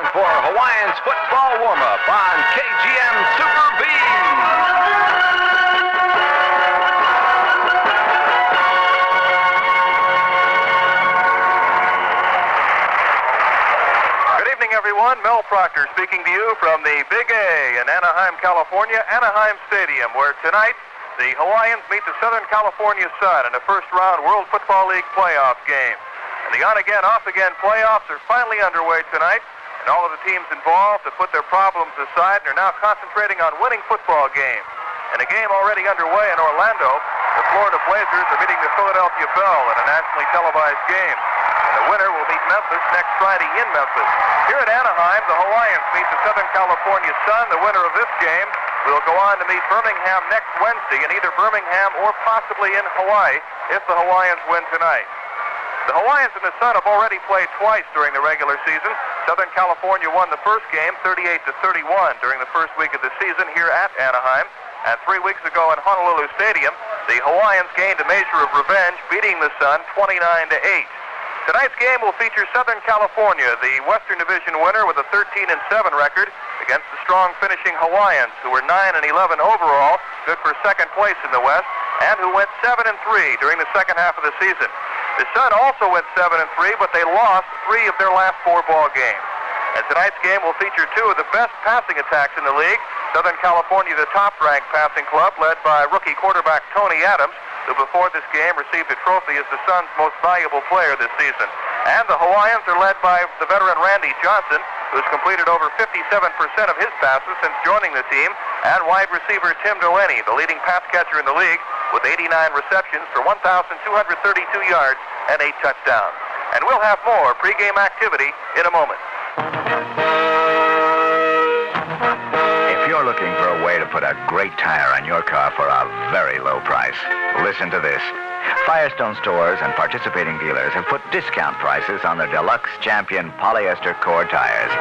time for Hawaiians football warm-up on KGM Super B. Good evening, everyone. Mel Proctor speaking to you from the Big A in Anaheim, California, Anaheim Stadium, where tonight the Hawaiians meet the Southern California Sun in a first-round World Football League playoff game. And the on-again, off-again playoffs are finally underway tonight, and all of the teams involved have put their problems aside and are now concentrating on winning football games. In a game already underway in Orlando, the Florida Blazers are meeting the Philadelphia Bell in a nationally televised game. And the winner will meet Memphis next Friday in Memphis. Here at Anaheim, the Hawaiians meet the Southern California Sun. The winner of this game will go on to meet Birmingham next Wednesday in either Birmingham or possibly in Hawaii if the Hawaiians win tonight. The Hawaiians and the Sun have already played twice during the regular season. Southern California won the first game 38-31 during the first week of the season here at Anaheim. And 3 weeks ago in Honolulu Stadium, the Hawaiians gained a measure of revenge, beating the Sun 29-8. Tonight's game will feature Southern California, the Western Division winner with a 13-7 record, against the strong finishing Hawaiians, who were 9-11 overall, good for second place in the West, and who went 7-3 during the second half of the season. The Sun also went 7-3, but they lost 3 of their last 4 ball games. And tonight's game will feature 2 of the best passing attacks in the league. Southern California, the top-ranked passing club, led by rookie quarterback Tony Adams, who before this game received a trophy as the Sun's most valuable player this season. And the Hawaiians are led by the veteran Randy Johnson, who's completed over 57% of his passes since joining the team, and wide receiver Tim Delaney, the leading pass catcher in the league, with 89 receptions for 1,232 yards and 8 touchdowns. And we'll have more pregame activity in a moment. If you're looking for a way to put a great tire on your car for a very low price, listen to this. Firestone stores and participating dealers have put discount prices on their Deluxe Champion polyester core tires.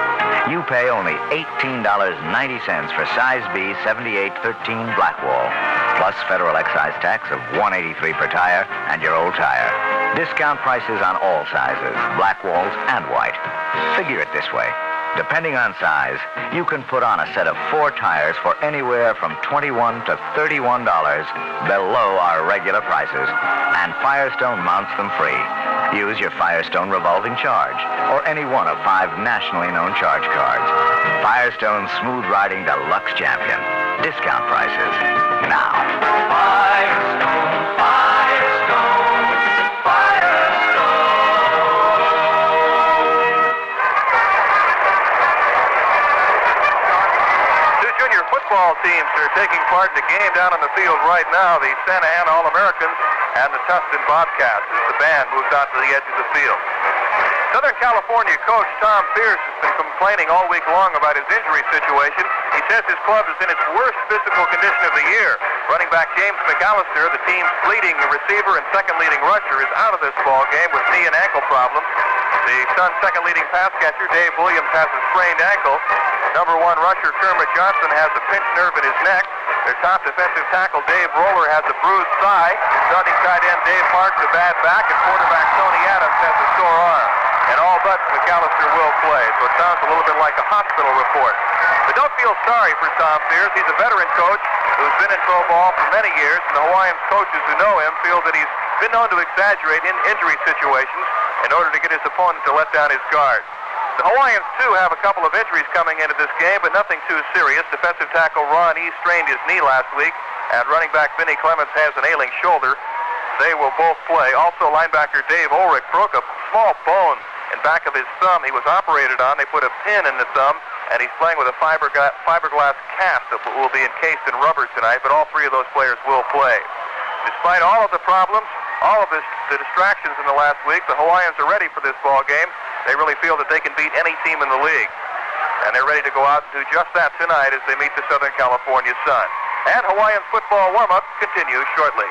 You pay only $18.90 for size B 7813 Blackwall, plus federal excise tax of $183 per tire and your old tire. Discount prices on all sizes, black walls and white. Figure it this way. Depending on size, you can put on a set of 4 tires for anywhere from $21 to $31 below our regular prices, and Firestone mounts them free. Use your Firestone revolving charge or any one of 5 nationally known charge cards. Firestone Smooth Riding Deluxe Champion. Discount prices now. Firestone, Firestone, Firestone. Football teams are taking part in the game down on the field right now. The Santa Ana All-Americans and the Tustin Bobcats as the band moves out to the edge of the field. Southern California coach Tom Pierce has been complaining all week long about his injury situation. He says his club is in its worst physical condition of the year. Running back James McAllister, the team's leading receiver and second leading rusher, is out of this ball game with knee and ankle problems. The Sun's second leading pass catcher, Dave Williams, has a sprained ankle. Number 1 rusher Kermit Johnson has a pinched nerve in his neck. Their top defensive tackle, Dave Roller, has a bruised thigh. Starting tight end Dave Marks a bad back, and quarterback Tony Adams has a sore arm. And all but McAllister will play, so it sounds a little bit like a hospital report. But don't feel sorry for Tom Pierce. He's a veteran coach who's been in pro ball for many years, and the Hawaiians coaches who know him feel that he's been known to exaggerate in injury situations in order to get his opponent to let down his guard. The Hawaiians, too, have a couple of injuries coming into this game, but nothing too serious. Defensive tackle Ron E. strained his knee last week, and running back Vinnie Clements has an ailing shoulder. They will both play. Also, linebacker Dave Ulrich broke a small bone in back of his thumb. He was operated on. They put a pin in the thumb, and he's playing with a fiberglass cast that will be encased in rubber tonight, but all 3 of those players will play. Despite all of the problems, all of the distractions in the last week, the Hawaiians are ready for this ball game. They really feel that they can beat any team in the league. And they're ready to go out and do just that tonight as they meet the Southern California Sun. And Hawaiians football warm-up continues shortly.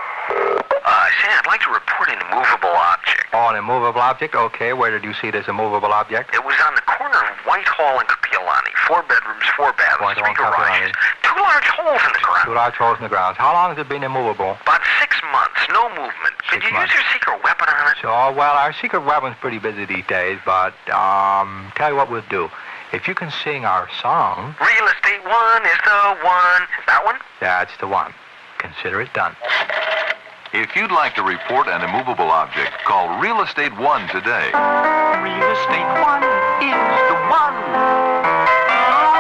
Say, I'd like to report an immovable object. Oh, an immovable object? Okay, where did you see this immovable object? It was on the corner of Whitehall and Kapiolani. 4 bedrooms, 4 bathrooms, 3 garages. 2 large holes in the ground. 2 large holes in the ground. How long has it been immovable? About 6 months, no movement. Did you use your secret weapon on it? So, well, our secret weapon's pretty busy these days, but tell you what we'll do. If you can sing our song... Real Estate One is the one. That one? That's the one. Consider it done. If you'd like to report an immovable object, call Real Estate One today. Real Estate One is the one.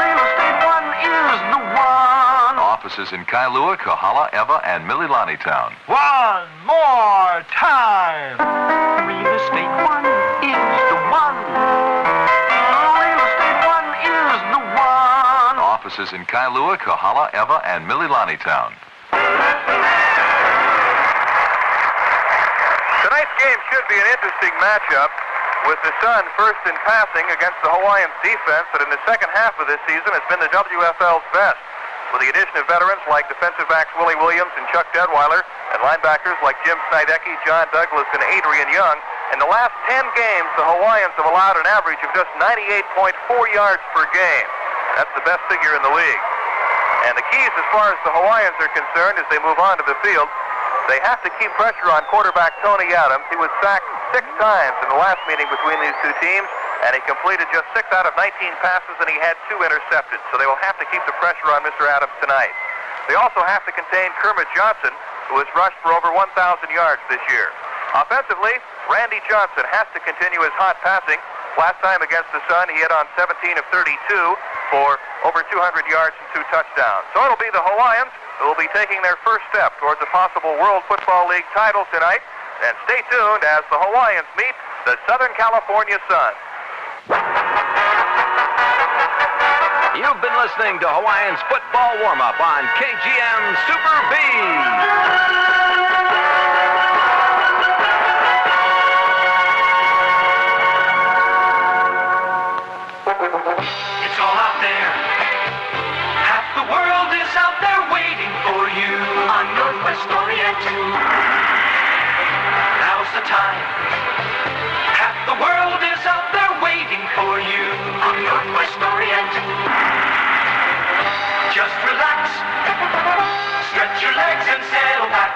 Real Estate One is the one. Offices in Kailua, Kahala, Eva, and Mililani Town. One more time. Real Estate One is the one. Real Estate One is the one. Offices in Kailua, Kahala, Eva, and Mililani Town. Tonight's game should be an interesting matchup, with the Sun first in passing against the Hawaiians defense that in the second half of this season has been the WFL's best, with the addition of veterans like defensive backs Willie Williams and Chuck Detweiler, and linebackers like Jim Snidecki, John Douglas, and Adrian Young. In the last 10 games, the Hawaiians have allowed an average of just 98.4 yards per game. That's the best figure in the league. And the keys as far as the Hawaiians are concerned as they move on to the field, they have to keep pressure on quarterback Tony Adams. He was sacked 6 times in the last meeting between these two teams, and he completed just 6 out of 19 passes, and he had 2 intercepted. So they will have to keep the pressure on Mr. Adams tonight. They also have to contain Kermit Johnson, who has rushed for over 1,000 yards this year. Offensively, Randy Johnson has to continue his hot passing. Last time against the Sun, he hit on 17 of 32 for over 200 yards and 2 touchdowns. So it'll be the Hawaiians who will be taking their first step towards a possible World Football League title tonight. And stay tuned as the Hawaiians meet the Southern California Sun. You've been listening to Hawaiians Football Warm-Up on KGM Super B. It's all out there. Half the world is out there waiting for you on Northwest Orient. Now's the time. Half the world is out there waiting for you on Northwest Orient. Just relax, stretch your legs and settle back.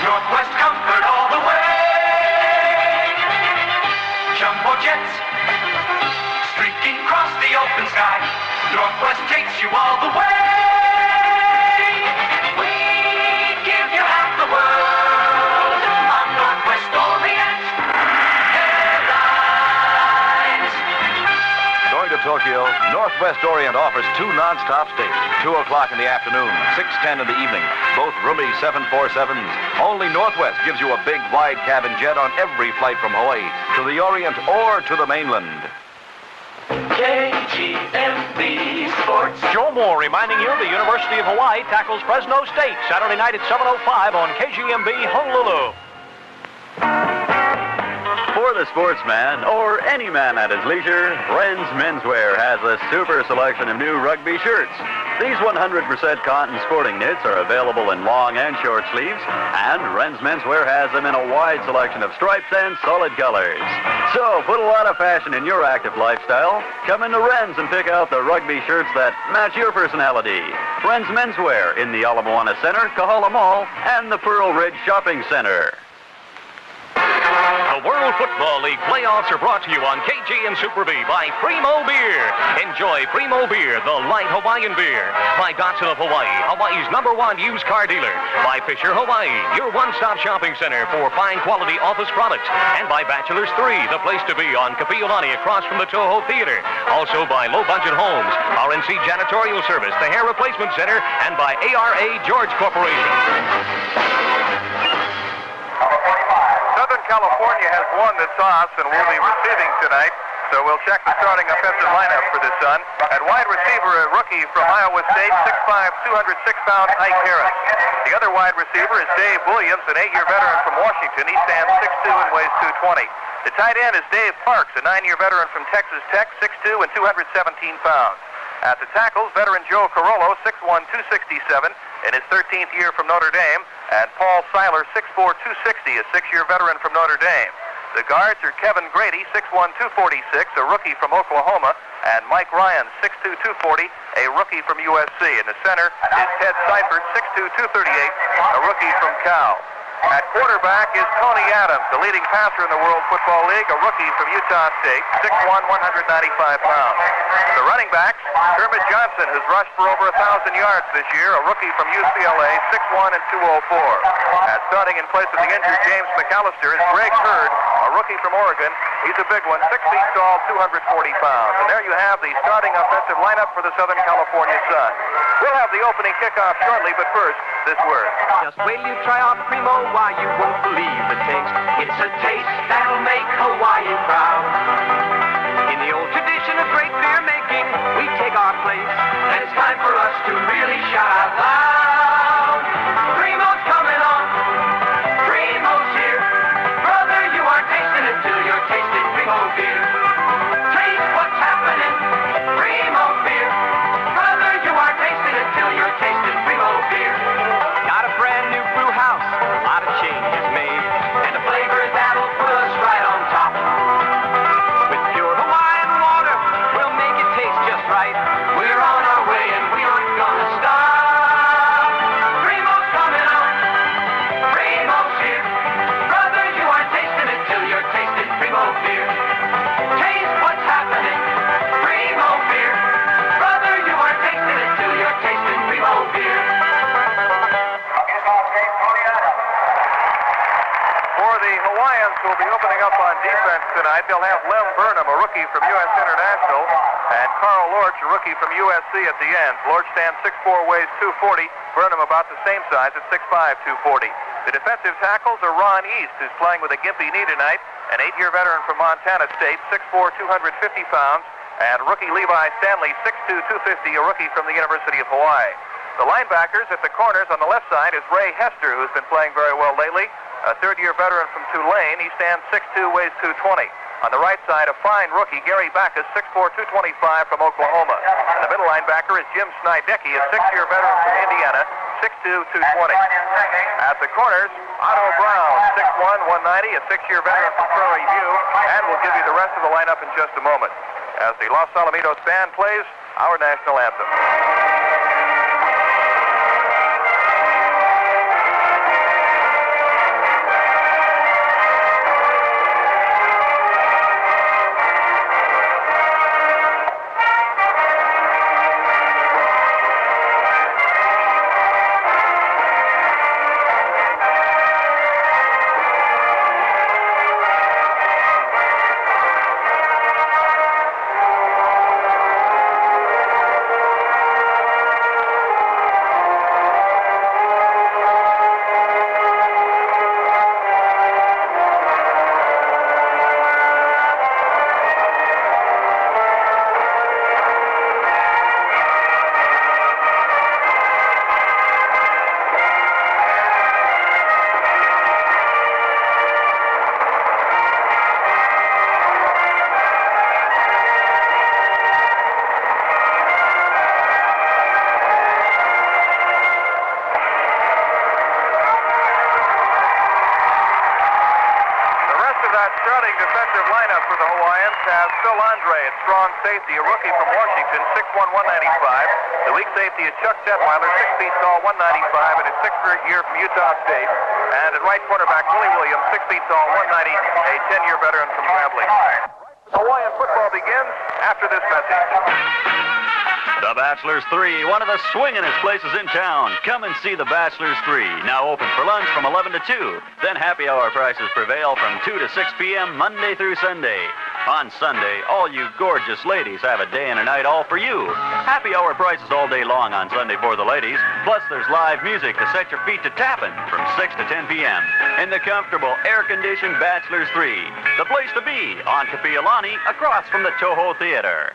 Northwest comfort all the way. Jumbo jets streaking across the open sky. Northwest takes you all the way. We give you half the world on Northwest Orient Airlines. Going to Tokyo, Northwest Orient offers 2 non-stop stations, 2 o'clock in the afternoon, 6:10 in the evening, both roomy 747s. Only Northwest gives you a big, wide cabin jet on every flight from Hawaii to the Orient or to the mainland. KGMB Sports. Joe Moore reminding you the University of Hawaii tackles Fresno State Saturday night at 7:05 on KGMB Honolulu. For the sportsman, or any man at his leisure, Wren's Menswear has a super selection of new rugby shirts. These 100% cotton sporting knits are available in long and short sleeves, and Wren's Menswear has them in a wide selection of stripes and solid colors. So, put a lot of fashion in your active lifestyle. Come into Wren's and pick out the rugby shirts that match your personality. Wren's Menswear in the Ala Moana Center, Kahala Mall, and the Pearl Ridge Shopping Center. The World Football League playoffs are brought to you on KGM Super B by Primo Beer. Enjoy Primo Beer, the light Hawaiian beer. By Datsun of Hawaii, Hawaii's #1 used car dealer. By Fisher Hawaii, your one-stop shopping center for fine quality office products. And by Bachelor's 3, the place to be on Kapiolani across from the Toho Theater. Also by Low Budget Homes, RNC Janitorial Service, the Hair Replacement Center, and by ARA George Corporation. Southern California has won the toss and will be receiving tonight. So we'll check the starting offensive lineup for the Sun. At wide receiver, a rookie from Iowa State, 6'5", 206-pound Ike Harris. The other wide receiver is Dave Williams, an 8-year veteran from Washington. He stands 6'2" and weighs 220. The tight end is Dave Parks, a 9-year veteran from Texas Tech, 6'2" and 217 pounds. At the tackles, veteran Joe Carollo, 6'1", 267, in his 13th year from Notre Dame, and Paul Seiler, 6'4", 260, a 6-year veteran from Notre Dame. The guards are Kevin Grady, 6'1", 246, a rookie from Oklahoma, and Mike Ryan, 6'2", 240, a rookie from USC. In the center is Ted Seifert, 6'2", 238, a rookie from Cal. At quarterback is Tony Adams, the leading passer in the World Football League, a rookie from Utah State, 6'1", 195 pounds. The running backs, Kermit Johnson, who's rushed for over 1,000 yards this year, a rookie from UCLA, 6'1" and 204. At starting in place of the injured James McAllister is Greg Hurd, a rookie from Oregon. He's a big one, 6 feet tall, 240 pounds. And there you have the starting offensive lineup for the Southern California Sun. We'll have the opening kickoff shortly, but first, this word. Just wait till you try our Primo, why you won't believe the taste. It's a taste that'll make Hawaii proud. In the old tradition of great beer making, we take our place, and it's time for us to really shout out loud. Primo's coming on, Primo's here. Brother, you are tasting it till you're tasting Primo beer. Taste what's happening, Primo beer. Brother, you are tasting it till you're tasting Primo beer. Got a brand new brew house, a lot of changes made, and a flavor that'll put us right on top. With pure Hawaiian water, we'll make it taste just right. We're on our way and we aren't gonna stop. Primo's coming on, Primo's here. Brother, you are tasting it till you're tasting Primo beer. Taste what's happening, Primo beer. Brother, you are tasting it till you're tasting Primo beer. For the Hawaiians, who will be opening up on defense tonight, they'll have Lem Burnham, a rookie from U.S. International, and Carl Lorch, a rookie from USC at the end. Lorch stands 6'4", weighs 240. Burnham about the same size at 6'5", 240. The defensive tackles are Ron East, who's playing with a gimpy knee tonight, an 8-year veteran from Montana State, 6'4", 250 pounds, and rookie Levi Stanley, 6'2", 250, a rookie from the University of Hawaii. The linebackers at the corners on the left side is Ray Hester, who's been playing very well lately, a 3rd-year veteran from Tulane. He stands 6'2", weighs 220. On the right side, a fine rookie, Gary Backus, 6'4", 225 from Oklahoma. And the middle linebacker is Jim Snidecki, a 6-year veteran from Indiana, 6'2", 220. At the corners, Otto Brown, 6'1", 190, a 6-year veteran from Prairie View, and we'll give you the rest of the lineup in just a moment as the Los Alamitos band plays our national anthem. Starting defensive lineup for the Hawaiians has Phil Andre at strong safety, a rookie from Washington, 6'1", 195. The weak safety is Chuck Detweiler, 6 feet tall, 195, and his 6th year from Utah State. And at right cornerback, Willie Williams, 6 feet tall, 190, a 10-year veteran from Grambling. Hawaiian football begins after this message. The Bachelors 3, one of the swingin'est places in town. Come and see The Bachelors 3, now open for lunch from 11 to 2. Then happy hour prices prevail from 2 to 6 p.m. Monday through Sunday. On Sunday, all you gorgeous ladies have a day and a night all for you. Happy hour prices all day long on Sunday for the ladies. Plus, there's live music to set your feet to tapping from 6 to 10 p.m. in the comfortable, air-conditioned Bachelors 3. The place to be on Kapi'olani across from the Toho Theater.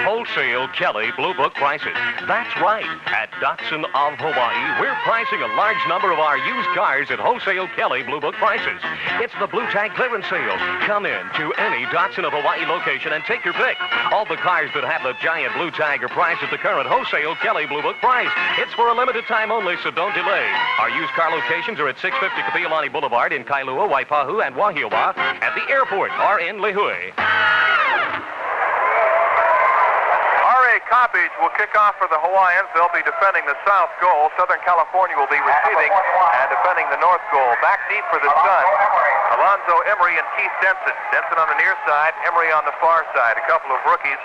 Wholesale Kelly Blue Book prices. That's right. At Datsun of Hawaii, we're pricing a large number of our used cars at Wholesale Kelly Blue Book prices. It's the Blue Tag clearance sale. Come in to any Datsun of Hawaii location and take your pick. All the cars that have the giant Blue Tag are priced at the current Wholesale Kelly Blue Book price. It's for a limited time only, so don't delay. Our used car locations are at 650 Kapi'olani Boulevard in Kailua, Waipahu, and Wahiawa, at the airport or in Lihue. Coppage will kick off for the Hawaiians. They'll be defending the south goal. Southern California will be receiving and defending the north goal. Back deep for the Sun, Alonzo Emery and Keith Denson. Denson on the near side, Emery on the far side. A couple of rookies,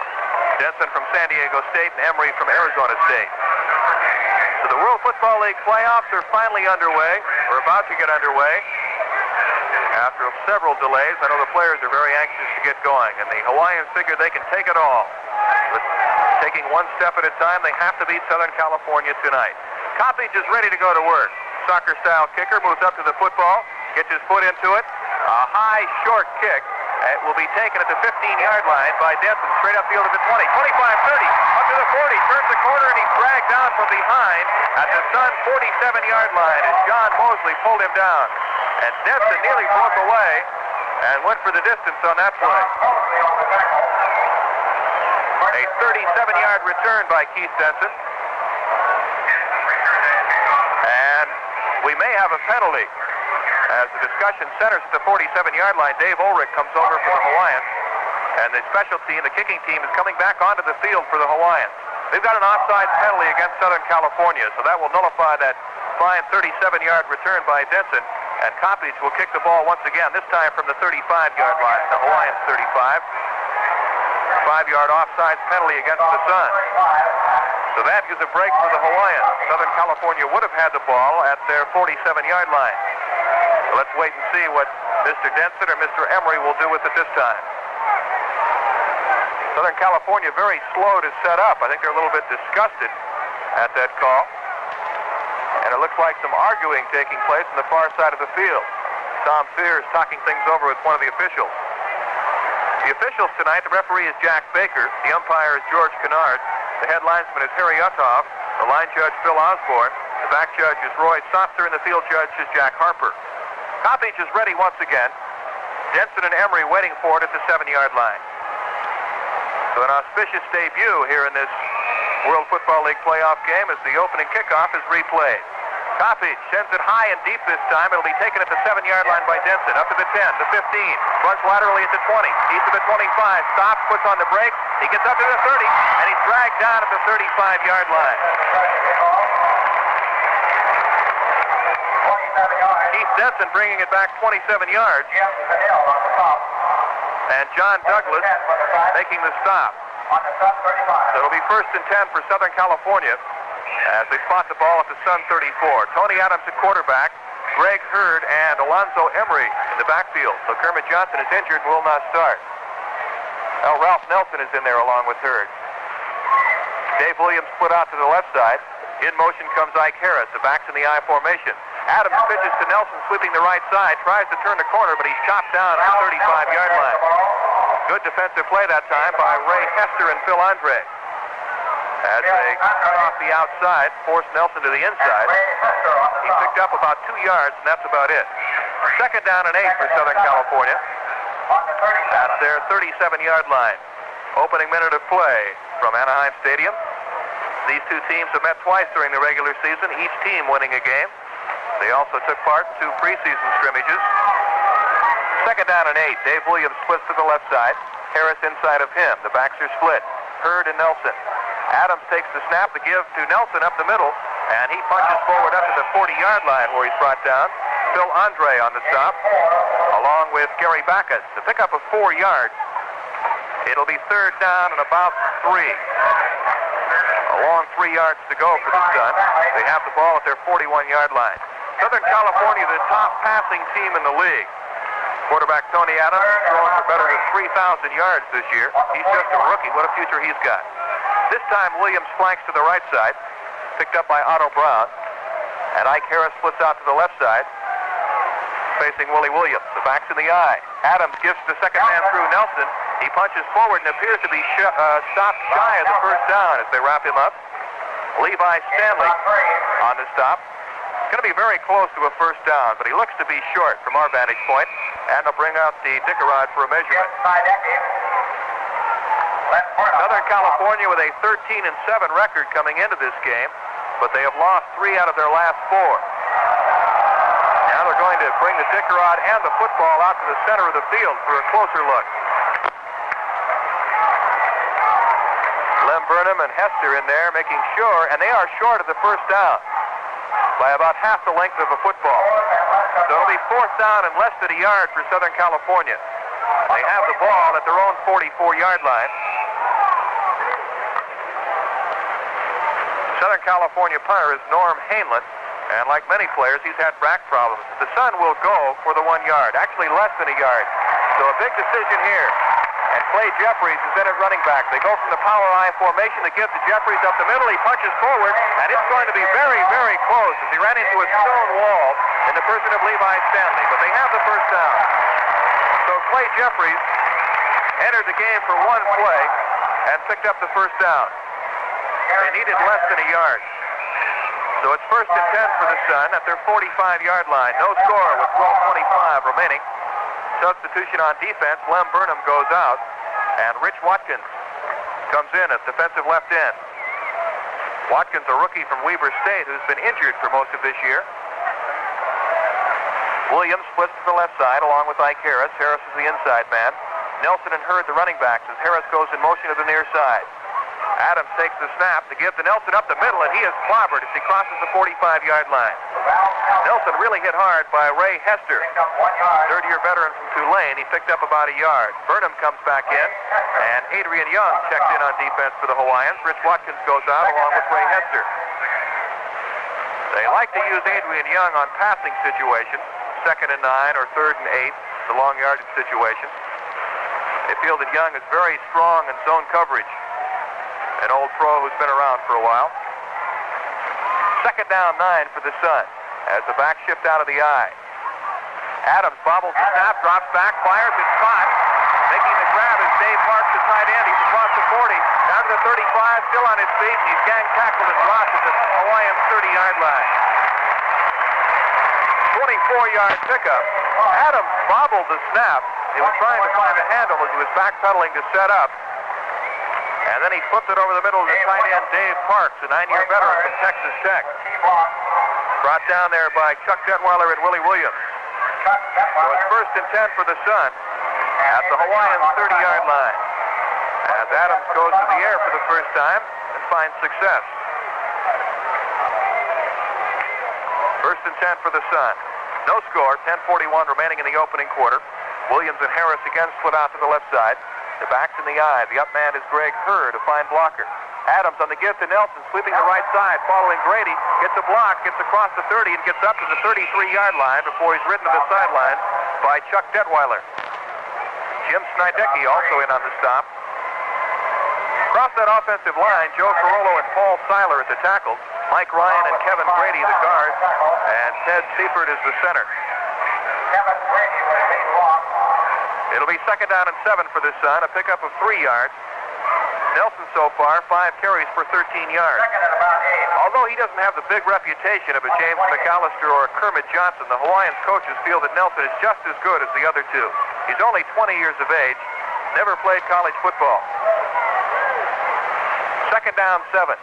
Denson from San Diego State and Emery from Arizona State. So the World Football League playoffs are finally underway. We're about to get underway. After several delays, I know the players are very anxious to get going, and the Hawaiians figure they can take it all. But taking one step at a time, they have to beat Southern California tonight. Coppage is ready to go to work. Soccer-style kicker moves up to the football, gets his foot into it. A high, short kick. It will be taken at the 15-yard line by Denson, straight upfield to the 20, 25, 30, up to the 40, turns the corner, and he's dragged down from behind at the Sun 47-yard line as John Mosley pulled him down. And Denson nearly broke away and went for the distance on that play. A 37-yard return by Keith Denson. And we may have a penalty. As the discussion centers at the 47-yard line, Dave Ulrich comes over for the Hawaiians. And the special team, the kicking team, is coming back onto the field for the Hawaiians. They've got an offside penalty against Southern California, so that will nullify that fine 37-yard return by Denson. And Coppage will kick the ball once again, this time from the 35-yard line. The Hawaiians 35. 5-yard offside penalty against the Sun. So that gives a break for the Hawaiians. Southern California would have had the ball at their 47-yard line. So let's wait and see what Mr. Denson or Mr. Emery will do with it this time. Southern California very slow to set up. I think they're a little bit disgusted at that call. And it looks like some arguing taking place on the far side of the field. Tom Fears talking things over with one of the officials. The officials tonight, the referee is Jack Baker. The umpire is George Kennard. The head linesman is Harry Uthoff. The line judge, Phil Osborne. The back judge is Roy Softer, and the field judge is Jack Harper. Coppage is ready once again. Denson and Emery waiting for it at the 7-yard line. So an auspicious debut here in this World Football League playoff game as the opening kickoff is replayed. Coppage sends it high and deep this time. It'll be taken at the 7-yard line by Denson. Up to the 10, the 15. Runs laterally at the 20. He's to the 25. Stops, puts on the brakes. He gets up to the 30, and he's dragged down at the 35-yard line. Keith Denson bringing it back 27 yards. And John Douglas making the stop. So it'll be 1st and 10 for Southern California as they spot the ball at the Sun 34. Tony Adams at quarterback, Greg Hurd and Alonzo Emery in the backfield. So Kermit Johnson is injured and will not start. Now Ralph Nelson is in there along with Hurd. Dave Williams split out to the left side. In motion comes Ike Harris. The back's in the I formation. Adams pitches to Nelson, sweeping the right side, tries to turn the corner, but he's chopped down at the 35-yard line. Good defensive play that time by Ray Hester and Phil Andre. As they cut off the outside, forced Nelson to the inside. He picked up about 2 yards, and that's about it. 2nd down and 8 for Southern California. At their 37-yard line. Opening minute of play from Anaheim Stadium. These two teams have met twice during the regular season, each team winning a game. They also took part in 2 preseason scrimmages. 2nd down and 8. Dave Williams splits to the left side. Harris inside of him. The backs are split. Hurd and Nelson. Adams takes the snap to give to Nelson up the middle, and he punches forward up to the 40-yard line where he's brought down. Phil Andre on the stop, along with Gary Backus to pick up a 4 yards. It'll be 3rd down and about 3. A long 3 yards to go for the Sun. They have the ball at their 41-yard line. Southern California, the top passing team in the league. Quarterback Tony Adams throwing for better than 3,000 yards this year. He's just a rookie. What a future he's got. This time Williams flanks to the right side, picked up by Otto Brown. And Ike Harris splits out to the left side, facing Willie Williams. The back's in the eye. Adams gives the second man through Nelson. He punches forward and appears to be stopped shy of the 1st down as they wrap him up. Levi Stanley on the stop. It's going to be very close to a 1st down, but he looks to be short from our vantage point, and they'll bring out the Dickerod for a measurement. Southern California with a 13-7 record coming into this game, but they have lost 3 out of their last 4. Now they're going to bring the Dickerod and the football out to the center of the field for a closer look. Lem Burnham and Hester in there making sure, and they are short of the first down by about half the length of a football. So it'll be fourth down and less than a yard for Southern California. They have the ball at their own 44-yard line. Southern California punter is Norm Hainlin, and like many players, he's had back problems. The Sun will go for the 1 yard, actually less than a yard. So a big decision here. And Clay Jeffries is in at running back. They go from the power I formation. They give to Jeffries up the middle. He punches forward, and it's going to be very, very close as he ran into a stone wall in the person of Levi Stanley. But they have the first down. So Clay Jeffries entered the game for 1 play and picked up the first down. They needed less than a yard. So it's first and 10 for the Sun at their 45-yard line. No score with 12:25 remaining. Substitution on defense. Lem Burnham goes out, and Rich Watkins comes in as defensive left end. Watkins, a rookie from Weber State, who's been injured for most of this year. Williams splits to the left side along with Ike Harris. Harris is the inside man. Nelson and Hurd the running backs as Harris goes in motion to the near side. Adams takes the snap to give to Nelson up the middle, and he is clobbered as he crosses the 45-yard line. Nelson really hit hard by Ray Hester, third-year veteran from Tulane. He picked up about a yard. Burnham comes back in, and Adrian Young checked in on defense for the Hawaiians. Rich Watkins goes out along with Ray Hester. They like to use Adrian Young on passing situations, 2nd and 9 or 3rd and 8, the long yardage situations. They feel that Young is very strong in zone coverage. An old pro who's been around for a while. 2nd down 9 for the Sun as the back shift out of the eye. Adams bobbles the snap, drops back, fires, it's caught. Making the grab is Dave Parks, the tight end. He's across the 40, down to the 35, still on his feet, and he's gang tackled and dropped at the Hawaiians' 30-yard line. 24-yard pickup. Adams bobbled the snap. He was trying to find a handle as he was backpedaling to set up. And then he flipped it over the middle to the tight end, Dave Parks, a 9-year veteran from Texas Tech. Brought down there by Chuck Detweiler and Willie Williams. So it's first and 10 for the Sun at the Hawaiians' 30-yard line. As Adams goes to the air for the first time and finds success. First and 10 for the Sun. No score, 10:41 remaining in the opening quarter. Williams and Harris again split out to the left side. The back's in the eye. The up man is Greg Hurd, a fine blocker. Adams on the give to Nelson, sweeping the right side, following Grady. Gets a block, gets across the 30, and gets up to the 33-yard line before he's ridden to the sideline by Chuck Detweiler. Jim Snidecki also in on the stop. Across that offensive line, Joe Carollo and Paul Seiler at the tackles. Mike Ryan and Kevin Brady the guards. And Ted Seifert is the center. It'll be 2nd down and 7 for the Sun, a pickup of 3 yards. Nelson so far, 5 carries for 13 yards. Although he doesn't have the big reputation of a James McAllister or a Kermit Johnson, the Hawaiians coaches feel that Nelson is just as good as the other two. He's only 20 years of age, never played college football. 2nd down, 7.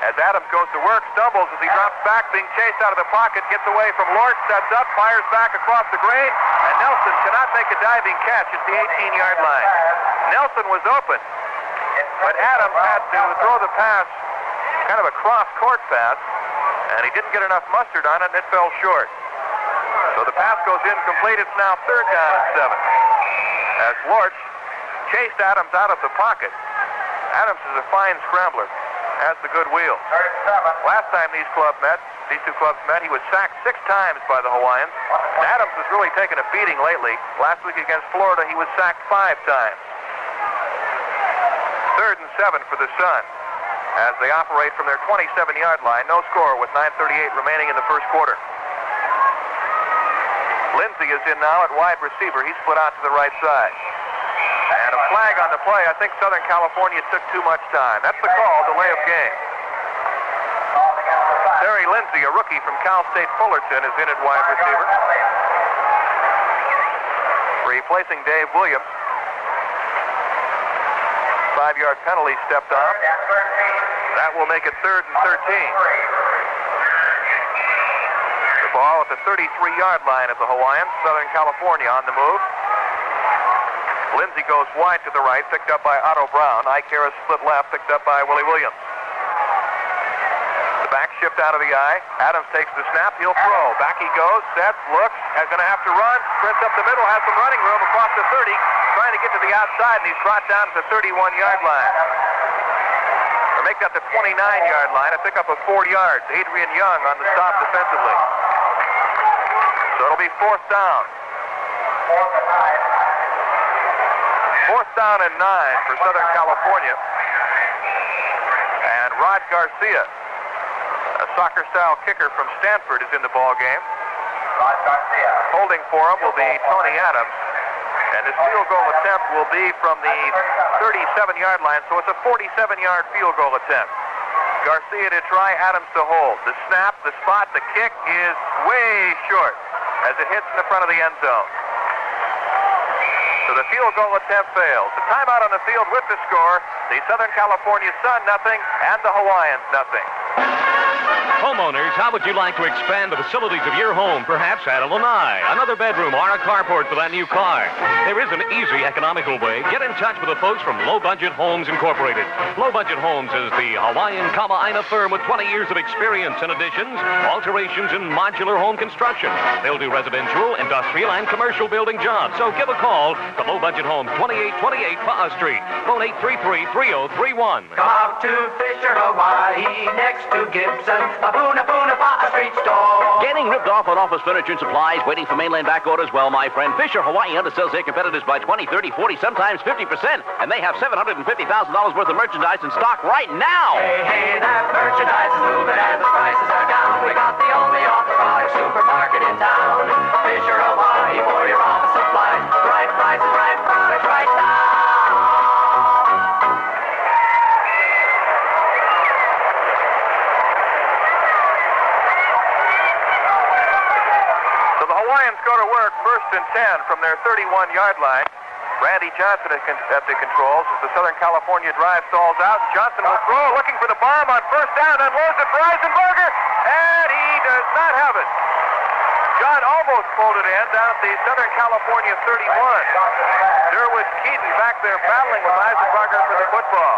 As Adams goes to work, stumbles as he drops back, being chased out of the pocket, gets away from Lort, sets up, fires back across the grain, and Nelson cannot make a diving catch at the 18-yard line. Nelson was open, but Adams had to throw the pass, kind of a cross-court pass, and he didn't get enough mustard on it, and it fell short. So the pass goes incomplete. It's now 3rd down and 7. As Lort chased Adams out of the pocket. Adams is a fine scrambler. Has the good wheel. Last time these two clubs met, he was sacked 6 times by the Hawaiians. And Adams has really taken a beating lately. Last week against Florida, he was sacked 5 times. 3rd and 7 for the Sun as they operate from their 27-yard line. No score with 9:38 remaining in the first quarter. Lindsey is in now at wide receiver. He's split out to the right side. And a flag on the play. I think Southern California took too much time. That's the call, delay of game. Terry Lindsey, a rookie from Cal State Fullerton, is in at wide receiver. Replacing Dave Williams. 5-yard penalty stepped on. That will make it 3rd and 13. The ball at the 33-yard line of the Hawaiians. Southern California on the move. Lindsey goes wide to the right, picked up by Otto Brown. Ike Harris split left, picked up by Willie Williams. The back shift out of the eye. Adams takes the snap. He'll throw. Back he goes. Sets. Looks. Is going to have to run. Sprints up the middle. Has some running room across the 30. Trying to get to the outside, and he's brought down to the 31-yard line. They'll make that the 29-yard line. A pickup of 4 yards. Adrian Young on the stop defensively. So it'll be 4th down. 4th down and 9 for Southern California. And Rod Garcia, a soccer-style kicker from Stanford, is in the ball game. Holding for him will be Tony Adams. And his field goal attempt will be from the 37-yard line, so it's a 47-yard field goal attempt. Garcia to try, Adams to hold. The snap, the spot, the kick is way short as it hits in the front of the end zone. So the field goal attempt fails. The timeout on the field with the score, the Southern California Sun nothing and the Hawaiians nothing. Homeowners, how would you like to expand the facilities of your home? Perhaps add a lanai, another bedroom, or a carport for that new car. There is an easy, economical way. Get in touch with the folks from Low Budget Homes Incorporated. Low Budget Homes is the Hawaiian Kama'aina firm with 20 years of experience in additions, alterations, and modular home construction. They'll do residential, industrial, and commercial building jobs. So give a call to Low Budget Homes, 2828 Pa'a Street. Phone 833-3031. Come out to Fisher, Hawaii, next to Gibson, Puna Pa'a Street store. Getting ripped off on office furniture and supplies, waiting for mainland back orders? Well, my friend, Fisher Hawaii undersells their competitors by 20, 30, 40, sometimes 50%. And they have $750,000 worth of merchandise in stock right now. Hey, that merchandise is moving and the prices are down. We got the only authorized supermarket in town. Fisher Hawaii for your office supplies. Right prices, right products, right now. Hawaiians go to work, 1st and 10 from their 31-yard line. Randy Johnson at the controls as the Southern California drive stalls out. And Johnson will throw, looking for the bomb on 1st down, unloads it for Eisenberger, and he does not have it. John almost pulled it in down at the Southern California 31. Derwood Keaton back there battling with Eisenberger for the football.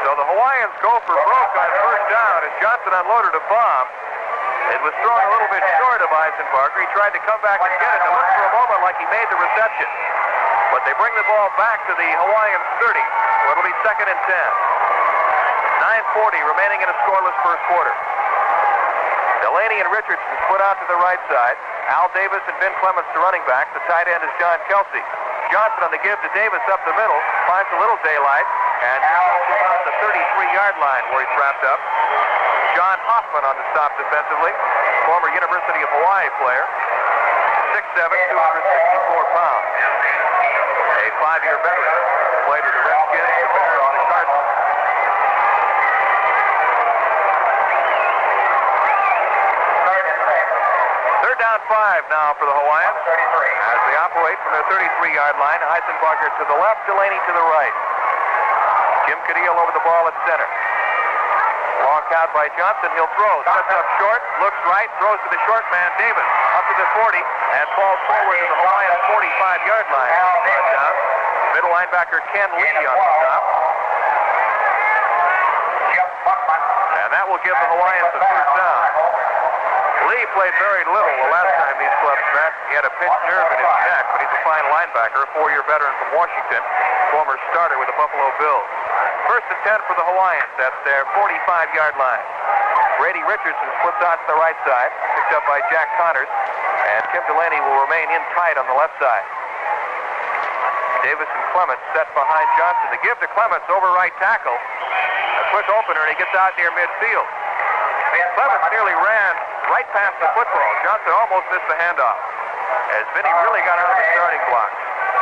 So the Hawaiians go for broke on 1st down as Johnson unloaded a bomb. It was thrown a little bit short of Eisenberger. He tried to come back and get it. It looked for a moment like he made the reception. But they bring the ball back to the Hawaiians 30. So it'll be 2nd and 10. 9:40 remaining in a scoreless first quarter. Delaney and Richardson split out to the right side. Al Davis and Ben Clements the running back. The tight end is John Kelsey. Johnson on the give to Davis up the middle. Finds a little daylight. And about the 33-yard line where he's wrapped up. John Hoffman on the stop defensively, former University of Hawaii player, 6'7", 264 pounds. A 5-year veteran, played with the Redskins, the Bears, and the Cardinals. 3rd down 5 now for the Hawaiians as they operate from their 33-yard line. Eisenberger to the left, Delaney to the right. Jim Cadillo over the ball at center. Long count by Johnson. He'll throw. Sets up short. Looks right. Throws to the short man, Davis. Up to the 40. And falls forward to the Hawaiian 45-yard line. Down. Middle linebacker Ken Lee on the stop. And that will give the Hawaiians a 1st down. Lee played very little the last time these clubs met. He had a pinched nerve in his neck, but he's a fine linebacker, a 4-year veteran from Washington, former starter with the Buffalo Bills. 1st and 10 for the Hawaiians. That's their 45-yard line. Brady Richardson splits out to the right side, picked up by Jack Connors, and Tim Delaney will remain in tight on the left side. Davis and Clements set behind Johnson. The give to Clements over right tackle. A quick opener, and he gets out near midfield. Clements nearly ran right past the football. Johnson almost missed the handoff as Vinny really got under the starting block.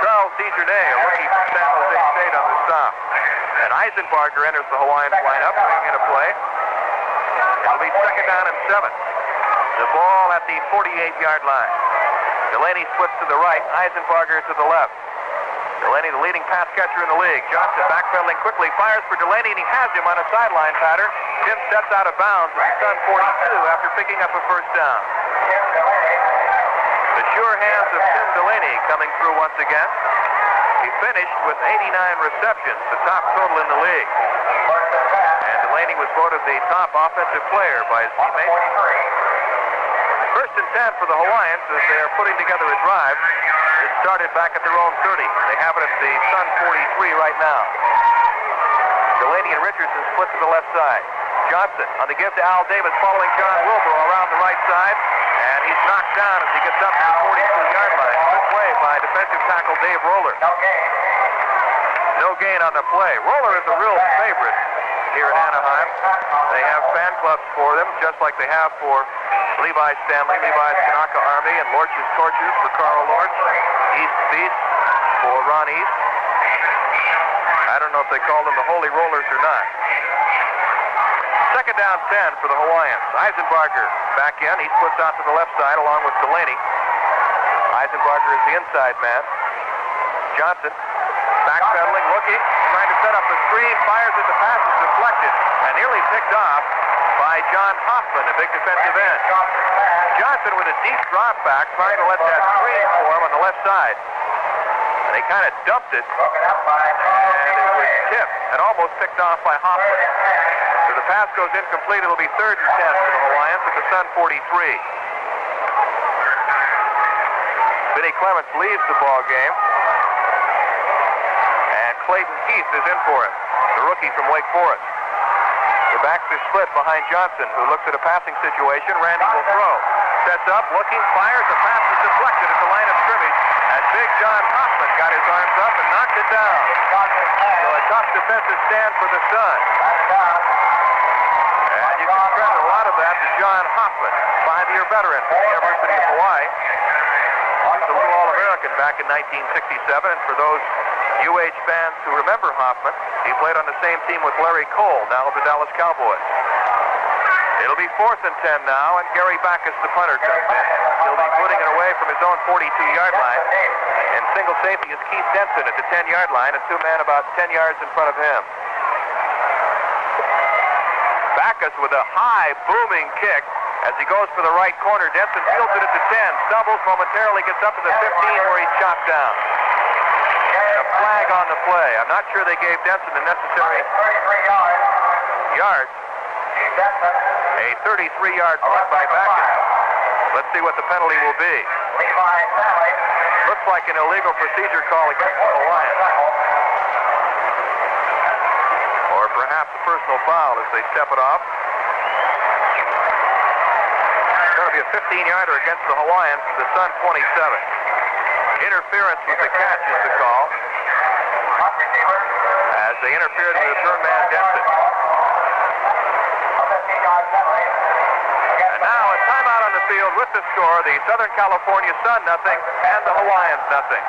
Charles DeJournay, a rookie from San Jose State on the stop. And Eisenberger enters the Hawaiians lineup, bringing in a play. It'll be 2nd down and 7. The ball at the 48-yard line. Delaney splits to the right, Eisenberger to the left. Delaney, the leading pass catcher in the league. Johnson backpedaling quickly, fires for Delaney, and he has him on a sideline pattern. Tim steps out of bounds at the Sun 42 after picking up a 1st down. The sure hands of Tim Delaney coming through once again. He finished with 89 receptions, the top total in the league. And Delaney was voted the top offensive player by his teammates. First and 10 for the Hawaiians as they are putting together a drive. It started back at their own 30. They have it at the Sun 43 right now. Delaney and Richardson split to the left side. Johnson on the give to Al Davis following John Wilbur around the right side. And he's knocked down as he gets up to the 42-yard line. Good play by defensive tackle Dave Roller. No gain on the play. Roller is a real favorite here in Anaheim. They have fan clubs for them, just like they have for Levi Stanley, Levi's Kanaka Army, and Lorch's Torches for Carl Lorch, East Beast for Ron East. I don't know if they call them the Holy Rollers or not. Second down 10 for the Hawaiians. Eisenbarger back in. He splits out to the left side along with Delaney. Eisenbarger is the inside man. Johnson backpedaling, looking, trying to set up the screen, fires at the pass, is deflected, and nearly picked off by John Hoffman, a big defensive end. Johnson with a deep drop back, trying to let that screen form on the left side. And he kind of dumped it, and it was tipped and almost picked off by Hoffman. So the pass goes incomplete. It'll be 3rd and 10 for the Hawaiians at the Sun 43. Vinnie Clements leaves the ball game. And Clayton Keith is in for it, the rookie from Wake Forest. The backs are split behind Johnson, who looks at a passing situation. Randy will throw. Sets up, looking, fires. The pass is deflected at the line of scrimmage. And big John Hoffman got his arms up and knocked it down. So a tough defensive stand for the Sun. And you can credit a lot of that to John Hoffman, 5-year veteran from the University of Hawaii. He was a little All-American back in 1967, and for those UH fans who remember Hoffman, he played on the same team with Larry Cole, now of the Dallas Cowboys. It'll be 4th and 10 now, and Gary Backus, the punter, comes in. He'll be putting it away from his own 42-yard line. And single safety is Keith Denson at the 10-yard line, and two men about 10 yards in front of him. Backus with a high, booming kick as he goes for the right corner. Denson fields it at the 10, stumbles momentarily, gets up to the 15 where he's chopped down. And a flag on the play. I'm not sure they gave Denson the necessary yards. A 33-yard punt by Backus. Let's see what the penalty will be. Looks like an illegal procedure call against the Hawaiians. Or perhaps a personal foul as they step it off. It's going to be a 15-yarder against the Hawaiians to the Sun 27. Interference with the catch is the call. As they interfered with the return man Denson. And now a timeout on the field with the score. The Southern California Sun nothing and the Hawaiians nothing.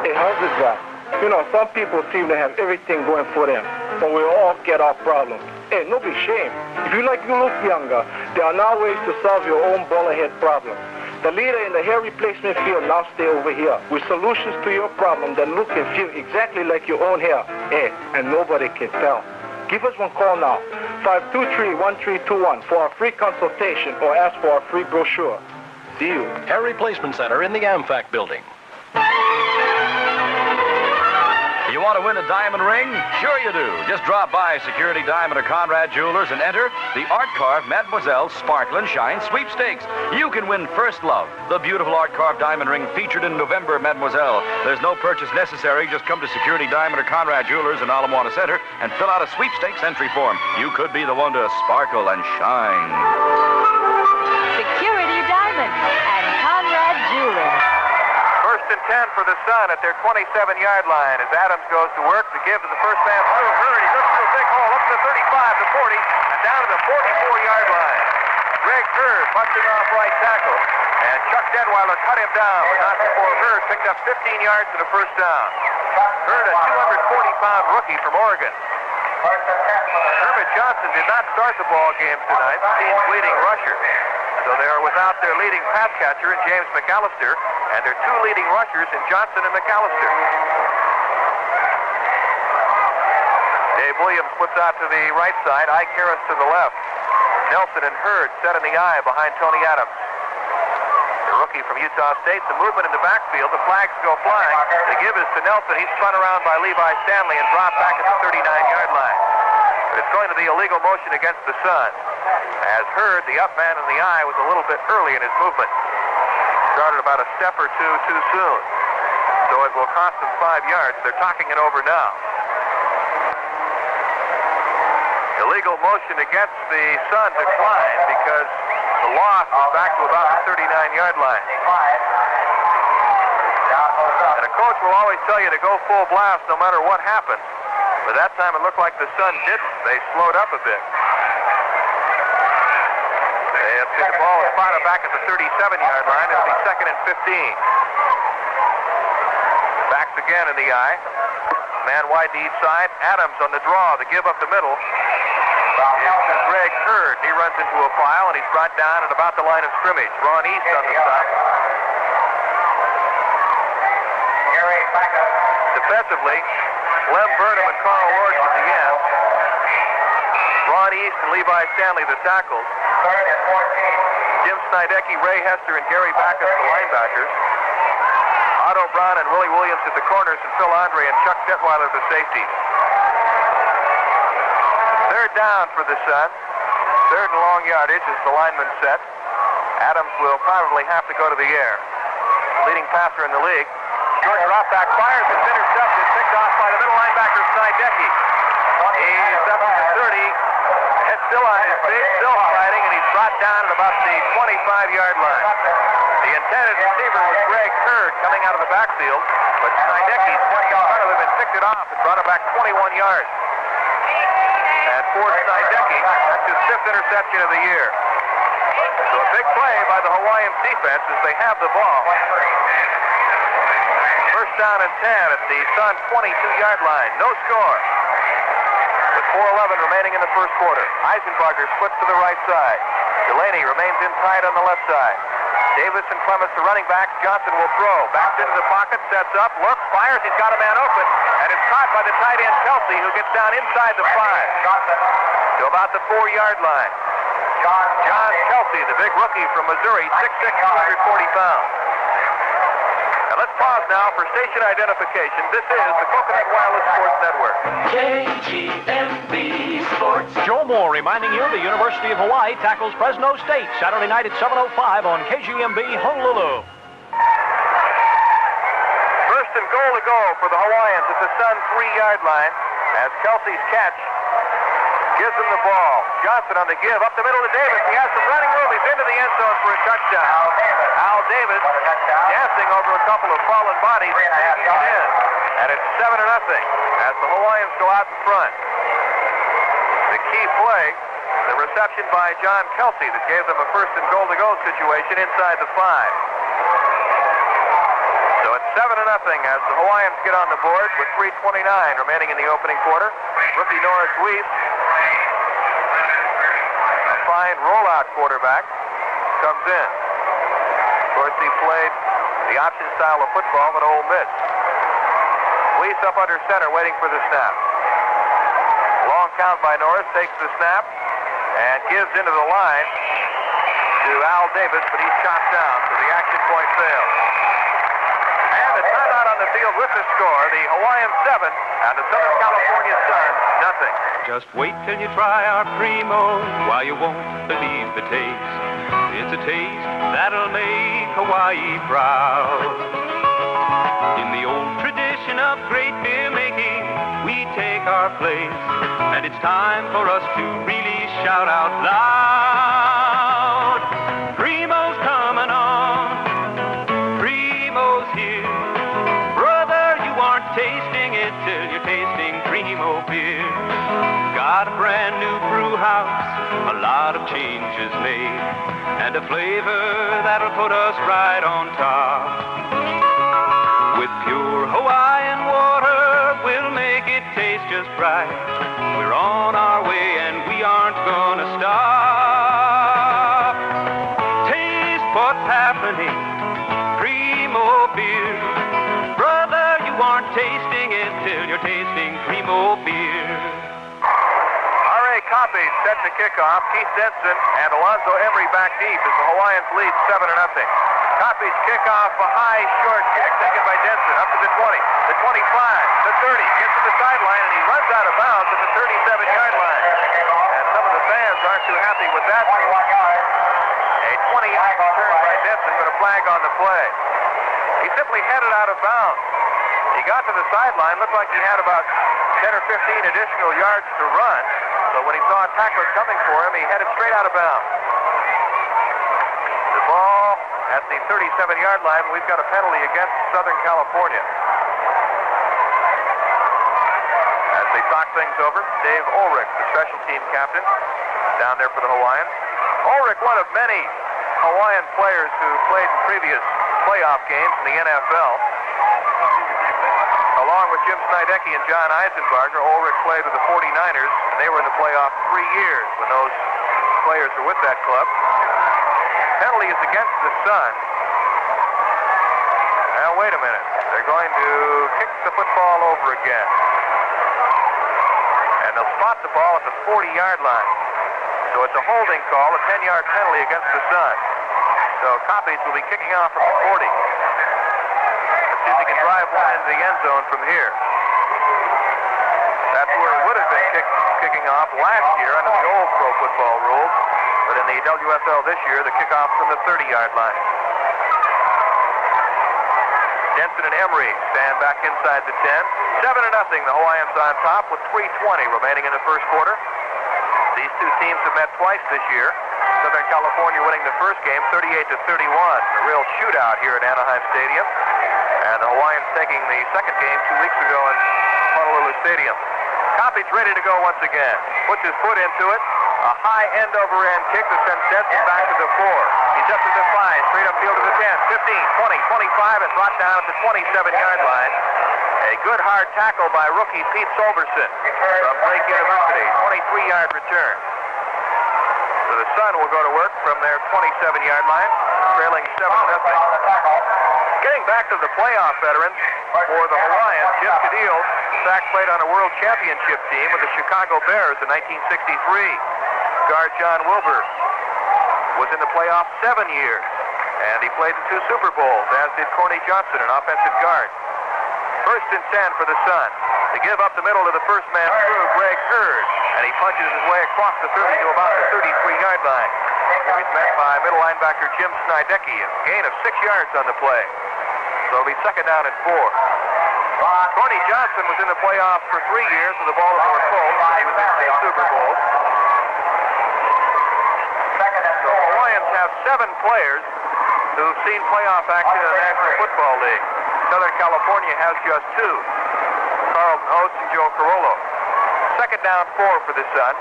Hey, how's it going? You know, some people seem to have everything going for them, but we all get our problems. Hey, no be shame. If you like to look younger, there are now ways to solve your own bowler head problem. The leader in the hair replacement field now stay over here with solutions to your problem that look and feel exactly like your own hair. Hey, and nobody can tell. Give us one call now, 523-1321 for a free consultation or ask for a free brochure. See you. Hair Replacement Center in the AmFac building. You want to win a diamond ring? Sure you do. Just drop by Security Diamond or Conrad Jewelers and enter the art-carved Mademoiselle Sparkle and Shine Sweepstakes. You can win First Love, the beautiful art-carved diamond ring featured in November Mademoiselle. There's no purchase necessary. Just come to Security Diamond or Conrad Jewelers in Ala Moana Center and fill out a sweepstakes entry form. You could be the one to sparkle and shine. Security Diamond and Conrad Jewelers. 1st and 10 for the Sun at their 27-yard line as Adams goes to work to give to the first man through. Hurd, he looks for a big hole up to the 35, the 40, and down to the 44-yard line. Greg Hurd busting off right tackle, and Chuck Detweiler cut him down, but not before Hurd picked up 15 yards and a first down. Hurd, a 240-pound rookie from Oregon. Herbert Johnson did not start the ball game tonight, the team's leading rusher. So they are without their leading pass catcher in James McAllister, and their two leading rushers in Johnson and McAllister. Dave Williams puts out to the right side, Ike Harris to the left. Nelson and Hurd set in the eye behind Tony Adams. The rookie from Utah State, the movement in the backfield, the flags go flying. The give is to Nelson. He's spun around by Levi Stanley and dropped back at the 39-yard line. But it's going to be a legal motion against the Sun. As heard, the up man in the eye was a little bit early in his movement. Started about a step or two too soon. So it will cost them 5 yards. They're talking it over now. Illegal motion against the Sun declined because the loss is back to about the 39-yard line. And a coach will always tell you to go full blast no matter what happens. But that time it looked like the Sun didn't. They slowed up a bit. The ball is spotted back at the 37-yard line. It'll be 2nd and 15. Backs again in the eye. Man wide to each side. Adams on the draw. The give up the middle. It's to Greg Hurd. He runs into a pile, and he's brought down at about the line of scrimmage. Ron East on the stop. Defensively, Lem Burnham and Carl Lords at the end. Ron East and Levi Stanley the tackles. Jim Snidecki, Ray Hester, and Gary Backus the linebackers. Otto Brown and Willie Williams at the corners, and Phil Andre and Chuck Detweiler the safeties. Third down for the Sun. Third and long yardage as the lineman set. Adams will probably have to go to the air. Leading passer in the league. Short drop back fires. It's intercepted. Picked off by the middle linebacker, Snidecki. He's up to the 30. Head still on his feet, still fighting, and he's brought down at about the 25-yard line. The intended receiver was Greg Hurd coming out of the backfield, but Snidecki stepped in front of him and picked it off and brought it back 21 yards. And for Snidecki, that's his 5th interception of the year. So a big play by the Hawaiians defense as they have the ball. First down and 10 at the Sun 22-yard line. No score. With 4:11 remaining in the first quarter. Eisenbarger splits to the right side. Delaney remains inside on the left side. Davis and Clements, the running backs. Johnson will throw. Backs into the pocket, sets up, looks, fires. He's got a man open. And it's caught by the tight end, Kelsey, who gets down inside the 5. To about the 4-yard line. John Kelsey, the big rookie from Missouri, 6'6", 240 pounds. And let's pause now for station identification. This is the Coconut Wireless Sports Network. KGMB Sports. Joe Moore reminding you the University of Hawaii tackles Fresno State Saturday night at 7:05 on KGMB Honolulu. First and goal to go for the Hawaiians at the Sun 3-yard line as Kelsey's catch gives him the ball. Johnson on the give, up the middle to Davis. He has some running room. He's into the end zone for a touchdown. Al Davis dancing over a couple of fallen bodies and taking it in. And it's 7-0 as the Hawaiians go out in front. The key play, the reception by John Kelsey that gave them a first and goal to go situation inside the 5. So it's 7-0 as the Hawaiians get on the board with 3:29 remaining in the opening quarter. Rookie Norris Weiss, a fine rollout quarterback, comes in. Of course, he played the option style of football at Ole Miss. Weiss up under center waiting for the snap. Long count by Norris, takes the snap and gives into the line to Al Davis, but he's chopped down, so the action point fails. And the timeout on the field with the score, the Hawaiians 7 and the Southern California Sun nothing. Just wait till you try our Primo, why you won't believe the taste. It's a taste that'll make Hawaii proud. In the old tradition of great beer making, we take our place, and it's time for us to really shout out loud. Primo's coming on, Primo's here. Brother, you aren't tasting it till you're tasting Primo beer. Got a brand new brew house, a lot of changes made, and a flavor that'll put us right on top. With pure Hawaiian water, we'll make it taste just right. We're on our way and we aren't gonna stop. Taste what's happening, Primo beer. Brother, you aren't tasting it till you're tasting Primo beer. R.A. Copies set to kickoff. Keith Denson and Alonzo Emery back deep as the Hawaiians lead 7-0. Copies kickoff, a high, short kick taken by Denson up to the 20, the 25, the 30, gets to the sideline, and he runs out of bounds at the 37-yard line. And some of the fans aren't too happy with that. A 20-yard return by Denson, but a flag on the play. He simply headed out of bounds. He got to the sideline, looked like he had about 10 or 15 additional yards to run, but when he saw a tackler coming for him, he headed straight out of bounds. The ball at the 37-yard line, we've got a penalty against Southern California. As they talk things over, Dave Ulrich, the special team captain, down there for the Hawaiians. Ulrich, one of many Hawaiian players who played in previous playoff games in the NFL. Along with Jim Snydecki and John Eisenbarger, Ulrich played with the 49ers, and they were in the playoff 3 years when those players were with that club. Penalty is against the Sun. Now, wait a minute. They're going to kick the football over again. And they'll spot the ball at the 40-yard line. So it's a holding call, a 10-yard penalty against the Sun. So Copies will be kicking off from the 40. Let's see if he can drive one into the end zone from here. That's where it would have been kicking off last year under the old pro football rules. But in the WFL this year, the kickoff from the 30-yard line. Denson and Emery stand back inside the 10. 7-0, the Hawaiians on top with 3:20 remaining in the first quarter. These two teams have met twice this year. Southern California winning the first game 38-31. A real shootout here at Anaheim Stadium. And the Hawaiians taking the second game 2 weeks ago in Honolulu Stadium. Copies ready to go once again. Puts his foot into it. A high end-over-end kick that sends Denson back to the 4. He's up to the 5, straight upfield to the 10, 15, 20, 25, and brought down at the 27-yard line. A good hard tackle by rookie Pete Solverson from Lake University. 23-yard return. So the Sun will go to work from their 27-yard line, trailing 7-0. Getting back to the playoff veterans for the Hawaiians, Jim Cadillo, in fact, played on a world championship team with the Chicago Bears in 1963. Guard John Wilbur was in the playoffs 7 years, and he played in 2 Super Bowls, as did Corny Johnson, an offensive guard. First and 10 for the Sun. To give up the middle to the first man through, Greg Hurd, and he punches his way across the 30 to about the 33-yard line. He's met by middle linebacker Jim Snydecki, a gain of 6 yards on the play. So it'll be second down and 4. Corny Johnson was in the playoffs for 3 years with the Baltimore Colts, and he was in 2 Super Bowls. So the Hawaiians have 7 players who've seen playoff action in the National Football League. Southern California has just 2, Carlton Oates and Joe Carollo. Second down 4 for the Sun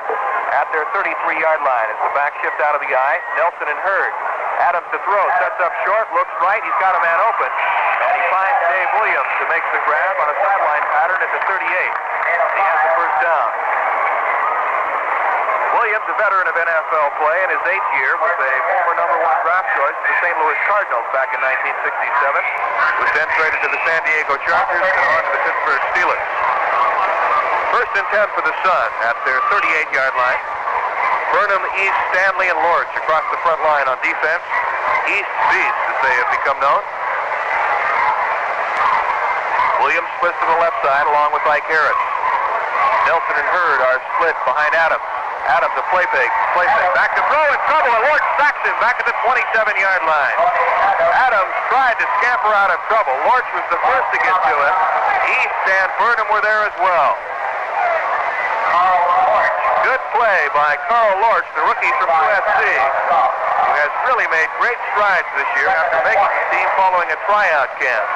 at their 33-yard line as the back shift out of the eye. Nelson and Hurd. Adams to throw, sets up short, looks right, he's got a man open, and he finds Dave Williams to make the grab on a sideline pattern at the 38. He has the first down. Williams, a veteran of NFL play, in his 8th year was a former number 1 draft choice of the St. Louis Cardinals back in 1967. Was then traded to the San Diego Chargers and on to the Pittsburgh Steelers. First and 10 for the Sun at their 38-yard line. Burnham, East, Stanley, and Lorch across the front line on defense. East Beast, as they have become known. Williams splits to the left side along with Ike Harris. Nelson and Hurd are split behind Adams. Adams, a play fake, back to throw, in trouble, and Lorch sacks him back at the 27-yard line. Adams tried to scamper out of trouble. Lorch was the first to get to him. East and Burnham were there as well. Good play by Carl Lorch, the rookie from USC, who has really made great strides this year after making the team following a tryout camp.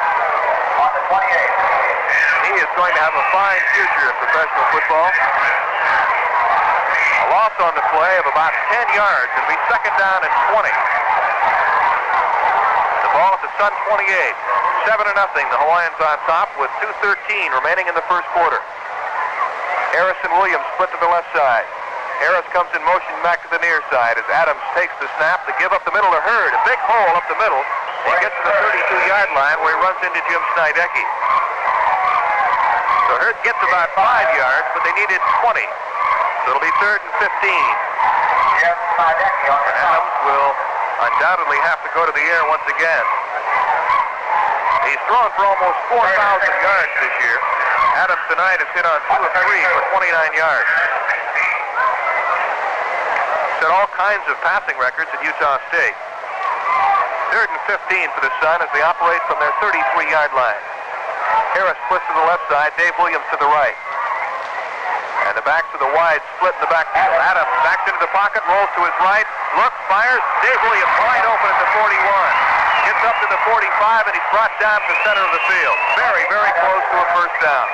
He is going to have a fine future in professional football. A loss on the play of about 10 yards. It'll be second down and 20. The ball at the Sun 28. 7-0. The Hawaiians on top with 2:13 remaining in the first quarter. Harris and Williams split to the left side. Harris comes in motion back to the near side as Adams takes the snap to give up the middle to Hurd. A big hole up the middle. He gets to the 32-yard line where he runs into Jim Snydecki. So Hurd gets about 5 yards, but they needed 20. So it'll be third and 15. Adams will undoubtedly have to go to the air once again. He's thrown for almost 4,000 yards this year. Adams tonight has hit on 2 of 3 for 29 yards. Set all kinds of passing records at Utah State. 3rd and 15 for the Sun as they operate from their 33-yard line. Harris splits to the left side, Dave Williams to the right. And the backs of the wide split in the backfield. Adams backs into the pocket, rolls to his right, looks, fires. Dave Williams wide open at the 41. Gets up to the 45, and he's brought down to the center of the field. Very, very close to a first down.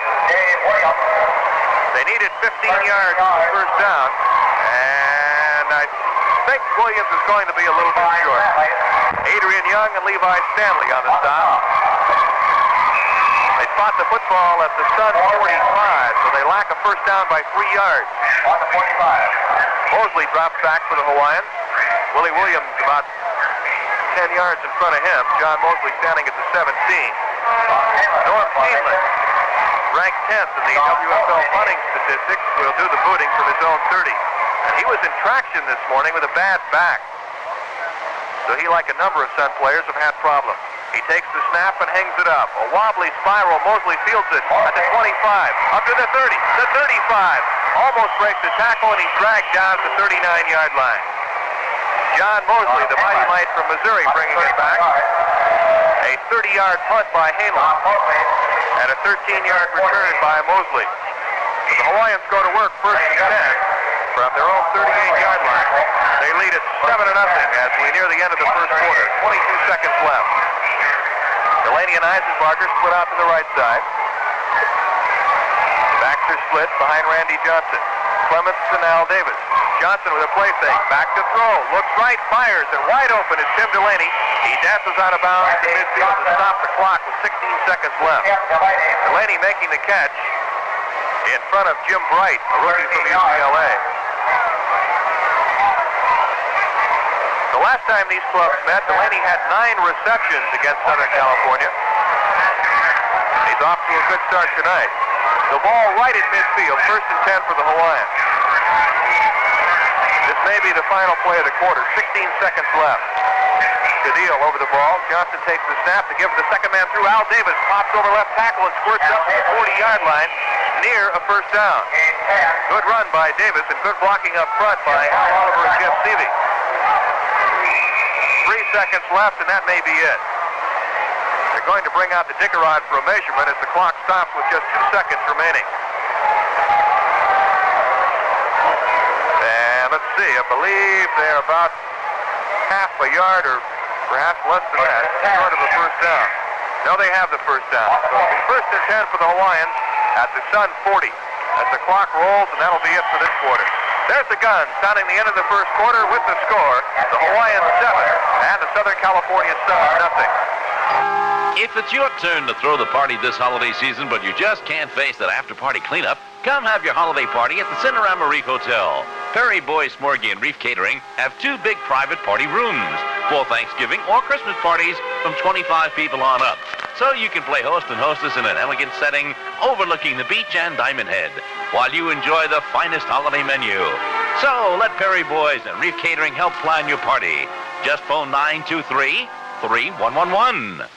They needed 15 yards for the first down, and I think Williams is going to be a little bit short. Adrian Young and Levi Stanley on the stop. They spot the football at the Sun 45, so they lack a first down by 3 yards. Mosley drops back for the Hawaiians. Willie Williams about 10 yards in front of him. John Mosley standing at the 17. Norm Steenland, ranked 10th in the WFL punting statistics, will do the booting from his own 30. He was in traction this morning with a bad back. So he, like a number of Sun players, have had problems. He takes the snap and hangs it up. A wobbly spiral. Mosley fields it at the 25. Up to the 30. The 35. Almost breaks the tackle, and he's dragged down to the 39-yard line. John Mosley, the mighty mite from Missouri, bringing it back. A 30-yard punt by Halo. And a 13-yard return by Mosley. So the Hawaiians go to work first and 10 from their own 38-yard line. They lead it 7-0 as we near the end of the first quarter. 22 seconds left. Delaney and Eisenbarger split out to the right side. The backs are split behind Randy Johnson. Clements and Al Davis. Johnson with a play fake. Back to throw. Looks right. Fires. And wide open is Tim Delaney. He dances out of bounds to midfield to stop the clock with 16 seconds left. Delaney making the catch in front of Jim Bright, a rookie from UCLA. The last time these clubs met, Delaney had 9 receptions against Southern California. He's off to a good start tonight. The ball right at midfield, 1st and 10 for the Hawaiians. This may be the final play of the quarter. 16 seconds left. Cadillo over the ball. Johnson takes the snap to give the second man through. Al Davis pops over left tackle and squirts up to the 40-yard line near a first down. Good run by Davis and good blocking up front by Al Oliver and Jeff Seavey. 3 seconds left, and that may be it. They're going to bring out the Dickerod for a measurement as the clock stops with just 2 seconds remaining. And let's see, I believe they're about half a yard or perhaps less than that short of a first down. No, they have the first down. So it'll be 1st and 10 for the Hawaiians at the Sun 40 as the clock rolls, and that'll be it for this quarter. There's the gun, sounding the end of the first quarter with the score. The Hawaiians 7 and the Southern California Sun 0. If it's your turn to throw the party this holiday season, but you just can't face that after-party cleanup, come have your holiday party at the Cinerama Reef Hotel. Perry Boy, Smorgy, and Reef Catering have 2 big private party rooms for Thanksgiving or Christmas parties from 25 people on up. So you can play host and hostess in an elegant setting overlooking the beach and Diamond Head while you enjoy the finest holiday menu. So let Perry Boys and Reef Catering help plan your party. Just phone 923-3111.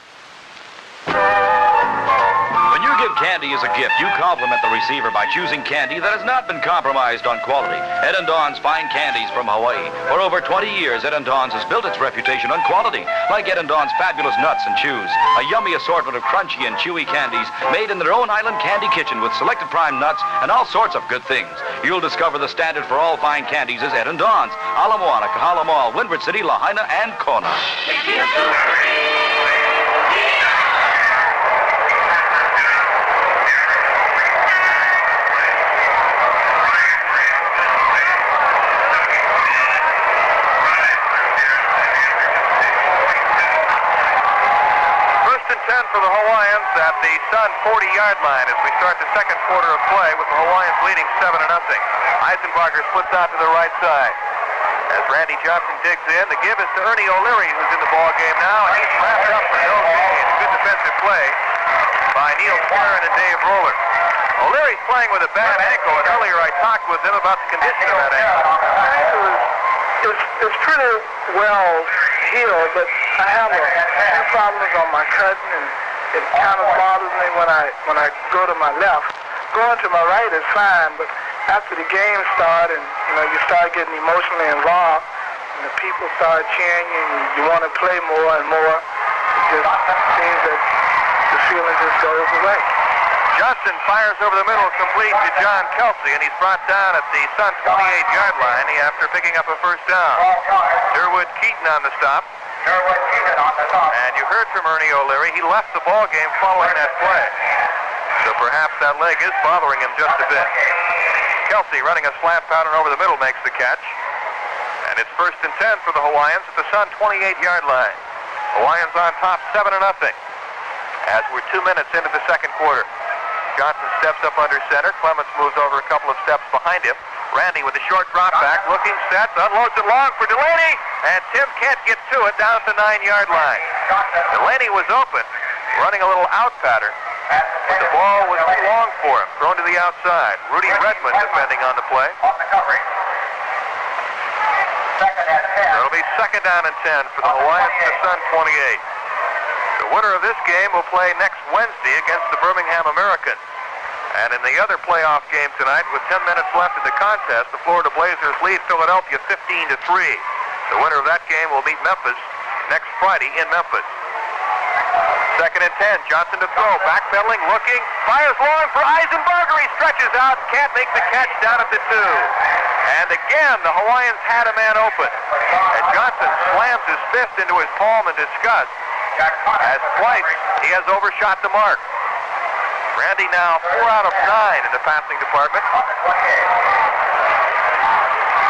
When you give candy as a gift, you compliment the receiver by choosing candy that has not been compromised on quality. Ed & Dawn's fine candies from Hawaii. For over 20 years, Ed & Dawn's has built its reputation on quality, like Ed & Dawn's fabulous nuts and chews. A yummy assortment of crunchy and chewy candies made in their own island candy kitchen with selected prime nuts and all sorts of good things. You'll discover the standard for all fine candies is Ed & Dawn's. Ala Moana, Kahala Mall, Windward City, Lahaina, and Kona. For the Hawaiians at the Sun 40-yard line as we start the second quarter of play with the Hawaiians leading 7-0. Eisenbarger splits out to the right side. As Randy Johnson digs in, the give is to Ernie O'Leary, who's in the ball game now, and he's wrapped up for no gain. Good defensive play by Neil Karen and Dave Roller. O'Leary's playing with a bad ankle, and earlier I talked with him about the condition of that ankle. It was treated well healed, but I have a few problems on my cousin, and it kind of bothers me when I go to my left. Going to my right is fine, but after the game started, and you start getting emotionally involved, and the people start cheering you, and you want to play more and more, it just seems that the feeling just goes away. Johnson fires over the middle, complete to John Kelsey, and he's brought down at the Sun 28-yard line after picking up a first down. Sherwood Keaton on the stop. And you heard from Ernie O'Leary. He left the ball game following that play. So perhaps that leg is bothering him just a bit. Kelsey running a slant pattern over the middle makes the catch. And it's 1st and 10 for the Hawaiians at the Sun 28-yard line. Hawaiians on top 7-0 as we're 2 minutes into the second quarter. Johnson steps up under center. Clements moves over a couple of steps behind him. Randy with a short drop back, looking, sets, unloads it long for Delaney, and Tim can't get to it down at the 9-yard line. Delaney was open, running a little out pattern, but the ball was too long for him, thrown to the outside. Rudy Redmond defending on the play. It'll be 2nd down and 10 for the Hawaiians to Sun 28. The winner of this game will play next Wednesday against the Birmingham Americans. And in the other playoff game tonight, with 10 minutes left in the contest, the Florida Blazers lead Philadelphia 15-3. The winner of that game will meet Memphis next Friday in Memphis. 2nd and 10, Johnson to throw, backpedaling, looking, fires long for Eisenbarger. He stretches out, can't make the catch down at the 2. And again, the Hawaiians had a man open. And Johnson slams his fist into his palm in disgust, as twice he has overshot the mark. Randy now 4 out of 9 in the passing department.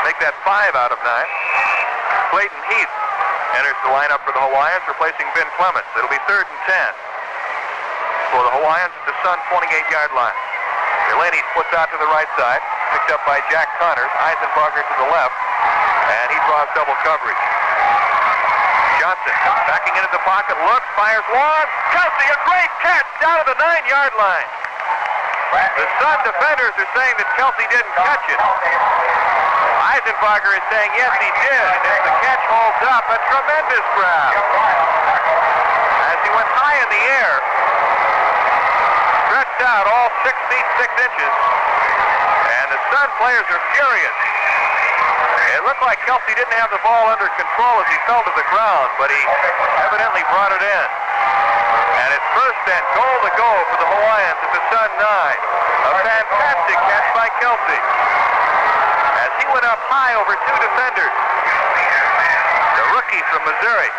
Make that 5 out of 9. Clayton Heath enters the lineup for the Hawaiians, replacing Ben Clements. It'll be 3rd and 10 for the Hawaiians at the Sun 28-yard line. Delaney puts out to the right side, picked up by Jack Connors. Eisenbarger to the left, and he draws double coverage. Johnson backing into the pocket, looks, fires long. Kelsey, a great catch down to the 9-yard line. The Sun defenders are saying that Kelsey didn't catch it. Eisenbarger is saying yes, he did. And if the catch holds up, a tremendous grab. As he went high in the air, stretched out all 6 feet 6 inches, and the Sun players are furious. It looked like Kelsey didn't have the ball under control as he fell to the ground, but he evidently brought it in. And it's 1st and goal to go for the Hawaiians at the Sun 9. A fantastic catch by Kelsey as he went up high over 2 defenders. The rookie from Missouri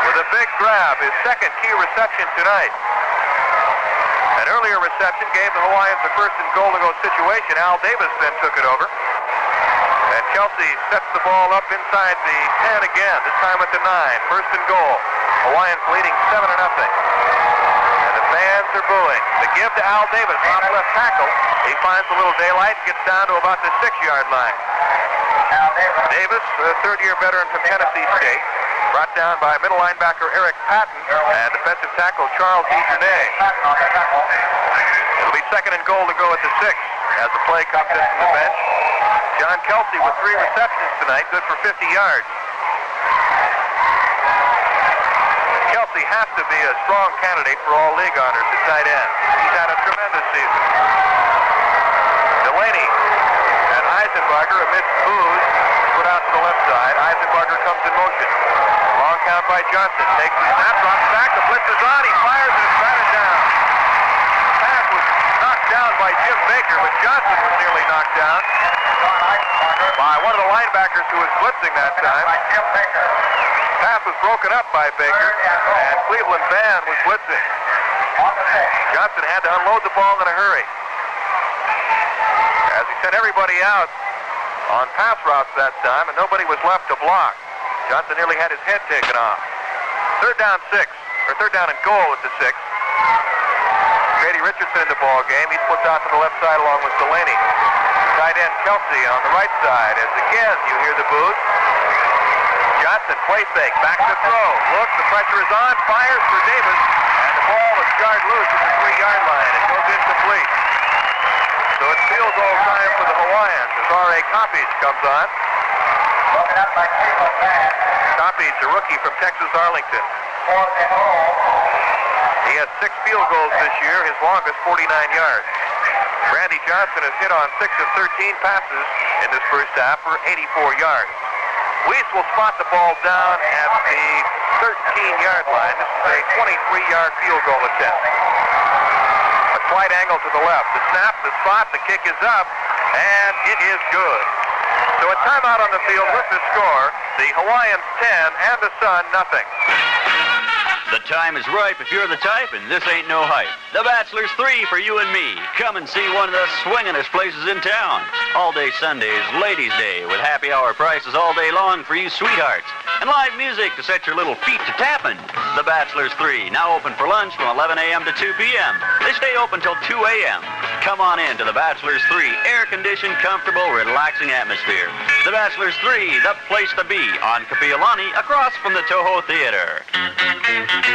with a big grab, his 2nd key reception tonight. An earlier reception gave the Hawaiians a 1st and goal to go situation. Al Davis then took it over. And Kelsey sets the ball up inside the 10 again, this time at the 9. 1st and goal. Hawaiians leading 7-0. And the fans are booing. The give to Al Davis off left tackle. He finds a little daylight and gets down to about the 6-yard line. Davis, a 3rd-year veteran from Tennessee State, brought down by middle linebacker Eric Patton and defensive tackle Charles Dejournay. It'll be 2nd and goal to go at the 6 as the play comes in from the bench. John Kelsey with 3 receptions tonight, good for 50 yards. Kelsey has to be a strong candidate for all league honors at tight end. He's had a tremendous season. Delaney and Eisenbarger amidst boos put out to the left side. Eisenbarger comes in motion. Long count by Johnson. Takes the snap, drops back. The blitz is on. He fires and it's batted down. The pass was knocked down by Jim Baker, but Johnson was nearly knocked down by one of the linebackers who was blitzing that time. Pass was broken up by Baker, and Cleveland Van was blitzing. Johnson had to unload the ball in a hurry as he sent everybody out on pass routes that time, and nobody was left to block. Johnson nearly had his head taken off. 3rd down and goal at the 6. Brady Richardson in the ball game. He's put out to the left side along with Delaney. Tight end Kelsey on the right side as again you hear the boos. Johnson, play fake, back to throw. Look, the pressure is on, fires for Davis, and the ball is jarred loose at the 3-yard line. It goes incomplete. So it's field goal time for the Hawaiians as R.A. Copies comes on. Coppage, a rookie from Texas Arlington. He has 6 field goals this year, his longest 49 yards. Randy Johnson has hit on 6 of 13 passes in this first half for 84 yards. Weiss will spot the ball down at the 13-yard line. This is a 23-yard field goal attempt. A slight angle to the left. The snap, the spot, the kick is up, and it is good. So a timeout on the field with the score. The Hawaiians 10 and the Sun nothing. The time is ripe if you're the type, and this ain't no hype. The Bachelor's 3 for you and me. Come and see one of the swingin'est places in town. All day Sundays, Ladies' Day, with happy hour prices all day long for you sweethearts. And live music to set your little feet to tapping. The Bachelor's 3, now open for lunch from 11 a.m. to 2 p.m. They stay open till 2 a.m. Come on in to the Bachelor's 3, air-conditioned, comfortable, relaxing atmosphere. The Bachelor's 3, the place to be on Kapiolani, across from the Toho Theater.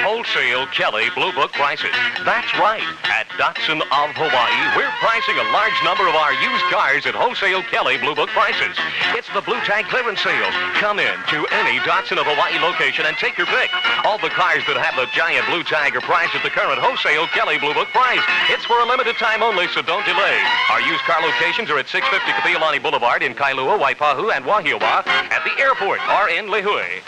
Wholesale Kelly Blue Book prices. That's right. At Datsun of Hawaii, we're pricing a large number of our used cars at Wholesale Kelly Blue Book prices. It's the Blue Tag clearance sale. Come in to any Datsun of Hawaii location and take your pick. All the cars that have the giant Blue Tag are priced at the current Wholesale Kelly Blue Book price. It's for a limited time only, so don't delay. Our used car locations are at 650 Kapiolani Boulevard in Kailua, Waipahu, and Wahiawa, at the airport or in Lihue.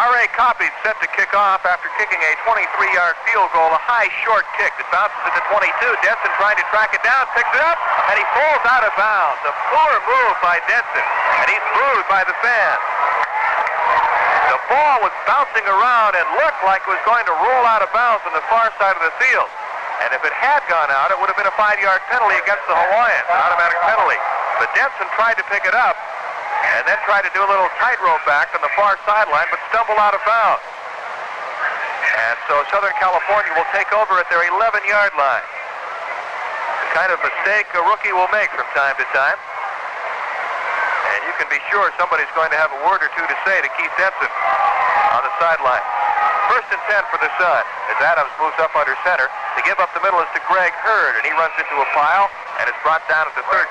R.A. Coppage set to kick off after kicking a 23-yard field goal, a high short kick that bounces at the 22. Denson trying to track it down, picks it up, and he falls out of bounds. A poor move by Denson, and he's booed by the fans. The ball was bouncing around and looked like it was going to roll out of bounds on the far side of the field. And if it had gone out, it would have been a 5-yard penalty against the Hawaiians, an automatic penalty. But Denson tried to pick it up, and then tried to do a little tightrope back on the far sideline, but stumbled out of bounds. And so Southern California will take over at their 11-yard line. The kind of mistake a rookie will make from time to time. And you can be sure somebody's going to have a word or two to say to Keith Denson on the sideline. 1st and 10 for the Sun as Adams moves up under center. To give up the middle is to Greg Hurd, and he runs into a pile and is brought down at the 13.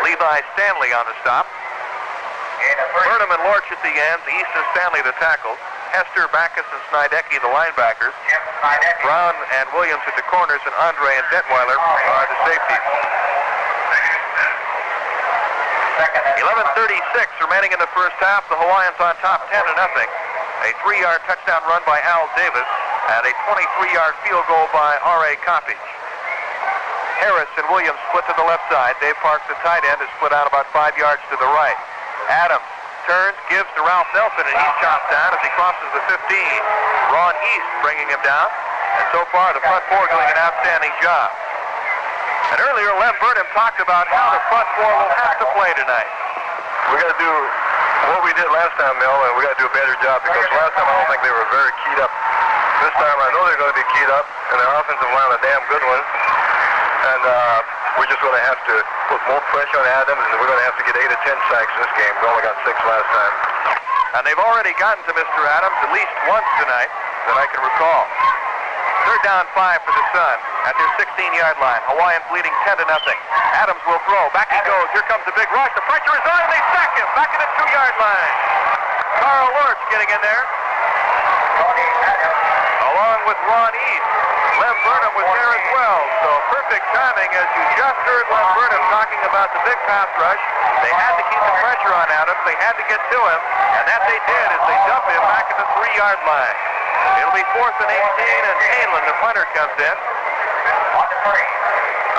Levi Stanley on the stop. Burnham and Lorch at the ends, East and Stanley the tackles, Hester, Backus, and Snidecki the linebackers, Brown and Williams at the corners, and Andre and Detweiler are the safeties. 11:36 remaining in the first half. The Hawaiians on top 10-0. A 3-yard touchdown run by Al Davis and a 23-yard field goal by R.A. Coppage. Harris and Williams split to the left side. Dave Parks, the tight end, is split out about 5 yards to the right. Adams turns, gives to Ralph Nelson, and he's chopped down as he crosses the 15. Ron East bringing him down. And so far, the front four doing an outstanding job. And earlier, Lem Burnham talked about how the front four will have to play tonight. We got to do what we did last time, Mel, and we got to do a better job because last time I don't think they were very keyed up. This time I know they're going to be keyed up, and their offensive line a damn good one. And we're just going to have to put more pressure on Adams, and we're going to have to get 8 or 10 sacks in this game. We only got 6 last time. And they've already gotten to Mr. Adams at least once tonight that I can recall. 3rd down 5 for the Sun at their 16-yard line. Hawaiians leading 10-0. Adams will throw. Back he goes. Here comes the big rush. The pressure is on, and they sack him back at the 2-yard line. Carl Lorch getting in there, along with Ron East. Lem Burnham was there as well. So perfect timing, as you just heard Lem Burnham talking about the big pass rush. They had to keep the pressure on Adams. They had to get to him, and that they did as they dump him back at the 3-yard line. It'll be 4th and 18, and Hanlon, the punter, comes in.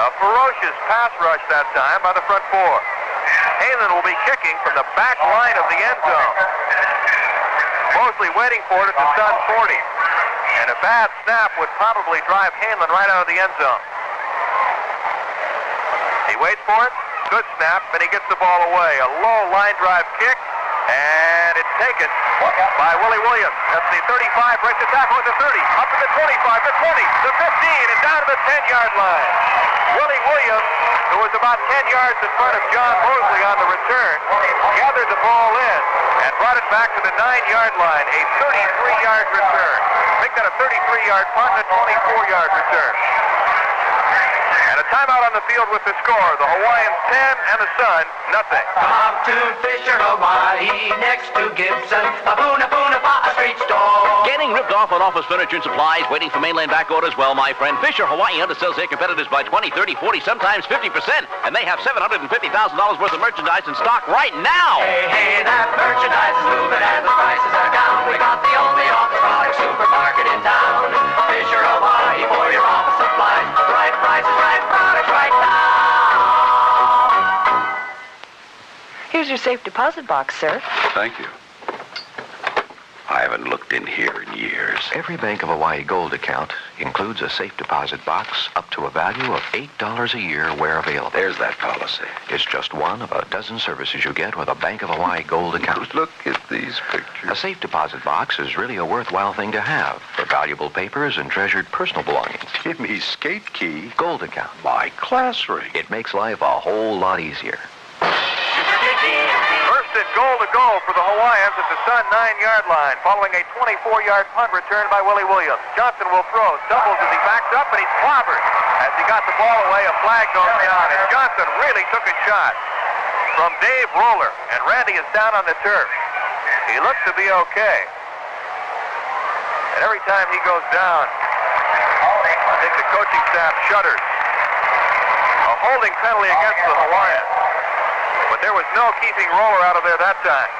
A ferocious pass rush that time by the front four. Hanlon will be kicking from the back line of the end zone. Mosley waiting for it at the Sun 40. And a bad snap would probably drive Hanlon right out of the end zone. He waits for it. Good snap, and he gets the ball away. A low line drive kick, and it's taken by Willie Williams. That's the 35, breaks the tackle at the 30, up to the 25, the 20, the 15, and down to the 10-yard line. Willie Williams, who was about 10 yards in front of John Mosley on the return, gathered the ball in and brought it back to the 9-yard line, a 33-yard return. Make that a 33-yard punt and a 24-yard return. And a timeout on the field with the score. The Hawaiians 10 and the Sun, nothing. Come up to Fisher, Hawaii, next to Gibson, a boona boona pa, a street store. Getting ripped off on office furniture and supplies, waiting for mainland back orders? Well, my friend, Fisher Hawaii undersells their competitors by 20, 30, 40, sometimes 50%. And they have $750,000 worth of merchandise in stock right now. Hey, hey, that merchandise is moving and the prices are down. We got the only office product supermarket in town. Fisher Hawaii for your office supplies. Right prices, right products, right now. Here's your safe deposit box, sir. Thank you. I haven't looked in here in years. Every Bank of Hawaii Gold account includes a safe deposit box up to a value of $8 a year where available. There's that policy. It's just one of a dozen services you get with a Bank of Hawaii Gold account. Look at these pictures. A safe deposit box is really a worthwhile thing to have for valuable papers and treasured personal belongings. Timmy's skate key. Gold account. My class ring. It makes life a whole lot easier. First and goal to go for the Hawaiians at the Sun 9-yard line, following a 24-yard punt return by Willie Williams. Johnson will throw, stumbles as he backs up, and he's clobbered. As he got the ball away, a flag goes down, and Johnson really took a shot from Dave Roller, and Randy is down on the turf. He looks to be okay. And every time he goes down, I think the coaching staff shudders. A holding penalty against the Hawaiians. But there was no keeping Roller out of there that time.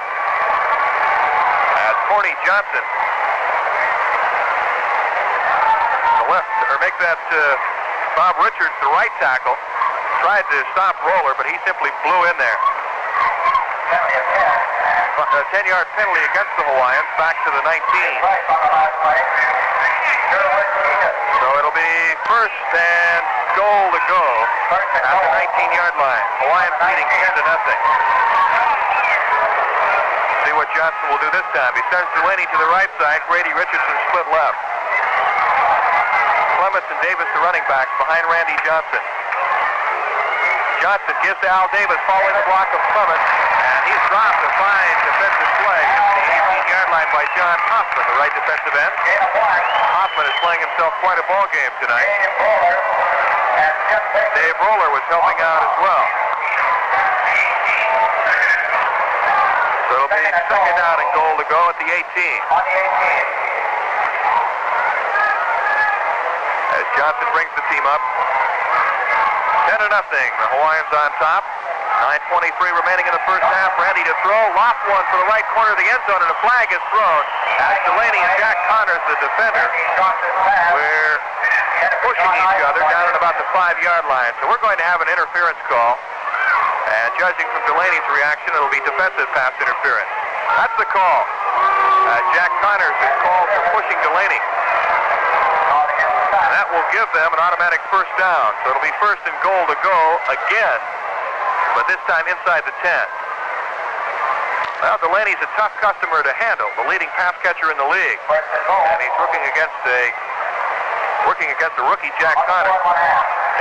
As Corny Johnson make that Bob Richards, the right tackle, tried to stop Roller, but he simply blew in there. A 10-yard penalty against the Hawaiians, back to the 19. So it'll be first and goal to go at the 19-yard line. Hawaiians leading 10-0. See what Johnson will do this time. He sends Delaney to the right side. Brady Richardson split left. Clements and Davis, the running backs, behind Randy Johnson. Johnson gives to Al Davis, following the block of Clements, and he's dropped a fine defensive play at the 18-yard line by John Hoffman, the right defensive end. Hoffman is playing himself quite a ball game tonight. Dave Roller was helping out as well. So it'll be second down and goal to go at the 18. As Johnson brings the team up. 10-0. The Hawaiians on top. 9:23 remaining in the first half. Randy to throw. Loft one for the right corner of the end zone, and a flag is thrown. As Delaney and Jack Connors, the defender, were pushing each other down at about the 5-yard line. So we're going to have an interference call. And judging from Delaney's reaction, it'll be defensive pass interference. That's the call. Jack Connors is called for pushing Delaney. And that will give them an automatic first down. So it'll be first and goal to go again, but this time inside the 10. Well, Delaney's a tough customer to handle, the leading pass catcher in the league. And he's working against a rookie, Jack Connors.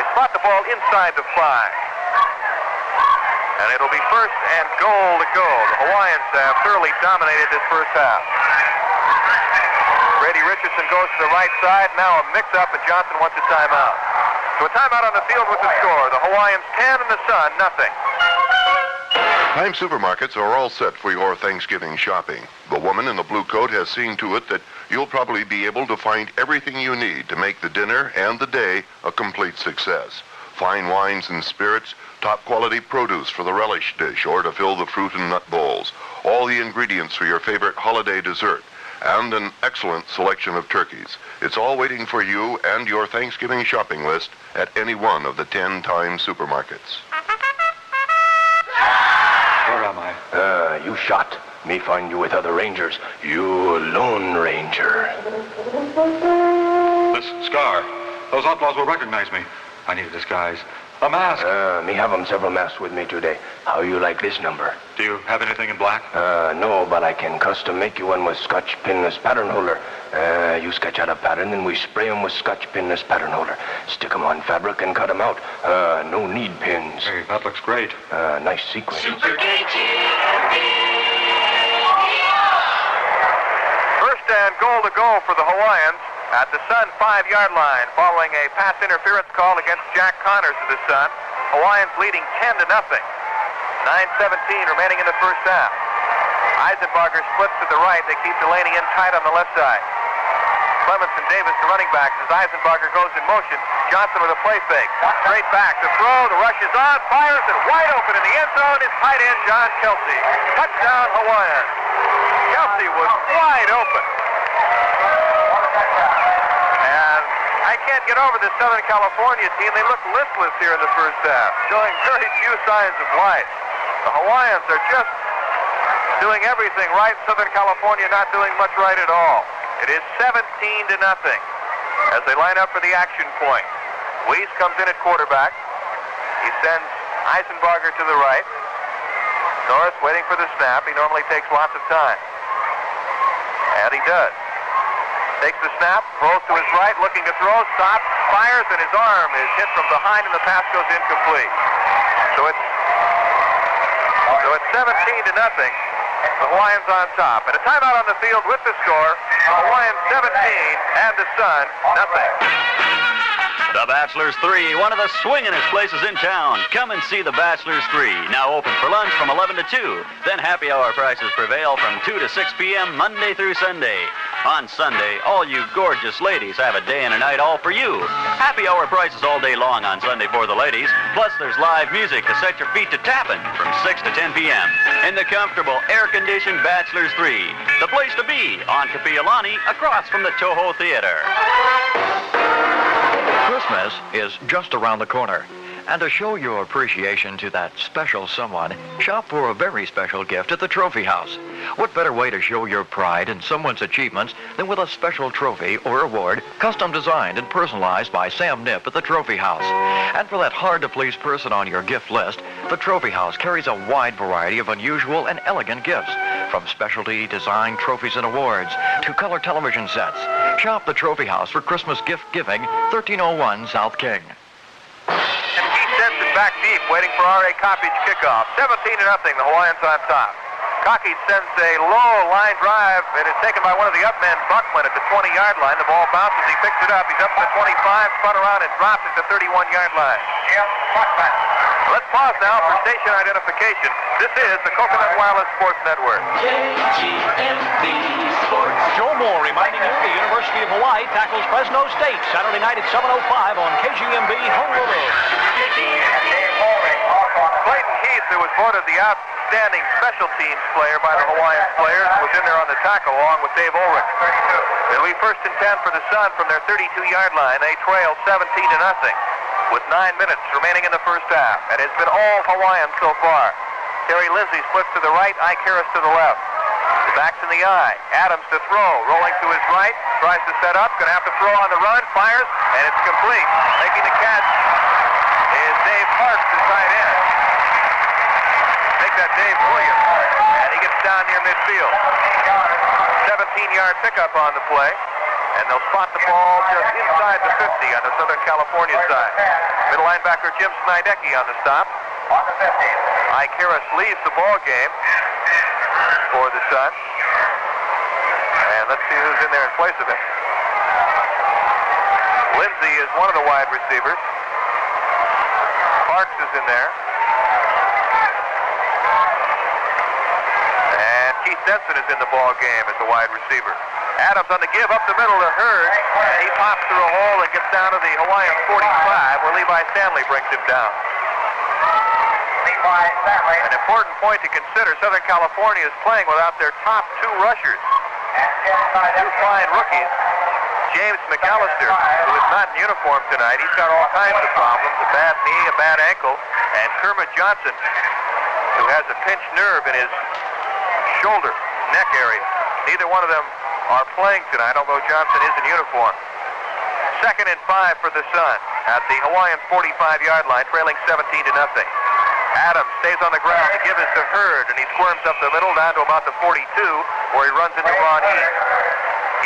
They spot the ball inside the 5. And it'll be first and goal to go. The Hawaiians have thoroughly dominated this first half. Brady Richardson goes to the right side. Now a mix-up, and Johnson wants a timeout. So a timeout on the field with the score. The Hawaiians 10 and the Sun, nothing. Time supermarkets are all set for your Thanksgiving shopping. The woman in the blue coat has seen to it that you'll probably be able to find everything you need to make the dinner and the day a complete success. Fine wines and spirits, top quality produce for the relish dish or to fill the fruit and nut bowls, all the ingredients for your favorite holiday dessert, and an excellent selection of turkeys. It's all waiting for you and your Thanksgiving shopping list at any one of the 10 Time supermarkets. Where am I? You shot. Me find you with other rangers. You Lone Ranger. This scar. Those outlaws will recognize me. I need a disguise. A mask. Me have 'em several masks with me today. How you like this number? Do you have anything in black? No, but I can custom make you one with Scotch pinless pattern holder. You sketch out a pattern and we spray 'em with Scotch pinless pattern holder. Stick 'em on fabric and cut 'em out. No need pins. Hey, that looks great. Nice sequence. Super KGMB. First and goal to go for the Hawaiians at the Sun 5-yard line following a pass interference call against Jack Connors of the Sun. Hawaiians leading 10-0. 9:17 remaining in the first half. Eisenbarger splits to the right. They keep Delaney in tight on the left side. Clements and Davis, the running backs, as Eisenbarger goes in motion. Johnson with a play fake. Straight back to throw. The rush is on. Fires it wide open in the end zone. Is tight end John Kelsey. Touchdown Hawaiians. Kelsey was wide open. And I can't get over the Southern California team. They look listless here in the first half, showing very few signs of life. The Hawaiians are just doing everything right. Southern California not doing much right at all. It is 17-0 as they line up for the action point. Weiss comes in at quarterback. He sends Eisenbarger to the right. Norris waiting for the snap. He normally takes lots of time. And he does. Takes the snap, throws to his right, looking to throw, stops, fires, and his arm is hit from behind, and the pass goes incomplete. So it's 17-0. The Hawaiians on top. And a timeout on the field with the score. Hawaiians 17 and the Sun nothing. The Bachelors 3, one of the swingin'est places in town. Come and see the Bachelors 3. Now open for lunch from 11 to 2. Then happy hour prices prevail from 2 to 6 p.m. Monday through Sunday. On Sunday, all you gorgeous ladies have a day and a night all for you. Happy hour prices all day long on Sunday for the ladies. Plus, there's live music to set your feet to tapping from 6 to 10 p.m. in the comfortable, air-conditioned Bachelors 3. The place to be on Kapi'olani across from the Toho Theater. Christmas is just around the corner. And to show your appreciation to that special someone, shop for a very special gift at the Trophy House. What better way to show your pride in someone's achievements than with a special trophy or award custom designed and personalized by Sam Knipp at the Trophy House. And for that hard-to-please person on your gift list, the Trophy House carries a wide variety of unusual and elegant gifts, from specialty designed trophies and awards to color television sets. Shop the Trophy House for Christmas gift giving, 1301 South King. And he sends it back deep, waiting for R.A. Coppage kickoff. 17-0, the Hawaiians on top. Cockey sends a low line drive. It is taken by one of the up men, Buckman, at the 20-yard line. The ball bounces. He picks it up. He's up to the 25, spun around and drops at the 31-yard line. Let's pause now for station identification. This is the Coconut Wireless Sports Network. KGMB Sports. Joe Moore reminding you the University of Hawaii tackles Fresno State Saturday night at 7:05 on KGMB Honolulu. Clayton Heath, who was voted the outstanding special teams player by the Hawaiian players, was in there on the tackle along with Dave Ulrich. It'll be 1st and 10 for the Sun from their 32-yard line. They trail 17-0 with 9 minutes remaining in the first half. And it's been all Hawaiian so far. Terry Lindsey splits to the right, Ike Harris to the left. The back's in the eye. Adams to throw, rolling to his right, tries to set up, gonna have to throw on the run, fires, and it's complete. Making the catch is Dave Parks, the tight end. Make that Dave Williams, and he gets down near midfield. 17-yard pickup on the play, and they'll spot the ball just inside the 50 on the Southern California side. Middle linebacker Jim Snydecki on the stop. Ike Harris leaves the ball game for the Sun. And let's see who's in there in place of him. Lindsey is one of the wide receivers. Parks is in there. And Keith Denson is in the ball game as the wide receiver. Adams on the give up the middle to Hurd. And he pops through a hole and gets down to the Hawaiian 45 where Levi Stanley brings him down. An important point to consider, Southern California is playing without their top 2 rushers. 2 fine rookies. James McAllister, who is not in uniform tonight, he's got all kinds of problems, a bad knee, a bad ankle, and Kermit Johnson, who has a pinched nerve in his shoulder, neck area. Neither one of them are playing tonight, although Johnson is in uniform. 2nd and 5 for the Sun at the Hawaiian 45-yard line, trailing 17-0. Adams stays on the ground. The give is to Hurd, and he squirms up the middle down to about the 42, where he runs into Ron East.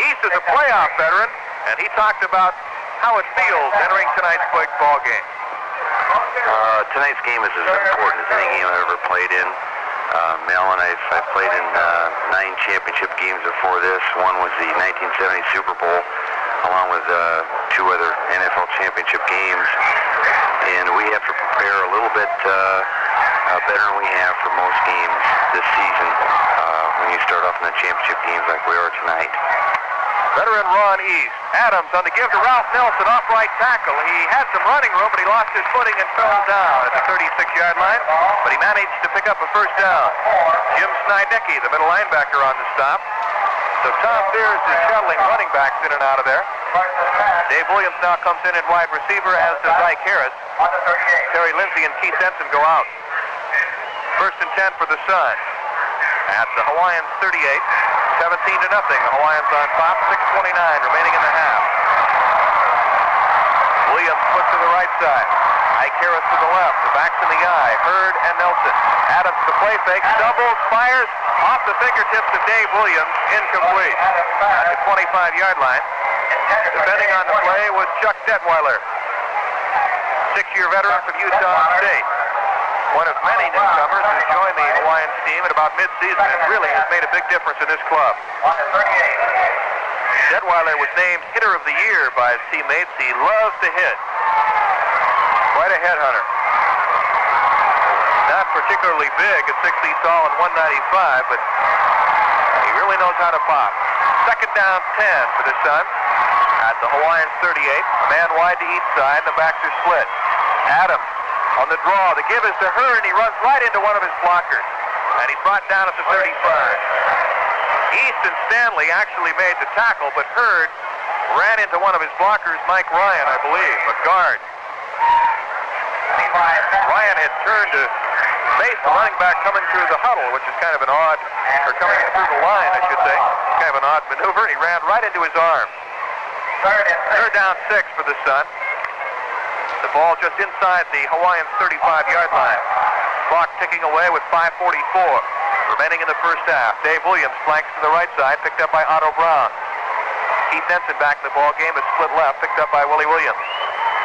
East is a playoff veteran, and he talked about how it feels entering tonight's big ball game. Tonight's game is as important as any game I've ever played in. Mel and I've played in 9 championship games before this. One was the 1970 Super Bowl. along with 2 other NFL championship games. And we have to prepare a little bit better than we have for most games this season when you start off in the championship games like we are tonight. Veteran Ron East. Adams on the give to Ralph Nelson, off right tackle. He had some running room, but he lost his footing and fell down at the 36-yard line, but he managed to pick up a first down. Jim Snidecki, the middle linebacker, on the stop. So Tom Fears is shuttling running backs in and out of there. Dave Williams now comes in at wide receiver, as does Ike Harris. Terry Lindsey and Keith Denson go out. First and 10 for the Sun. At the Hawaiians 38, 17-0. The Hawaiians on top, 6:29 remaining in the half. Williams flips to the right side. Ike Harris to the left. The backs in the eye. Hurd and Nelson. Adams to play fake. Doubles, fires off the fingertips of Dave Williams. Incomplete. At the 25-yard line. Defending on the play was Chuck Detweiler, 6-year veteran from Utah State. One of many newcomers who's joined the Hawaiians team at about mid-season and really has made a big difference in this club. Detweiler was named Hitter of the Year by his teammates. He loves to hit. Quite a headhunter. Not particularly big at 6 feet tall and 195, but he really knows how to pop. Second down 10 for the Sun at the Hawaiians 38. A man wide to each side, and the backs are split. Adams on the draw. The give is to Hurd, and he runs right into one of his blockers. And he's brought down at the 35. East and Stanley actually made the tackle, but Hurd ran into one of his blockers, Mike Ryan, I believe, a guard. Ryan had turned to face the running back coming through the huddle, which is kind of an odd, or coming through the line, I should say. Kind of an odd maneuver, and he ran right into his arm. Third down 6 for the Sun. The ball just inside the Hawaiians' 35-yard line. Clock ticking away with 5:44 remaining in the first half. Dave Williams flanks to the right side, picked up by Otto Brown. Keith Denson back in the ball game, is split left, picked up by Willie Williams.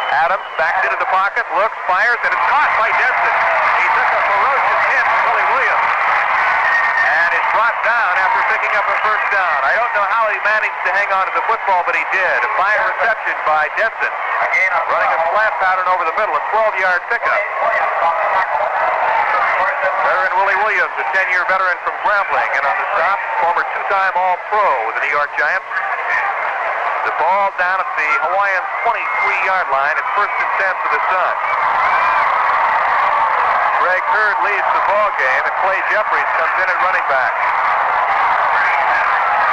Adams backs into the pocket, looks, fires, and it's caught by Denson. He took a ferocious hit from Willie Williams and is brought down after picking up a first down. I don't know how he managed to hang on to the football, but he did. A fine reception by Denson, running a slant pattern over the middle, a 12-yard pickup. Veteran Willie Williams, a 10-year veteran from Grambling, and on the stop, former 2-time All-Pro with the New York Giants. The ball down at the Hawaiians' 23-yard line. It's first and 10 for the Sun. Greg Hurd leads the ball game, and Clay Jeffries comes in at running back.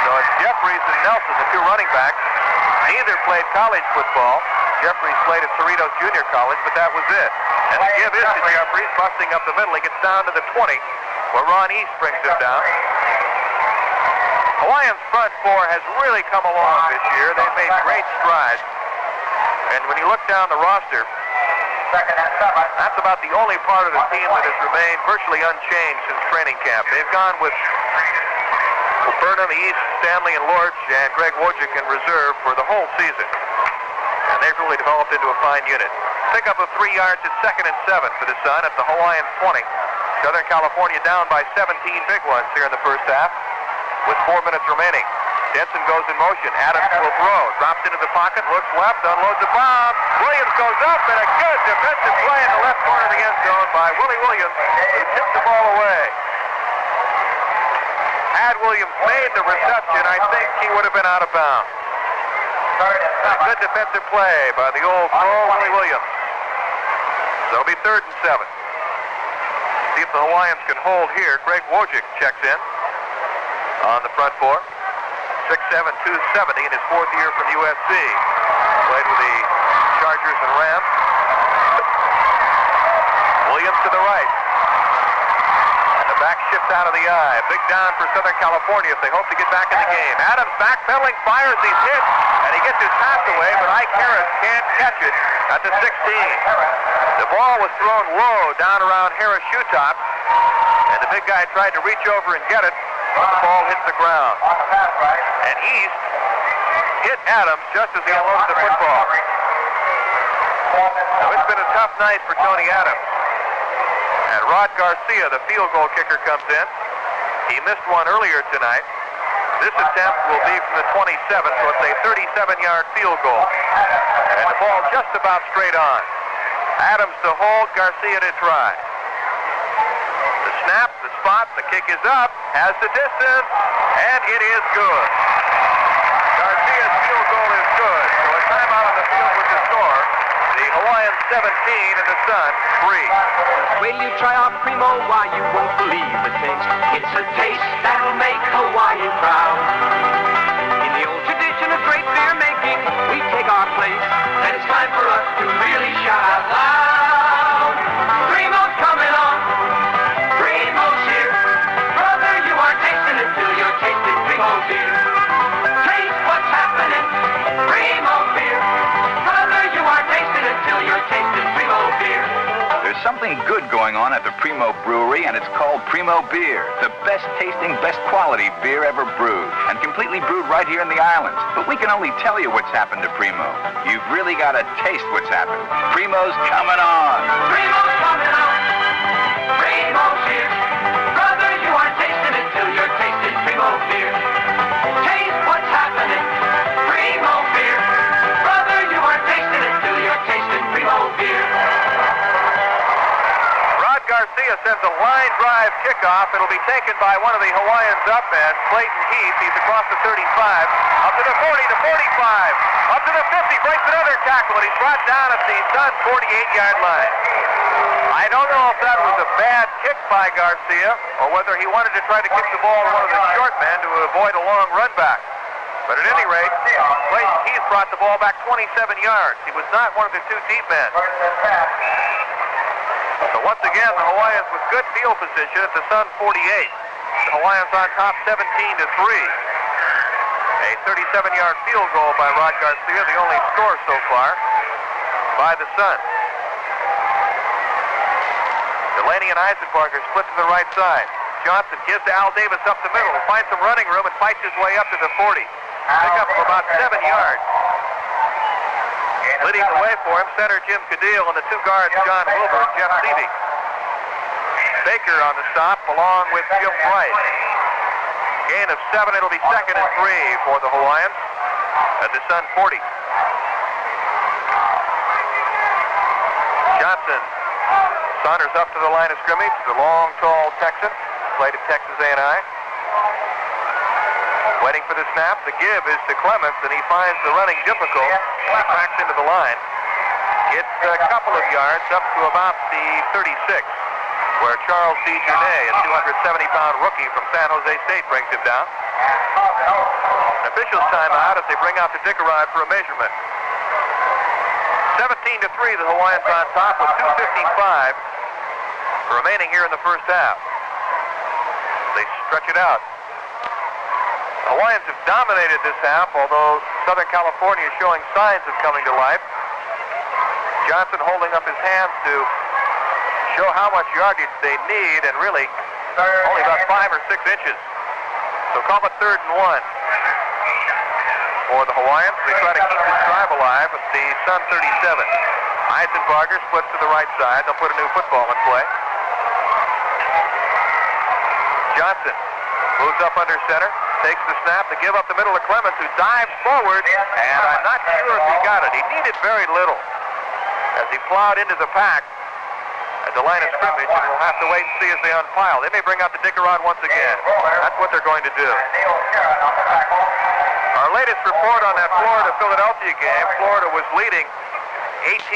So it's Jeffries and Nelson, the 2 running backs. Neither played college football. Jeffries played at Cerritos Junior College, but that was it. And the give is to Jeffries, busting up the middle. He gets down to the 20, where Ron East brings him down. Hawaiians front 4 has really come along this year. They've made great strides. And when you look down the roster, that's about the only part of the team that has remained virtually unchanged since training camp. They've gone with Burnham, East, Stanley, and Lorch, and Greg Wojcik in reserve for the whole season. And they've really developed into a fine unit. Pick up of 3 yards at 2nd and 7 for the Sun at the Hawaiians 20. Southern California down by 17 big ones here in the first half with 4 minutes remaining. Denson goes in motion. Adams will throw. Drops into the pocket. Looks left. Unloads the bomb. Williams goes up, and a good defensive play in the left corner of the end zone by Willie Williams, who tipped the ball away. Had Williams made the reception, I think he would have been out of bounds. A good defensive play by the old pro, Willie Williams. So it'll be 3rd and 7. See if the Hawaiians can hold here. Greg Wojcik checks in on the front 4. 6'7", 270 in his 4th year from USC. Played with the Chargers and Rams. Williams to the right. And the back shifts out of the eye. Big down for Southern California if they hope to get back in the game. Adams backpedaling, fires, he's hit, and he gets his pass away, but Ike Harris can't catch it at the 16. The ball was thrown low down around Harris' shoe top, and the big guy tried to reach over and get it. The ball hits the ground. And East hit Adams just as he unloaded the football. Now it's been a tough night for Tony Adams. And Rod Garcia, the field goal kicker, comes in. He missed one earlier tonight. This attempt will be from the 27, so it's a 37-yard field goal. And the ball just about straight on. Adams to hold, Garcia to try. The snap, the spot, the kick is up, has the distance, and it is good. Garcia's field goal is good, so a timeout on the field with the score. The Hawaiians 17 and the Sun 3. Wait till you try our Primo, why you won't believe the taste. It's a taste that'll make Hawaii proud. In the old tradition of great beer making, we take our place, and it's time for us to really shout out loud. Primo's coming on, Primo's here. Brother, you aren't tasting it till you're tasting Primo beer. Taste what's happening, Primo beer. Brother, you aren't tasting it till you're tasting Primo beer. There's something good going on at the Primo Brewery, and it's called Primo Beer. The best tasting, best quality beer ever brewed, and completely brewed right here in the islands. But we can only tell you what's happened to Primo. You've really got to taste what's happened. Primo's coming on. Primo's coming on. Primo's here. Brother, you aren't tasting it till you're tasting Primo beer. Taste what's happening. Primo beer. Brother, you aren't tasting it till you're tasting Primo beer. Garcia sends a line drive kickoff. It'll be taken by one of the Hawaiians up, and Clayton Heath. He's across the 35, up to the 40, the 45, up to the 50, breaks another tackle, and he's brought down at the Sun 48-yard line. I don't know if that was a bad kick by Garcia, or whether he wanted to try to kick the ball to one of the short men to avoid a long run back. But at any rate, Clayton Heath brought the ball back 27 yards. He was not one of the two deep men. So once again, the Hawaiians with good field position at the Sun 48. The Hawaiians on top 17-3. A 37-yard field goal by Rod Garcia, the only score so far by the Sun. Delaney and Eisenbarger split to the right side. Johnson gives to Al Davis up the middle, finds some running room and fights his way up to the 40. Pick up of about 7 yards. Leading the way for him, center Jim Cadile and the two guards, John Wilbur and Jeff Seavey. Baker on the stop, along with Jim Bright. Gain of 7, it'll be 2nd and 3 for the Hawaiians at the Sun 40. Johnson saunters up to the line of scrimmage, the long, tall Texan, played at Texas A&I. Waiting for the snap. The give is to Clements, and he finds the running difficult. He cracks into the line. Gets a couple of yards up to about the 36, where Charles D. Journay, a 270-pound rookie from San Jose State, brings him down. Officials timeout as they bring out the Dickerod for a measurement. 17-3, the Hawaiians on top with 2:55 remaining here in the first half. They stretch it out. The Hawaiians have dominated this half, although Southern California is showing signs of coming to life. Johnson holding up his hands to show how much yardage they need, and really only about 5 or 6 inches. So call it 3rd and 1 for the Hawaiians. They try to keep this drive alive at the Sun 37. Eisenbarger splits to the right side. They'll put a new football in play. Johnson moves up under center. Takes the snap to give up the middle to Clements, who dives forward, and I'm not sure if he got it. He needed very little as he plowed into the pack at the line of scrimmage, and we'll have to wait and see as they unpile. They may bring out the Dickerod once again. That's what they're going to do. Our latest report on that Florida-Philadelphia game, Florida was leading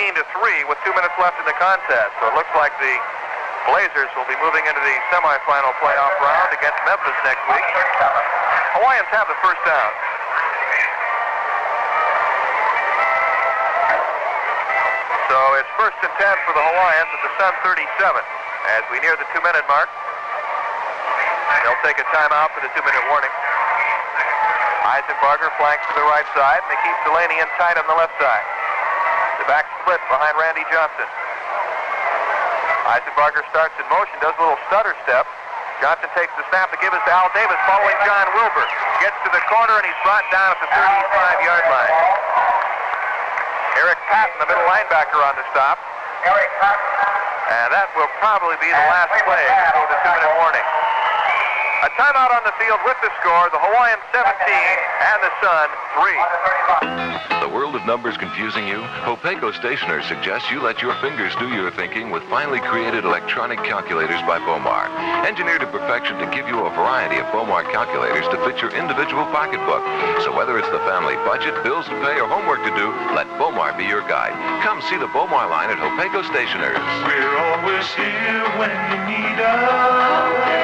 18-3 with 2 minutes left in the contest. So it looks like the Blazers will be moving into the semifinal playoff round against Memphis next week. Hawaiians have the first down. So it's 1st and 10 for the Hawaiians at the Sun 37. As we near the 2-minute mark, they'll take a timeout for the 2-minute warning. Eisenbarger flanks to the right side, and they keep Delaney in tight on the left side. The back split behind Randy Johnson. Eisenbarger starts in motion, does a little stutter step. Johnson takes the snap to give us to Al Davis, following John Wilbur. Gets to the corner, and he's brought down at the 35-yard line. Eric Patton, the middle linebacker, on the stop. And that will probably be the last play before the 2-minute warning. A timeout on the field with the score, the Hawaiians 17 and the Sun 3. The world of numbers confusing you? Hopeko Stationers suggests you let your fingers do your thinking with finely created electronic calculators by Bomar. Engineered to perfection to give you a variety of Bomar calculators to fit your individual pocketbook. So whether it's the family budget, bills to pay, or homework to do, let Bomar be your guide. Come see the Bomar line at Hopeko Stationers. We're always here when you need us.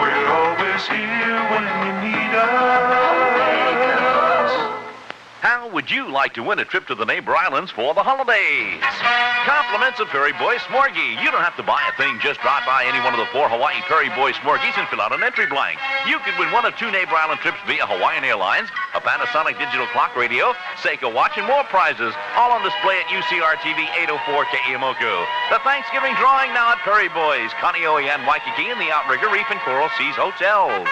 We're always here when you need us. How would you like to win a trip to the neighbor islands for the holidays? Compliments of Perry Boy Smorgy. You don't have to buy a thing. Just drop by any one of the 4 Hawaii Perry Boy Smorgies and fill out an entry blank. You could win one of 2 neighbor island trips via Hawaiian Airlines, a Panasonic digital clock radio, Seiko watch, and more prizes, all on display at UCR-TV 804 Ke'eaumoku. The Thanksgiving drawing now at Perry Boys, Kaneohe and Waikiki, and the Outrigger Reef and Coral Seas hotels.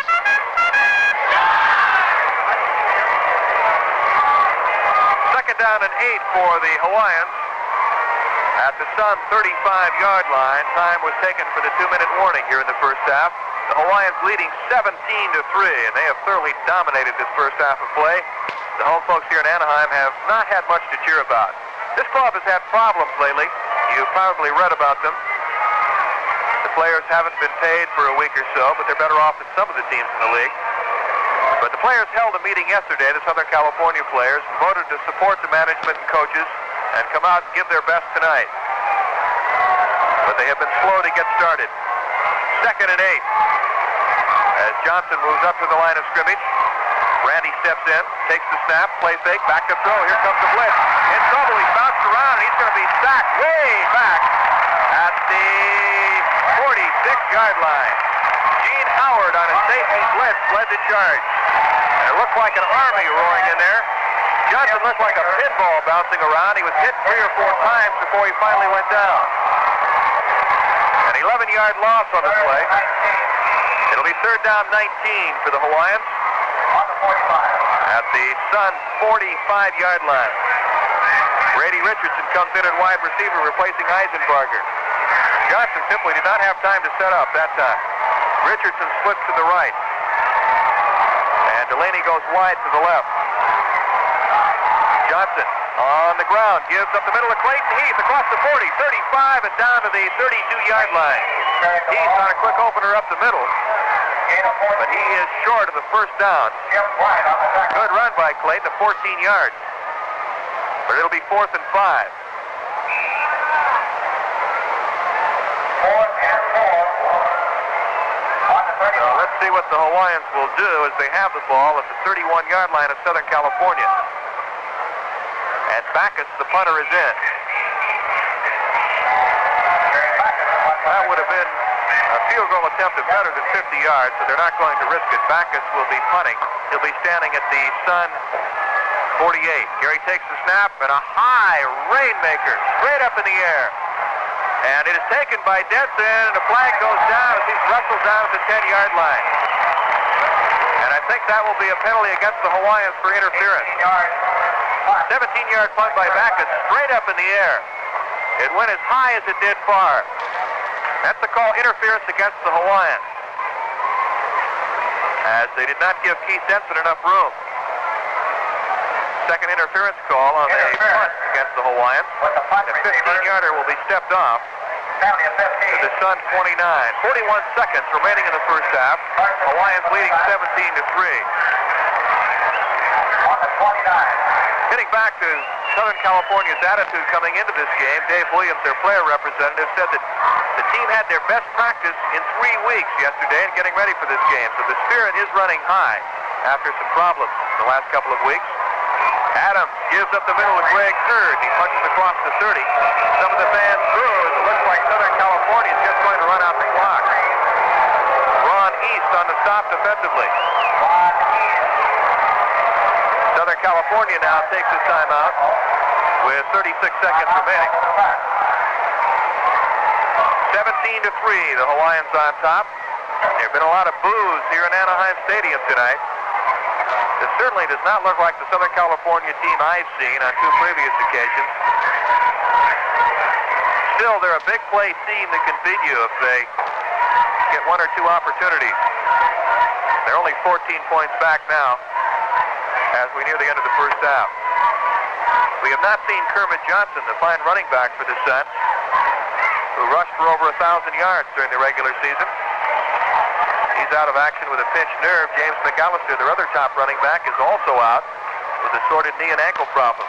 Second down and 8 for the Hawaiians. At the Sun 35-yard line, time was taken for the 2-minute warning here in the first half. The Hawaiians leading 17-3, and they have thoroughly dominated this first half of play. The home folks here in Anaheim have not had much to cheer about. This club has had problems lately. You've probably read about them. The players haven't been paid for a week or so, but they're better off than some of the teams in the league. But the players held a meeting yesterday, the Southern California players, and voted to support the management and coaches and come out and give their best tonight. But they have been slow to get started. Second and 8. As Johnson moves up to the line of scrimmage, Randy steps in, takes the snap, play fake, back to throw. Here comes the blitz. In trouble, he's bounced around, and he's going to be sacked way back at the 46-yard line. Gene Howard on a safety blitz led the charge. And it looked like an army roaring in there. Johnson looked like a pinball bouncing around. He was hit 3 or 4 times before he finally went down. An 11-yard loss on the play. It'll be third down 19 for the Hawaiians at the Sun 45-yard line. Brady Richardson comes in at wide receiver, replacing Eisenbarger. Johnson simply did not have time to set up that time. Richardson splits to the right. And Delaney goes wide to the left. Johnson on the ground, gives up the middle to Clayton Heath across the 40, 35, and down to the 32-yard line. Heath on a quick opener up the middle, but he is short of the first down. Good run by Clayton, 14 yards. But it'll be 4th and 5. So let's see what the Hawaiians will do as they have the ball at the 31-yard line of Southern California. And Backus, the punter, is in. That would have been a field goal attempt of better than 50 yards, so they're not going to risk it. Backus will be punting. He'll be standing at the Sun 48. Gary takes the snap, and a high rainmaker straight up in the air. And it is taken by Denson, and the flag goes down as he's wrestled down at the 10-yard line. And I think that will be a penalty against the Hawaiians for interference. 17-yard punt by Backus, straight up in the air. It went as high as it did far. That's the call, interference against the Hawaiians, as they did not give Keith Denson enough room. Second interference call on a punt against the Hawaiians. The 15-yarder will be stepped off to the Sun 29. 41 seconds remaining in the first half. Hawaiians leading 17-3. Getting back to Southern California's attitude coming into this game, Dave Williams, their player representative, said that the team had their best practice in 3 weeks yesterday and getting ready for this game. So the spirit is running high after some problems in the last couple of weeks. Adams gives up the middle to Greg Hurd. He punches across the 30. Some of the fans boo as it looks like Southern California is just going to run out the clock. Ron East on the stop defensively. Southern California now takes a timeout with 36 seconds remaining. 17-3, the Hawaiians on top. There have been a lot of boos here in Anaheim Stadium tonight. This certainly does not look like the Southern California team I've seen on 2 previous occasions. Still, they're a big play team that can beat you if they get one or two opportunities. They're only 14 points back now as we near the end of the first half. We have not seen Kermit Johnson, the fine running back for the Sun, who rushed for over 1,000 yards during the regular season. He's out of action with a pinched nerve. James McAllister, their other top running back, is also out with assorted knee and ankle problems.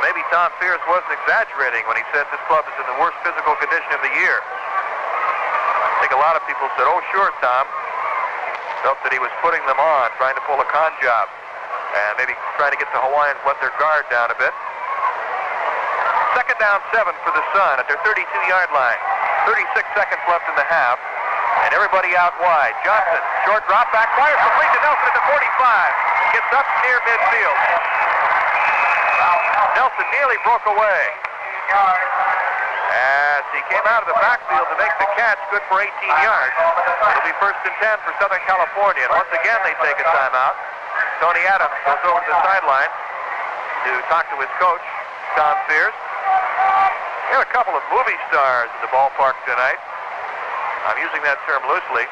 Maybe Tom Fierce wasn't exaggerating when he said this club is in the worst physical condition of the year. I think a lot of people said, oh, sure, Tom. Felt that he was putting them on, trying to pull a con job, and maybe trying to get the Hawaiians let their guard down a bit. Second down 7 for the Sun at their 32-yard line. 36 seconds left in the half, and everybody out wide. Johnson, short drop back, fires complete to Nelson at the 45. Gets up near midfield. Nelson nearly broke away as he came out of the backfield to make the catch, good for 18 yards. It'll be 1st and 10 for Southern California, and once again they take a timeout. Tony Adams goes over to the sideline to talk to his coach, Tom Fierce. We have a couple of movie stars in the ballpark tonight. I'm using that term loosely.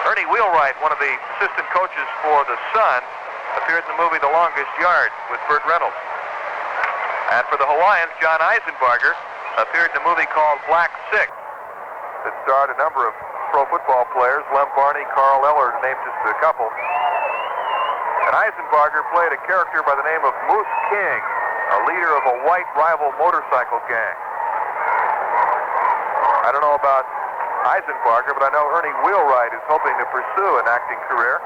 Ernie Wheelwright, one of the assistant coaches for the Sun, appeared in the movie The Longest Yard with Burt Reynolds. And for the Hawaiians, John Eisenbarger appeared in a movie called Black Six that starred a number of pro football players, Lem Barney, Carl Eller, to name just a couple. And Eisenbarger played a character by the name of Moose King, a leader of a white rival motorcycle gang. I don't know about Eisenbarger, but I know Ernie Wheelwright is hoping to pursue an acting career.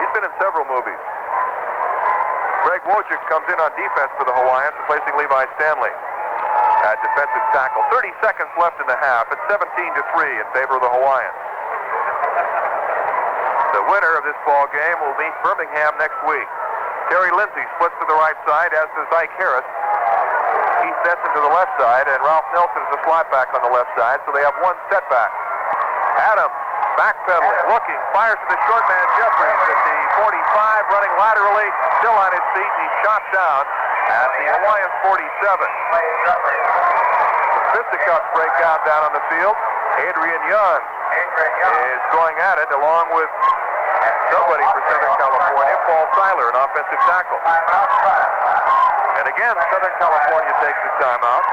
He's been in several movies. Greg Wojcik comes in on defense for the Hawaiians, replacing Levi Stanley at defensive tackle. 30 seconds left in the half. It's 17-3 in favor of the Hawaiians. The winner of this ball game will meet Birmingham next week. Terry Lindsey splits to the right side, as does Ike Harris. Keith Stetson to the left side, and Ralph Nelson is a slot back on the left side, so they have one setback. Adams, backpedaling, looking, fires to the short man Jeffries at the 45, running laterally, still on his feet, and he's shot down at the Hawaiians 47. Fisticuffs break out down on the field. Adrian Young is going at it along with somebody for Southern California, Paul Seiler, an offensive tackle. And again, Southern California takes the timeout.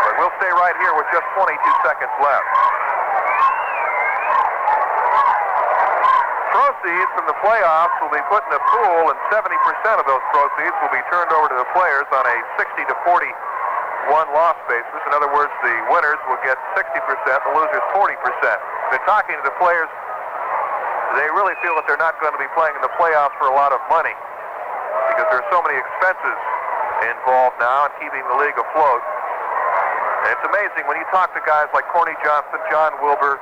But we'll stay right here with just 22 seconds left. Proceeds from the playoffs will be put in a pool, and 70% of those proceeds will be turned over to the players on a 60 to 41 loss basis. In other words, the winners will get 60%, the losers 40%. They're talking to the players. They really feel that they're not going to be playing in the playoffs for a lot of money because there are so many expenses involved now in keeping the league afloat. And it's amazing when you talk to guys like Corny Johnson, John Wilbur,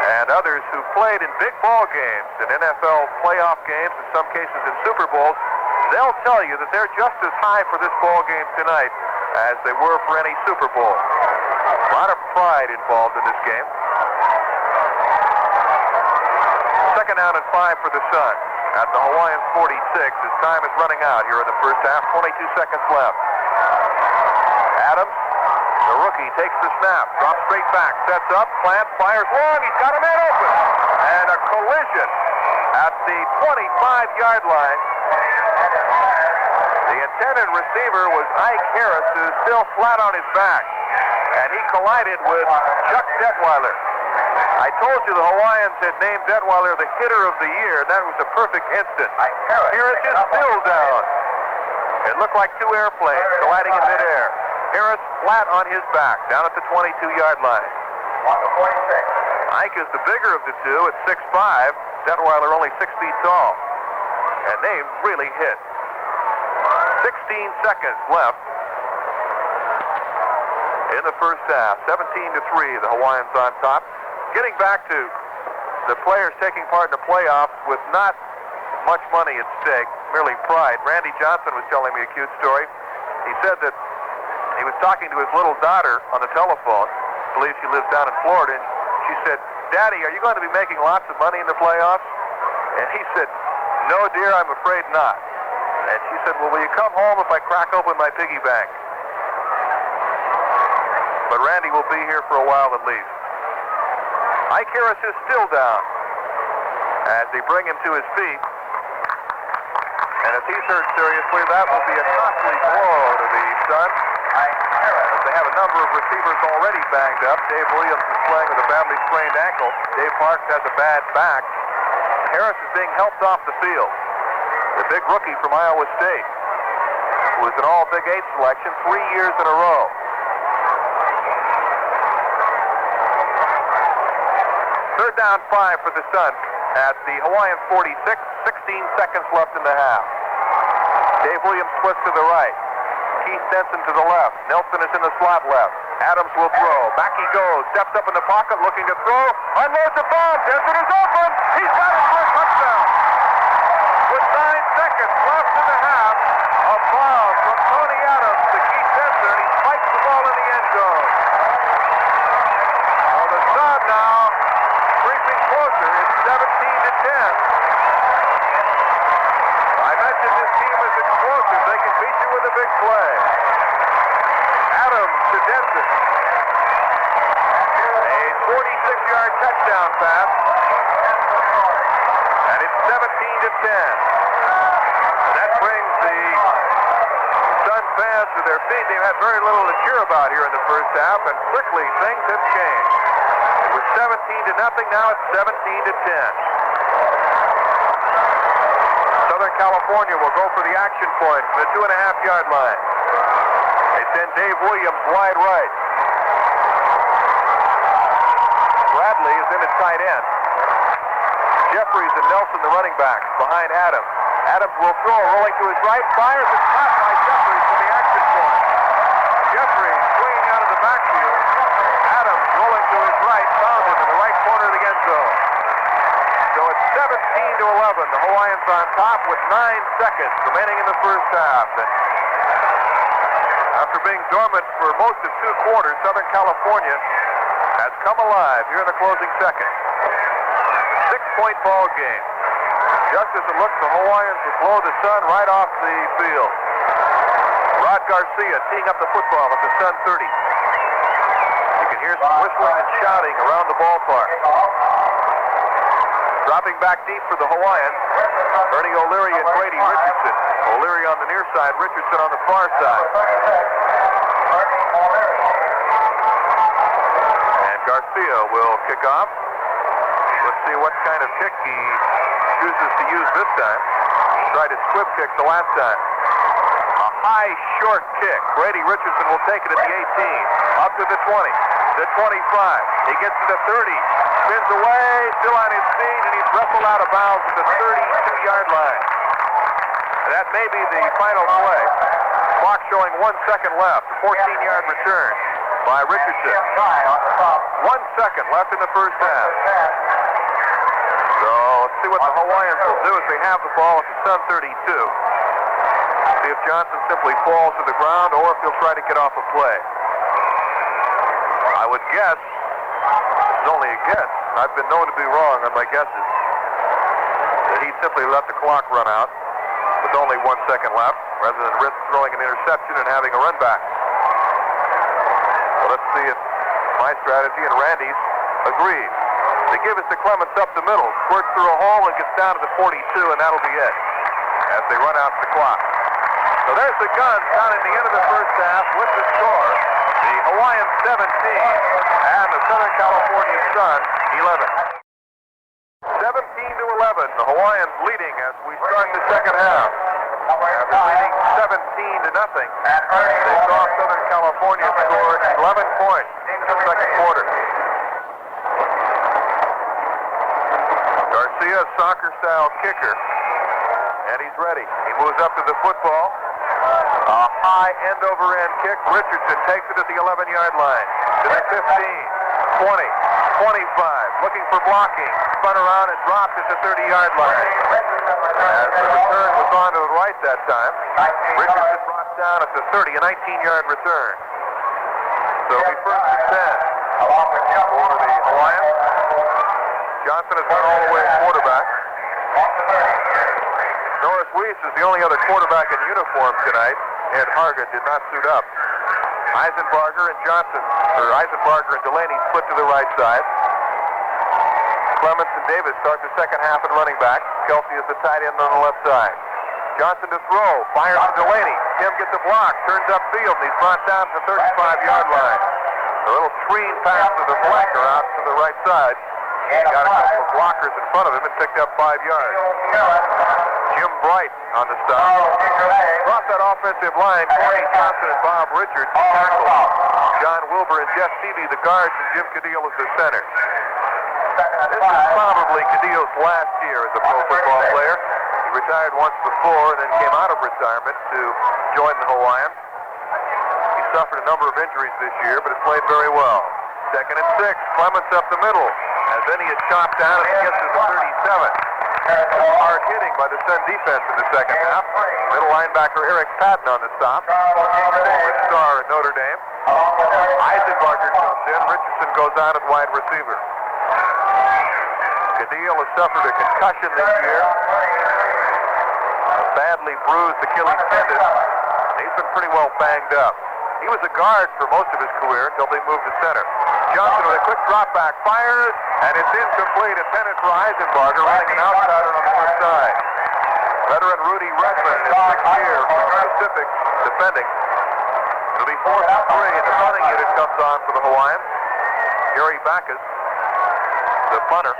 and others who played in big ball games, in NFL playoff games, in some cases in Super Bowls, they'll tell you that they're just as high for this ball game tonight as they were for any Super Bowl. A lot of pride involved in this game. Second down and 5 for the Sun at the Hawaiians 46 as time is running out here in the first half. 22 seconds left. Adams, the rookie, takes the snap, drops straight back, sets up, plants, fires long. He's got a man open. And a collision at the 25-yard line. The intended receiver was Ike Harris, who's still flat on his back. And he collided with Chuck Detweiler. I told you the Hawaiians had named Detweiler the hitter of the year, and that was a perfect instant. Harris is still down. It looked like two airplanes colliding in midair. Harris flat on his back, down at the 22-yard line. Ike is the bigger of the two at 6'5". Detweiler only 6 feet tall. And they really hit. 16 seconds left in the first half. 17-3, the Hawaiians on top. Getting back to the players taking part in the playoffs with not much money at stake, merely pride. Randy Johnson was telling me a cute story. He said that he was talking to his little daughter on the telephone. I believe she lives down in Florida. And she said, "Daddy, are you going to be making lots of money in the playoffs?" And he said, "No, dear, I'm afraid not." And she said, "Well, will you come home if I crack open my piggy bank?" but Randy will be here for a while at least. Ike Harris is still down as they bring him to his feet. And if he's hurt seriously, that will be a costly blow to the Suns. As they have a number of receivers already banged up. Dave Williams is playing with a badly sprained ankle. Dave Parks has a bad back. Harris is being helped off the field. The big rookie from Iowa State, who was an all Big 8 selection 3 years in a row. Third down 5 for the Suns at the Hawaiians 46, 16 seconds left in the half. Dave Williams splits to the right. Keith Denson to the left. Nelson is in the slot left. Adams will throw. Back he goes. Steps up in the pocket looking to throw. Unloads a bomb. Denson is open. He's got it for a touchdown. With 9 seconds left in the half, a bomb from Tony Adams to Keith Denson, and he spikes the ball in the end zone. Well, the Sun now creeping closer. It's 17-10. I mentioned this team is explosive. They can beat you with a big play. Adams to Denson. A 46-yard touchdown pass. And it's 17-10. And that brings the Sun fans to their feet. They've had very little to cheer about here in the first half, and quickly things have changed. It was 17-0, now it's 17-10. Southern California will go for the action point from the 2.5-yard line. They send Dave Williams wide right. Bradley is in at tight end. Jeffries and Nelson, the running backs, behind Adams. Adams will throw, rolling to his right, fires and caught by Jeffries for the action point. Jeffries swinging out of the backfield. Adams rolling to his right, found him in the right corner of the end zone. So it's 17-11. The Hawaiians on top with 9 seconds remaining in the first half. And after being dormant for most of 2 quarters, Southern California has come alive here in the closing seconds. 6-point ball game. Just as it looks, the Hawaiians would blow the Sun right off the field. Rod Garcia teeing up the football at the Sun 30. You can hear some whistling and shouting around the ballpark. Dropping back deep for the Hawaiians, Ernie O'Leary and Brady Richardson. O'Leary on the near side, Richardson on the far side. And Garcia will kick off. Let's see what kind of kick he chooses to use this time. Tried his squib kick the last time. A high, short kick. Brady Richardson will take it at the 18. Up to the 20. The 25. He gets to the 30. Spins away, still on his feet, and he's wrestled out of bounds at the 32-yard line. And that may be the final play. Clock showing 1 second left. 14-yard return by Richardson. 1 second left in the first half. So let's see what the Hawaiians will do as they have the ball at the Sun 32. See if Johnson simply falls to the ground or if he'll try to get off a play. I would guess, it's only a guess, I've been known to be wrong on my guesses, that he simply let the clock run out with only 1 second left rather than risk throwing an interception and having a run back. So let's see if my strategy and Randy's agreed. They give it to Clements up the middle, squirts through a hole and gets down to the 42, and that'll be it as they run out the clock. So there's the Guns down at the end of the first half with the score. The Hawaiians 17 and the Southern California Sun 11. 17-11, the Hawaiians leading as we start the second half. After leading 17-0, they saw Southern California score 11 points in the second quarter. Garcia, soccer-style kicker, and he's ready. He moves up to the football. A high end-over-end kick. Richardson takes it at the 11-yard line. To the 15, 20, 25. Looking for blocking. Spun around and dropped at the 30-yard line. As the return was on to the right that time, Richardson brought down at the 30, a 19-yard return. So it'll be first and 10 for the Hawaiians. Johnson has gone all the way at quarterback. Norris Weiss is the only other quarterback in uniform tonight. Ed Hargett did not suit up. Eisenbarger and Delaney split to the right side. Clements and Davis start the second half at running back. Kelsey is the tight end on the left side. Johnson to throw, fires to Delaney. Tim gets a block, turns upfield, and he's brought down to the 35-yard line. A little screen pass to the flanker out to the right side. He got a couple of blockers in front of him and picked up 5 yards. Jim Bright on the stop. Across that offensive line, Corey Johnson and Bob Richards tackle. John Wilbur and Jeff Stevie the guards, and Jim Cadillo is the center. This is probably Cadillo's last year as a pro football player. He retired once before and then came out of retirement to join the Hawaiians. He suffered a number of injuries this year, but has played very well. 2nd and 6, Clements up the middle. As then he is chopped down and he gets to the 37. Hard hitting by the Sun defense in the second half. Middle linebacker Eric Patton on the stop. Former star at Notre Dame. Eisenbarger comes in. Richardson goes out at wide receiver. Cadillo has suffered a concussion this year. Badly bruised Achilles tendon. He's been pretty well banged up. He was a guard for most of his career until they moved to center. Johnson with a quick drop back, fires, and it's incomplete. Intended for Eisenbarger, running an outsider on the left side. Veteran Rudy Redmond in his 6th year from Pacific defending. It'll be 4th and 3, and the punting unit comes on for the Hawaiians. Gary Backus, the punter.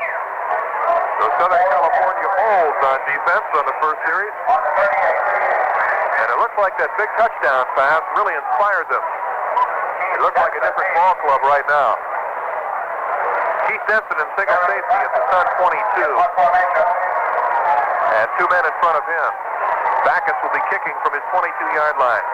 So Southern California holds on defense on the first series. And it looks like that big touchdown pass really inspired them. It looks like a different ball club right now. Keith Denson in single safety at the Sun 22. And 2 men in front of him. Backus will be kicking from his 22-yard line.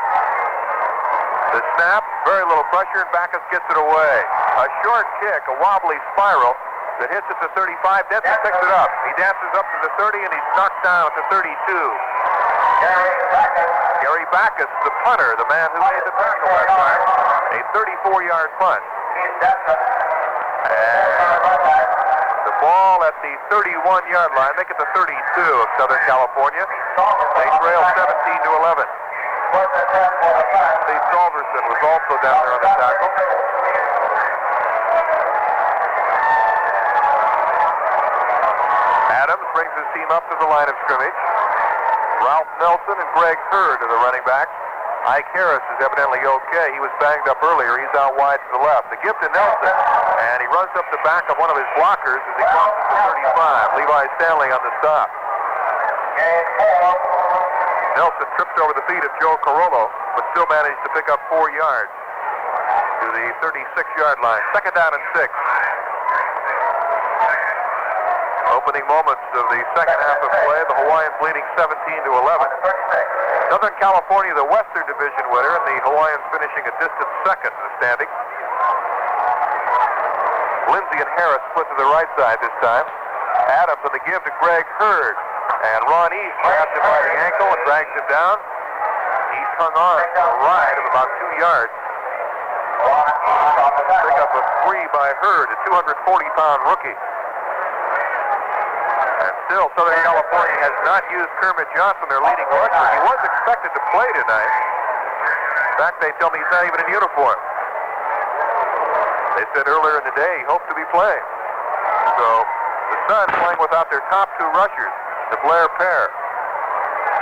The snap, very little pressure, and Backus gets it away. A short kick, a wobbly spiral that hits at the 35. Denson picks it up. He dances up to the 30, and he's knocked down at the 32. Gary Backus, the punter, the man who made the tackle last time. A 34-yard punt. And the ball at the 31-yard line, make it the 32 of Southern California. They trail 17-11. Steve Salverson was also down there on the tackle. Adams brings his team up to the line of scrimmage. Ralph Nelson and Greg Hurd are the running backs. Ike Harris is evidently okay. He was banged up earlier. He's out wide to the left. The gift to Nelson, and he runs up the back of one of his blockers as he crosses the 35. Levi Stanley on the stop. Nelson tripped over the feet of Joe Carollo, but still managed to pick up 4 yards to the 36-yard line. 2nd down and 6. Opening moments of the second half of play, the Hawaiians leading 17-11. Southern California, the Western Division winner, and the Hawaiians finishing a distant second in the standings. Lindsey and Harris split to the right side this time. Adams on the give to Greg Hurd. And Ron East grabs him by the ankle and drags him down. He's hung on for a ride of about 2 yards. Pick up a 3 by Hurd, a 240-pound rookie. And still, Southern California has not used Kermit Johnson, their leading rusher. He was expected to play tonight. In fact, they tell me he's not even in uniform. They said earlier in the day he hoped to be playing. So, the Sun playing without their top 2 rushers, the Blair pair,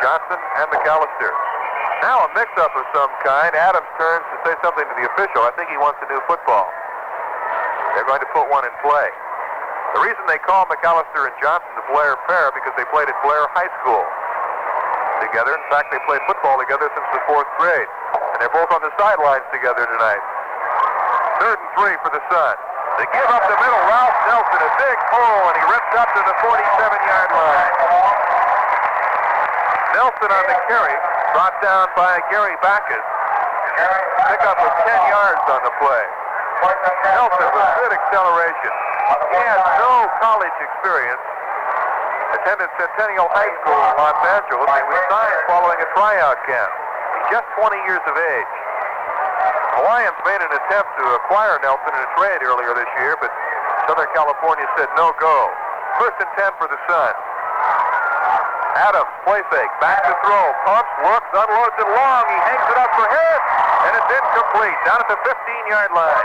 Johnson and McAllister. Now a mix-up of some kind. Adams turns to say something to the official. I think he wants a new football. They're going to put one in play. The reason they call McAllister and Johnson the Blair pair because they played at Blair High School together. In fact, they played football together since the 4th grade. And they're both on the sidelines together tonight. 3rd and 3 for the Sun. They give up the middle. Ralph Nelson, a big pull, and he rips up to the 47-yard line. Nelson on the carry, brought down by Gary Backus. Pick up of 10 yards on the play. Nelson with good acceleration. He has no college experience. Attended Centennial High School in Los Angeles. He was signed following a tryout camp. He's just 20 years of age. Hawaiians made an attempt to acquire Nelson in a trade earlier this year, but Southern California said no go. 1st and 10 for the Sun. Adams, play fake, back to throw, pumps, looks, unloads it long. He hangs it up for Harris, and it's incomplete, down at the 15-yard line.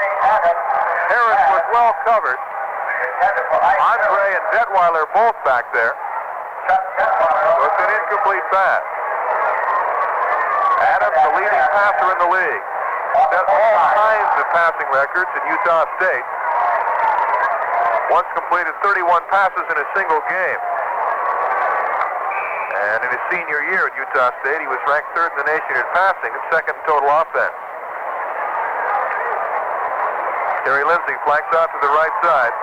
Harris was well covered. Andre and Detweiler both back there. So it's an incomplete pass. Adams, the leading passer in the league. Set all kinds of passing records in Utah State. Once completed 31 passes in a single game. And in his senior year at Utah State, he was ranked third in the nation in passing and second in total offense. Terry Lindsey flanks out to the right side.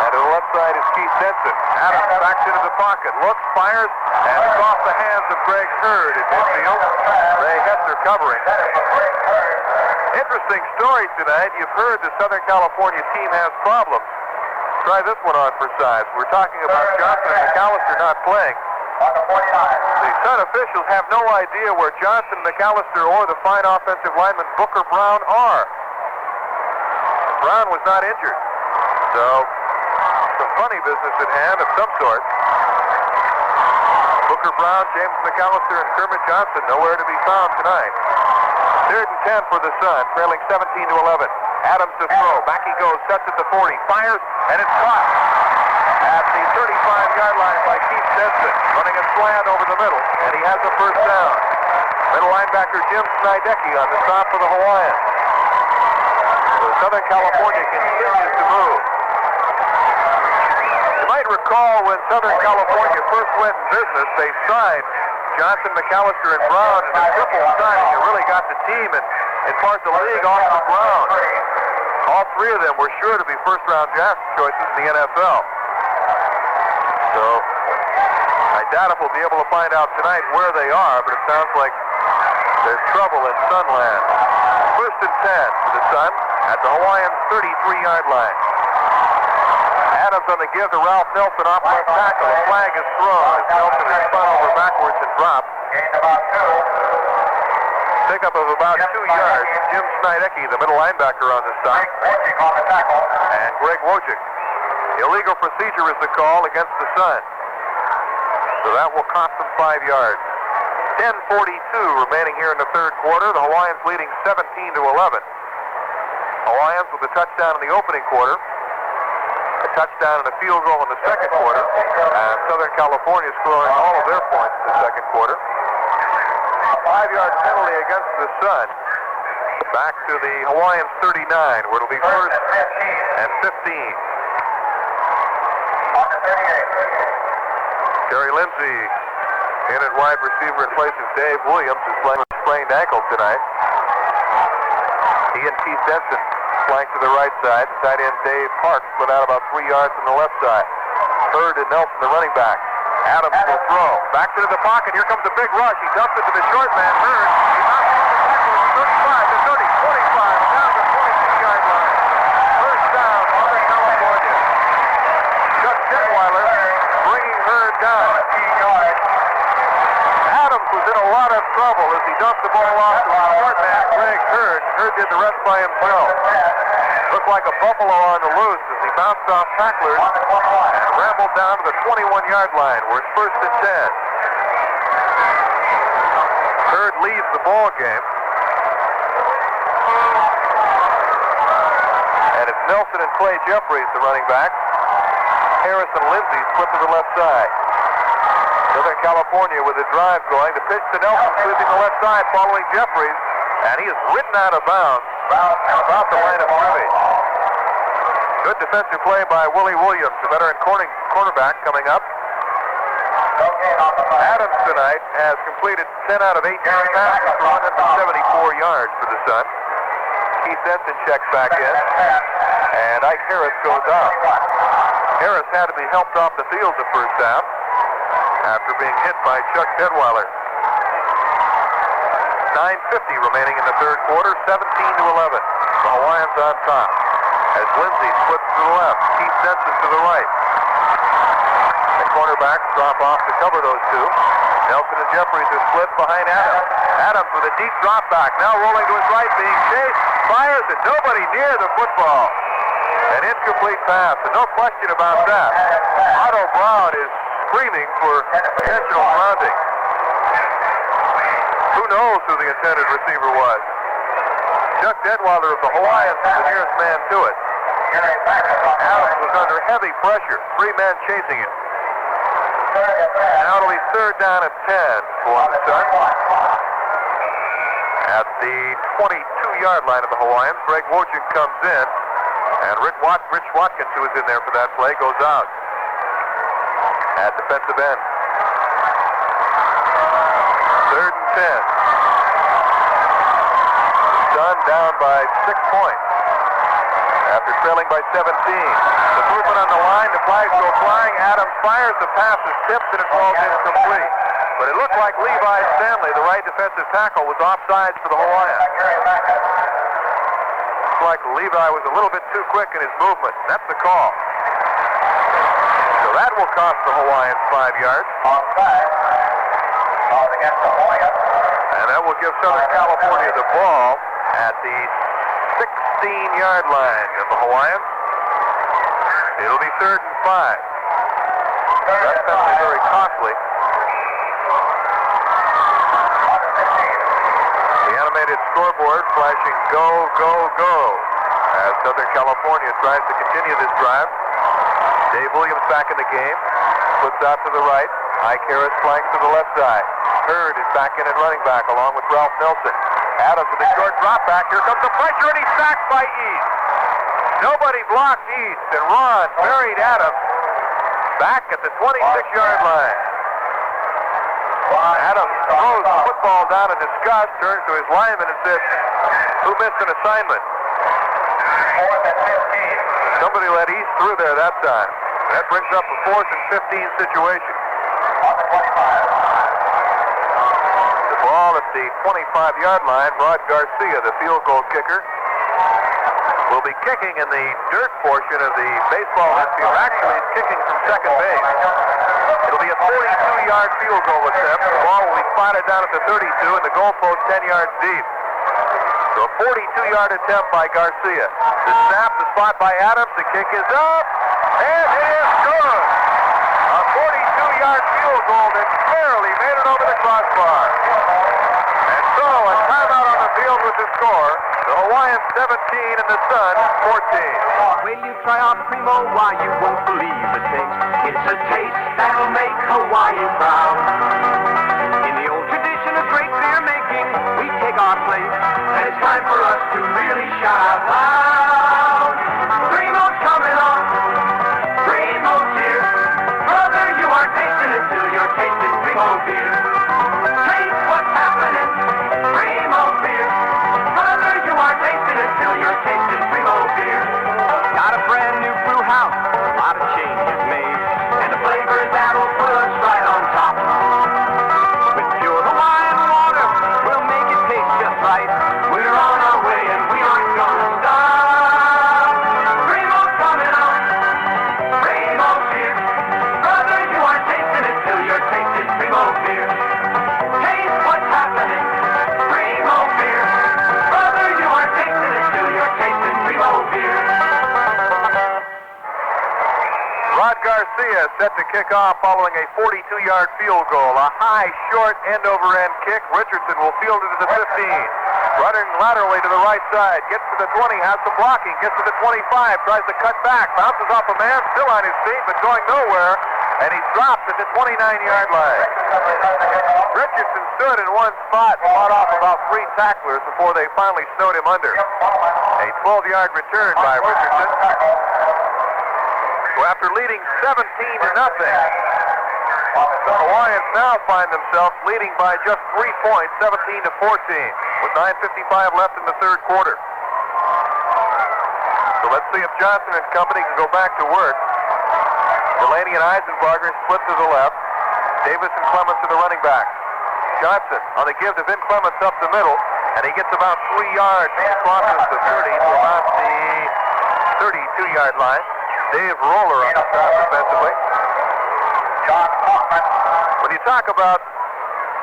And to the left side is Keith Denson. Adams backs into the pocket, looks, fires, and it's off the hands of Greg Hurd at midfield. Ray Hester covering. Interesting story tonight. You've heard the Southern California team has problems. Try this one on for size. We're talking about Johnson and McAllister not playing. The Sun officials have no idea where Johnson, McAllister, or the fine offensive lineman Booker Brown are. Brown was not injured. So, some funny business at hand of some sort. Booker Brown, James McAllister, and Kermit Johnson nowhere to be found tonight. 3rd and 10 for the Sun, trailing 17-11. Adams to throw. Back he goes, sets at the 40, fires, and it's caught at the 35-yard line by Keith Denson, running a slant over the middle, and he has a first down. Middle linebacker Jim Snidecki on the stop for the Hawaiians. So Southern California continues to move. You might recall when Southern California first went in business, they signed Johnson, McAllister, and Brown in a triple signing that really got the team and parts of the league off the ground. All three of them were sure to be first-round draft choices in the NFL. So I doubt if we'll be able to find out tonight where they are, but it sounds like there's trouble in Sunland. 1st and 10 for the Sun at the Hawaiians' 33-yard line. Adams on the give to Ralph Nelson off left tackle. A flag is thrown as Nelson is spun over backwards and dropped. Pickup of about 2 yards. Jim Snidecki, the middle linebacker on the stop. And Greg Wojcik. Illegal procedure is the call against the Sun. So that will cost them 5 yards. 10:42 remaining here in the third quarter. The Hawaiians leading 17-11. Hawaiians with a touchdown in the opening quarter. A touchdown and a field goal in the second quarter. And Southern California scoring all of their points in the second quarter. A 5-yard penalty against the Sun. Back to the Hawaiians 39, where it'll be 1st and 15. Terry Lindsey in at wide receiver in place of Dave Williams, who's playing with a sprained ankle tonight. He and Keith Denson flank to the right side. Tight end Dave Park split out about 3 yards from the left side. Hurd and Nelson, the running back. Adams will throw. Back into the pocket. Here comes a big rush. He dumps it to the short man, Hurd. He bounces on the tackle at the 35, the 30, 25, and down to the 22-yard line. First down, Southern California. Chuck Detweiler bringing Hurd down. Adams was in a lot of trouble as he dumped the ball off to the short man, Greg Hurd. Hurd did the rest by himself. Looked like a buffalo on the loose as he bounced off tacklers and rambled down to the 21-yard line where it's 1st and 10. Hurd leads the ball game. And it's Nelson and Clay Jeffries, the running back. Harris and Lindsey split to the left side. Southern California with a drive going. The pitch to Nelson, sweeping the left side, following Jeffries. And he is ridden out of bounds about the line of scrimmage. Good defensive play by Willie Williams, the veteran cornerback coming up. Adams tonight has completed 10 out of 18 passes for 174 yards for the Sun. Keith Denson checks back in, and Ike Harris goes out. Harris had to be helped off the field the first down after being hit by Chuck Detweiler. 9:50 remaining in the third quarter, 17-11. The Hawaiians on top. As Lindsey splits to the left, Keith Denson to the right. The cornerbacks drop off to cover those two. Nelson and Jeffries are split behind Adams. Adams with a deep drop back, now rolling to his right, being chased, fires, and nobody near the football. An incomplete pass, and no question about that. Otto Brown is screaming for intentional grounding. Who knows who the intended receiver was? Chuck Detweiler of the Hawaiians is the nearest man to it. Adams was under heavy pressure, 3 men chasing him. Now it'll be third down and 10 for the Sun. At the 22-yard line of the Hawaiians, Greg Wojcik comes in, and Rich Watkins, who was in there for that play, goes out at defensive end. Third and 10. Sun down by 6 points after trailing by 17. The movement on the line, the flags go flying. Adams fires, the pass is tipped, and it falls incomplete. But it looked like Levi Stanley, the right defensive tackle, was offsides for the Hawaiians. Looks like Levi was a little bit too quick in his movement. That's the call. So that will cost the Hawaiians 5 yards. And that will give Southern California the ball at the 16-yard line of the Hawaiians. It'll be third and 5. That's definitely very costly. The animated scoreboard flashing go, go, go as Southern California tries to continue this drive. Dave Williams back in the game. Flips out to the right. Ike Harris flanks to the left side. Hurd is back in at running back along with Ralph Nelson. Adams with a short drop back. Here comes the pressure, and he's sacked by East. Nobody blocked East, and Ron buried Adams back at the 26-yard line. Adams throws the football down in disgust, turns to his lineman and says, "Who missed an assignment?" Somebody let East through there that time. That brings up a 4th and 15 situation. The ball at the 25-yard line. Rod Garcia, the field goal kicker, will be kicking in the dirt portion of the baseball infield. Actually, he's kicking from second base. It'll be a 42-yard field goal attempt. The ball will be spotted down at the 32 and the goalpost 10 yards deep. So a 42-yard attempt by Garcia. The snap, the spot by Adams. The kick is up, and it is good. A 42-yard field goal that barely made it over the crossbar. And so a timeout on the field with the score. The Hawaiians 17 and the Sun 14. Will you try our Primo? Why, you won't believe the taste. It's a taste that'll make Hawaii proud. In the old tradition of great beer making, we take our place, and it's time for us to really shout out loud. Primo's coming on. Primo's here. Brother, you are tasting it till you're tasting Primo beer. Taste what's happening. Primo beer. Brother, you are tasting it till you're tasting Primo beer. Got a brand new brew house, a lot of changes made, and the flavors that'll put us right on top. With pure Hawaiian water, we'll make it taste just right. We're on our way and we aren't gonna stop. Primo's coming on. Primo's here. Brother, you are tasting it till you're tasting Primo beer. Taste what's happening. Primo beer. Brother, you are tasting it till you're tasting Primo beer. Rod Garcia set to kick off following a 42-yard field goal. A high, short, end-over-end kick. Richardson will field it to the 15. Running laterally to the right side. Gets to the 20, has some blocking. Gets to the 25, tries to cut back. Bounces off a man, still on his feet, but going nowhere. And he drops at the 29-yard line. Richardson stood in one spot and fought off about 3 tacklers before they finally snowed him under. A 12-yard return by Richardson. So after leading 17-0, the Hawaiians now find themselves leading by just 3 points, 17-14, with 9:55 left in the third quarter. So let's see if Johnson and company can go back to work. Delaney and Eisenbarger split to the left. Davis and Clements to the running back. Johnson on the give to Vin Clements up the middle, and he gets about 3 yards. He crosses the 30 to about the 32-yard line. Dave Roller on the stop defensively. When you talk about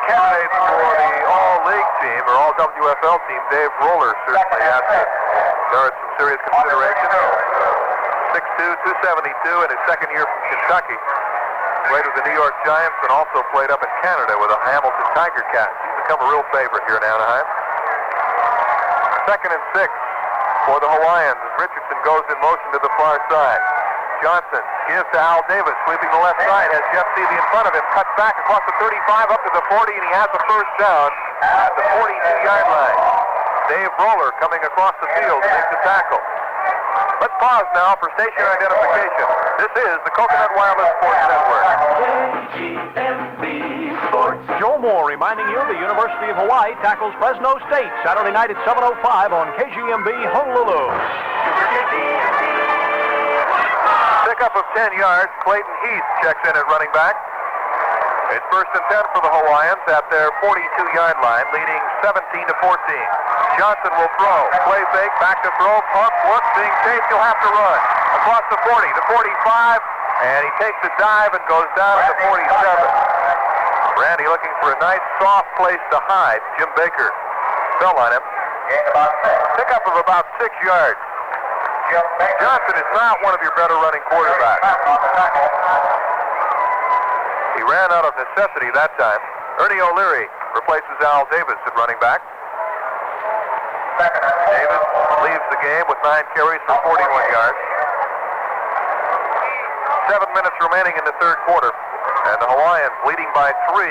candidates for the All-League team or All-WFL team, Dave Roller certainly has to merit some serious consideration. 6'2", 272 in his second year from Kentucky. Played with the New York Giants and also played up in Canada with the Hamilton Tiger Cats. He's become a real favorite here in Anaheim. 2nd and 6 for the Hawaiians as Richardson goes in motion to the far side. Johnson gives to Al Davis, sweeping the left side, has Jeff Seavey in front of him, cuts back across the 35 up to the 40, and he has the first down at the 42-yard line. Dave Roller coming across the field to make the tackle. Let's pause now for station identification. This is the Coconut Wireless Sports Network. Joe Moore reminding you the University of Hawaii tackles Fresno State Saturday night at 7:05 on KGMB Honolulu. Pickup of 10 yards. Clayton Heath checks in at running back. It's 1st and 10 for the Hawaiians at their 42-yard line, leading 17-14. Johnson will throw. Play fake, back to throw, pump, looks, being chased, he'll have to run. Across the 40, the 45, and he takes a dive and goes down at the 47. Randy looking for a nice, soft place to hide. Jim Baker fell on him. Pickup of about 6 yards. Johnson is not one of your better running quarterbacks. He ran out of necessity that time. Ernie O'Leary replaces Al Davis at running back. Davis leaves the game with 9 carries for 41 yards. 7 minutes remaining in the third quarter, and the Hawaiians leading by 3.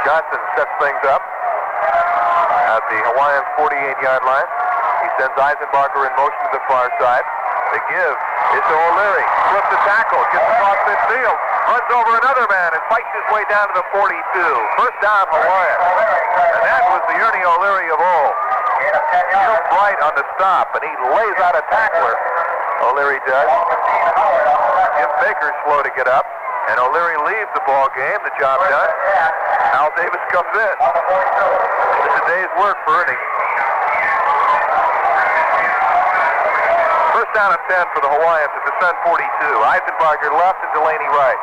Johnson sets things up at the Hawaiians' 48-yard line. He sends Eisenbarger in motion to the far side. The give is to O'Leary. Flips the tackle, gets across midfield, runs over another man, and fights his way down to the 42. First down, Hawaiians. And that was the Ernie O'Leary of old. Jump right on the stop, and he lays out a tackler. O'Leary does. Jim Baker's slow to get up, and O'Leary leaves the ball game. The job done. Al Davis comes in. It's a day's work for Ernie. First down and 10 for the Hawaiians at the Sun 42. Eisenbarger left and Delaney right.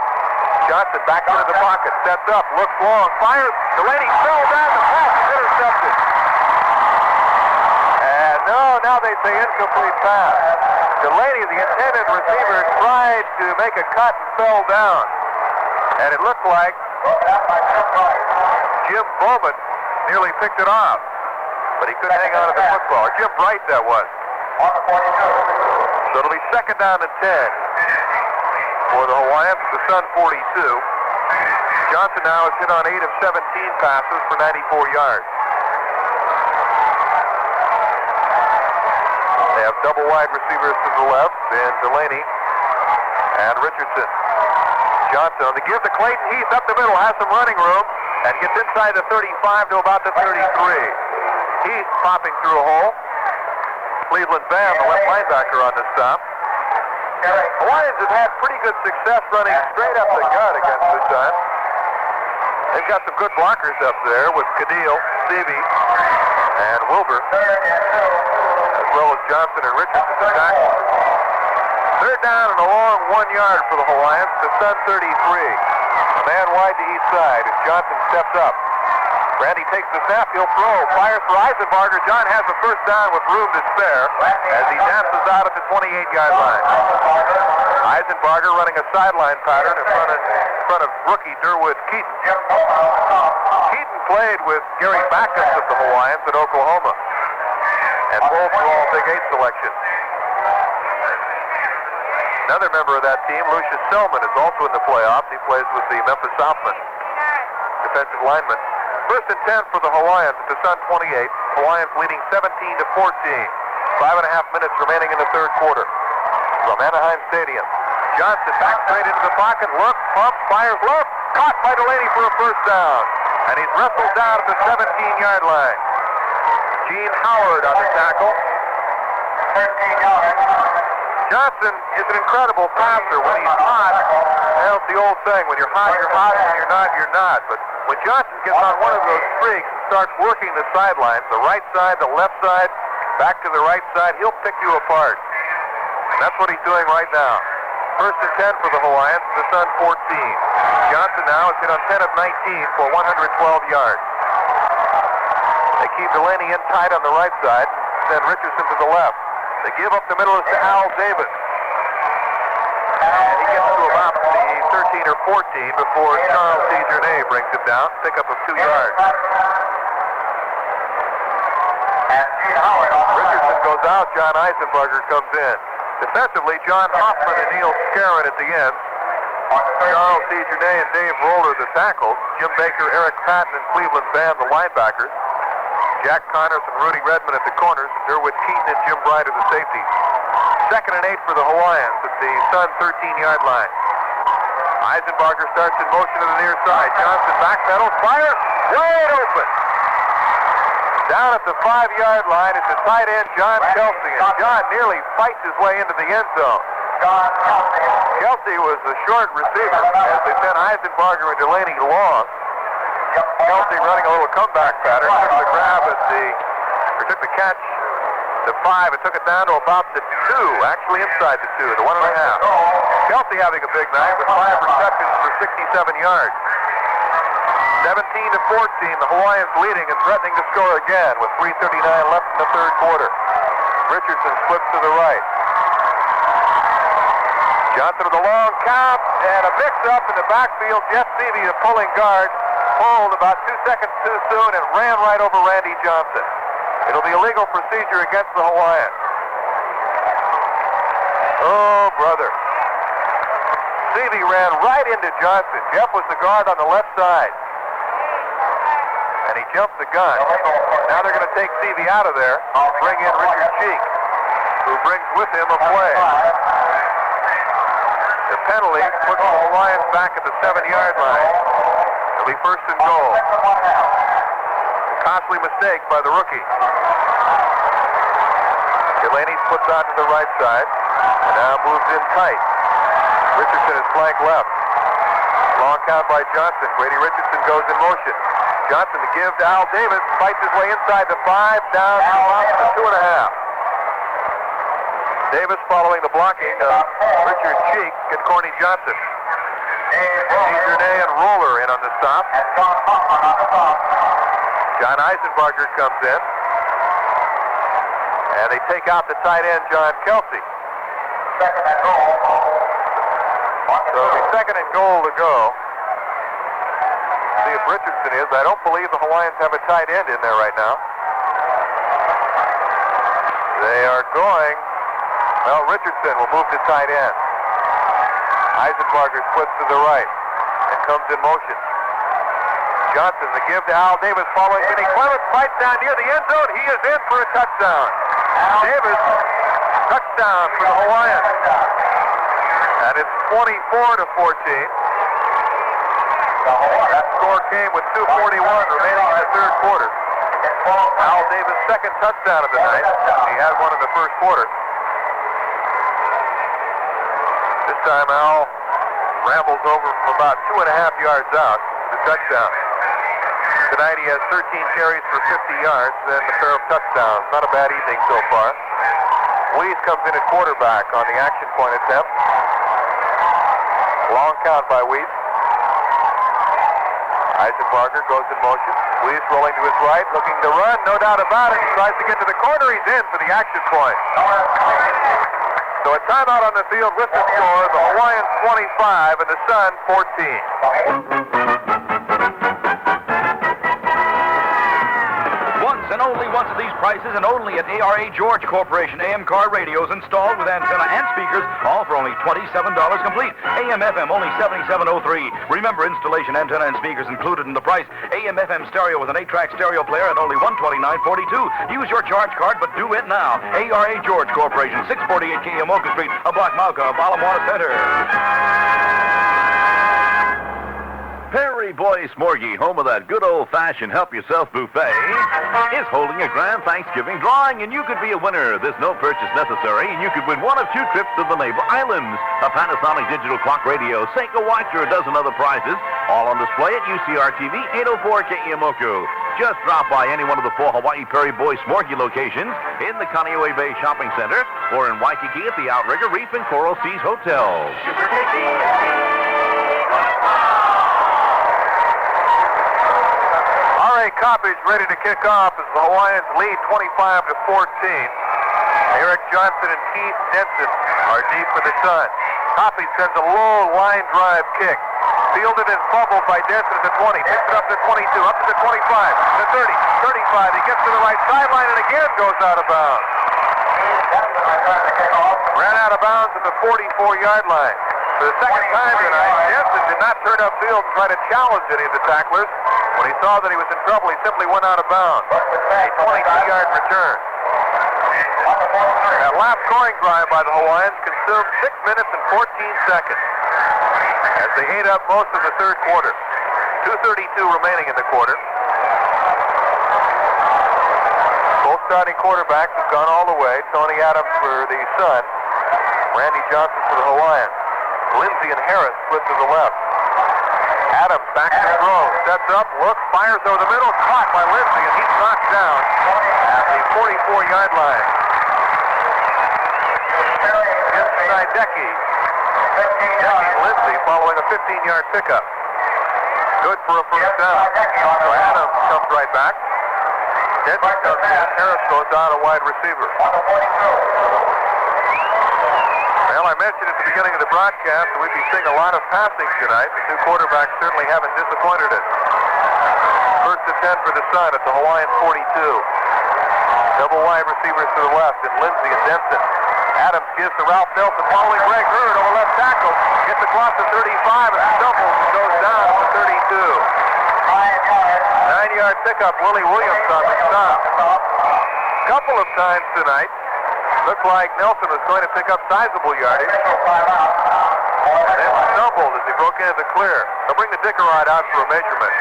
Johnson backs into the pocket, sets up, looks long, fires. Delaney fell down, the pass is intercepted. And now they say incomplete pass. Delaney, the intended receiver, tried to make a cut and fell down. And it looked like Jim Bowman nearly picked it off. But he couldn't hang on to the football. Jim Bright, that was. So it'll be 2nd down and 10 for the Hawaiians at the Sun 42. Johnson now has hit on 8 of 17 passes for 94 yards. They have double wide receivers to the left in Delaney and Richardson. Johnson on the give to Clayton Heath up the middle, has some running room, and gets inside the 35 to about the 33. Heath popping through a hole. Cleveland Van, the left linebacker, on the stop. Hawaiians have had pretty good success running straight up the gut against the Sun. They've got some good blockers up there with Cadile, Seavey, and Wilbur, as well as Johnson and Richardson to tackle. 3rd down and a long 1 yard for the Hawaiians. The Sun 33. A man wide to each side as Johnson steps up. Randy takes the snap, he'll throw, fires for Eisenbarger. John has the first down with room to spare as he dances out at the 28-yard line. Eisenbarger running a sideline pattern in front of rookie Durwood Keaton. Keaton played with Gary Backus of the Hawaiians at Oklahoma, and both were all Big 8 selections. Another member of that team, Lucius Selman, is also in the playoffs. He plays with the Memphis Southmen, defensive lineman. 1st and 10 for the Hawaiians at the Sun 28. Hawaiians leading 17-14. 5.5 minutes remaining in the third quarter. From Anaheim Stadium. Johnson back straight into the pocket. Looks, pumps, fires left. Caught by Delaney for a first down. And he's wrestled down at the 17-yard line. Gene Howard on the tackle. 13 yards. Johnson is an incredible passer. When he's hot, that's the old saying, when you're hot, you're hot, and you're not, you're not. But when Johnson gets on one of those streaks and starts working the sidelines, the right side, the left side, back to the right side, he'll pick you apart. And that's what he's doing right now. 1st and 10 for the Hawaiians, the Sun 14. Johnson now has hit on 10 of 19 for 112 yards. They keep Delaney in tight on the right side, and send Richardson to the left. The give up the middle is to Al Davis. And he gets to about the 13 or 14 before Charles C. Journay brings him down. Pickup of 2 yards. Richardson goes out. John Eisenbarger comes in. Defensively, John Hoffman and Neil Scarron at the end. Charles C. Journay and Dave Roller the tackles. Jim Baker, Eric Patton, and Cleveland Band the linebackers. Jack Connors and Rudy Redmond at the corners. Derwood Keaton and Jim Bright are the safeties. 2nd and 8 for the Hawaiians at the Sun 13-yard line. Eisenbarger starts in motion to the near side. Johnson backpedals, fires, wide open. Down at the 5-yard line is the tight end, John Kelsey. And John nearly fights his way into the end zone. Kelsey was the short receiver as they sent Eisenbarger and Delaney long. Kelsey running a little comeback pattern. Took the grab at took the catch to 5 and took it down to about the 2, actually inside the 2, the 1.5. Kelsey having a big night with 5 receptions for 67 yards. 17-14, the Hawaiians leading and threatening to score again with 3:39 left in the 3rd quarter. Richardson slips to the right. Johnson with a long count and a mix-up in the backfield. Jeff Seavey, the pulling guard, pulled about 2 seconds too soon and ran right over Randy Johnson. It'll be a legal procedure against the Hawaiians. Oh, brother. Seavey ran right into Johnson. Jeff was the guard on the left side. And he jumped the gun. Now they're going to take Seavey out of there and bring in Richard Cheek, who brings with him a play. The penalty puts the Hawaiians back at the 7-yard line. It'll be 1st and goal. A costly mistake by the rookie. Delaney flips out to the right side and now moves in tight. Richardson is flank left. Long count by Johnson. Brady Richardson goes in motion. Johnson to give to Al Davis. Fights his way inside the 5, down to the 2.5. Davis following the blocking of Richard Cheek and Corny Johnson. Journay and Roller in on the stop. John Eisenbarger comes in. And they take out the tight end, John Kelsey. So it'll be 2nd and goal to go. See if Richardson is. I don't believe the Hawaiians have a tight end in there right now. They are going. Well, Richardson will move to tight end. Eisenbarger splits to the right and comes in motion. Johnson, the give to Al Davis following Vinny Clements, fights down near the end zone. He is in for a touchdown. Davis, touchdown for the Hawaiians. And it's 24-14. That score came with 2:41 remaining in the 3rd quarter. Al Davis' 2nd touchdown of the night. He had one in the 1st quarter. This time Al rambles over from about 2.5 yards out to touchdown. Tonight he has 13 carries for 50 yards and a pair of touchdowns. Not a bad evening so far. Weiss comes in at quarterback on the action point attempt. Long count by Weiss. Eisenbarger goes in motion. Weiss rolling to his right, looking to run, no doubt about it. He tries to get to the corner. He's in for the action point. So a timeout on the field with the score. The Hawaiians 25 and the Sun 14. And only once at these prices and only at ARA George Corporation. AM car radios installed with antenna and speakers, all for only $27 complete. AM FM only $77.03. Remember, installation, antenna, and speakers included in the price. AM FM stereo with an 8-track stereo player at only $129.42. Use your charge card, but do it now. ARA George Corporation, 648 Keomoka Street, a block Mauka of Ala Moana Center. Perry Boy Smorgy, home of that good old-fashioned help-yourself buffet, is holding a grand Thanksgiving drawing, and you could be a winner. There's no purchase necessary, and you could win one of 2 trips to the Naval Islands, a Panasonic digital clock radio, Seiko watch, or a dozen other prizes, all on display at UCR TV, 804 Ke'Emoku. Just drop by any one of the 4 Hawaii Perry Boy Smorgy locations in the Kaneohe Bay Shopping Center or in Waikiki at the Outrigger Reef and Coral Seas Hotels. Coppage ready to kick off as the Hawaiians lead 25-14. Eric Johnson and Keith Denson are deep for the Sun. Coffey sends a low line drive kick. Fielded and fumbled by Denson at the 20. Picks it up to the 22, up to the 25, the 30, 35. He gets to the right sideline and again goes out of bounds. Ran out of bounds at the 44-yard line. For the second time tonight, Denson did not turn upfield and try to challenge any of the tacklers. When he saw that he was in trouble, he simply went out of bounds. A 22-yard return. That last scoring drive by the Hawaiians consumed 6 minutes and 14 seconds as they ate up most of the third quarter. 2:32 remaining in the quarter. Both starting quarterbacks have gone all the way. Tony Adams for the Sun. Randy Johnson for the Hawaiians. Lindsey and Harris split to the left. Adams back to throw. Steps up, looks, fires over the middle. Caught by Lindsey, and he's knocked down at the 44-yard line. Inside Decky. Lindsey following a 15-yard pickup. Good for a first down. So Adams comes right back. Denton comes in. Harris goes down a wide receiver. Well, I mentioned at the beginning of the broadcast that we'd be seeing a lot of passing tonight. The two quarterbacks certainly haven't disappointed us. First and 10 for the Sun at the Hawaiian 42. Double wide receivers to the left in Lindsey and Denson. Adams gives to Ralph Nelson, following Greg Hurd over left tackle. Gets across the 35 and stumbles and goes down at the 32. 9-yard pickup, Willie Williams on the stop. Couple of times tonight, looked like Nelson was going to pick up sizable yardage. And then stumbled as he broke into the clear. They'll bring the dicker rod out for a measurement.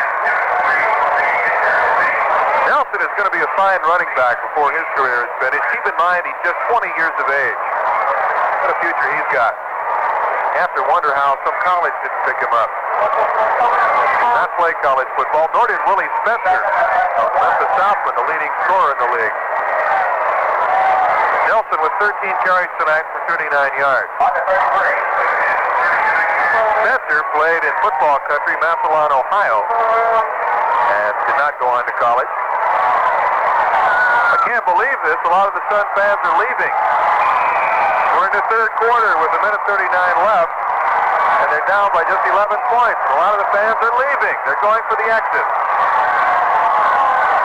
Nelson is going to be a fine running back before his career is finished. Keep in mind, he's just 20 years of age. What a future he's got. You have to wonder how some college didn't pick him up. Not play college football, nor did Willie Spencer of Memphis Southland, the leading scorer in the league. Nelson with 13 carries tonight for 39 yards. Spencer played in football country, Massillon, Ohio, and did not go on to college. I can't believe this. A lot of the Sun fans are leaving. We're in the third quarter with a minute 39 left, and they're down by just 11 points. A lot of the fans are leaving. They're going for the exit.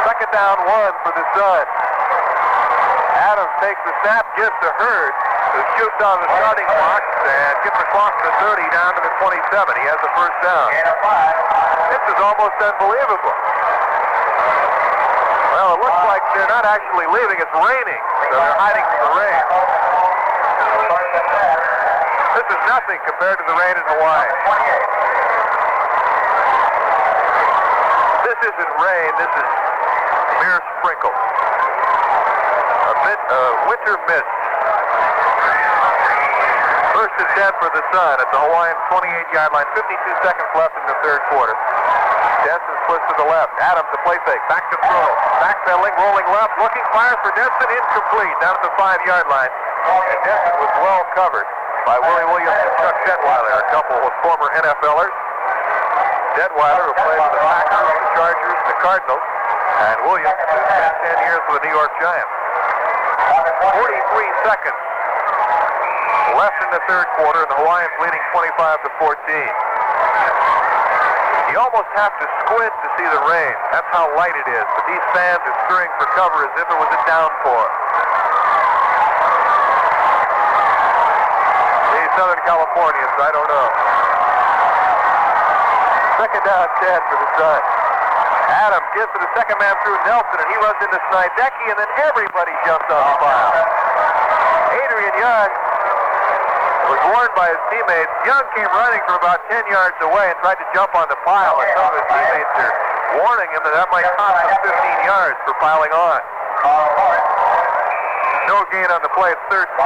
Second down, 1 for the Sun. Adams takes the snap, gives to Hurd, who shoots out of the starting box and gets across the 30 down to the 27. He has the first down. This is almost unbelievable. Well, it looks like they're not actually leaving. It's raining, so they're hiding from the rain. This is nothing compared to the rain in Hawaii. This isn't rain. This is mere sprinkles. Winter mist. First and 10 for the Sun at the Hawaiian 28-yard line. 52 seconds left in the third quarter. Denson splits to the left. Adams the play fake. Back to throw. Backpedaling, rolling left. Looking, fires for Denson. Incomplete. Down at the 5-yard line. And Denson was well covered by Willie Williams and Chuck Detweiler, a couple of former NFLers. Detweiler, who played with the Packers, the Chargers, the Cardinals, and Williams, who spent 10 years with the New York Giants. 43 seconds left in the third quarter, and the Hawaiians leading 25-14. You almost have to squint to see the rain. That's how light it is. But these fans are scurrying for cover as if it was a downpour. These Southern Californians, I don't know. Second down, 10 for the Sun. Adams gives to the second man through Nelson, and he runs into Snidecki, and then everybody jumps on the pile. Adrian Young was warned by his teammates. Young came running from about 10 yards away and tried to jump on the pile, and some of his teammates are warning him that might cost him 15 yards for piling on. No gain on the play. It's third and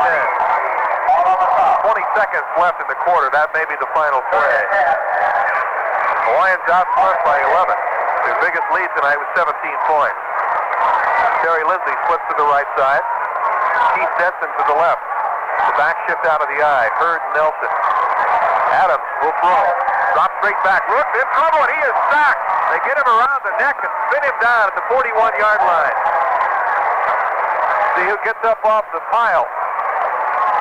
10. 20 seconds left in the quarter. That may be the final play. Hawaiians out front by 11. Their biggest lead tonight was 17 points. Terry Lindsey splits to the right side. Keith Denson to the left. The back shift out of the eye. Hurd and Nelson. Adams will throw. Drop straight back. Looks in trouble, and he is sacked. They get him around the neck and spin him down at the 41-yard line. See who gets up off the pile.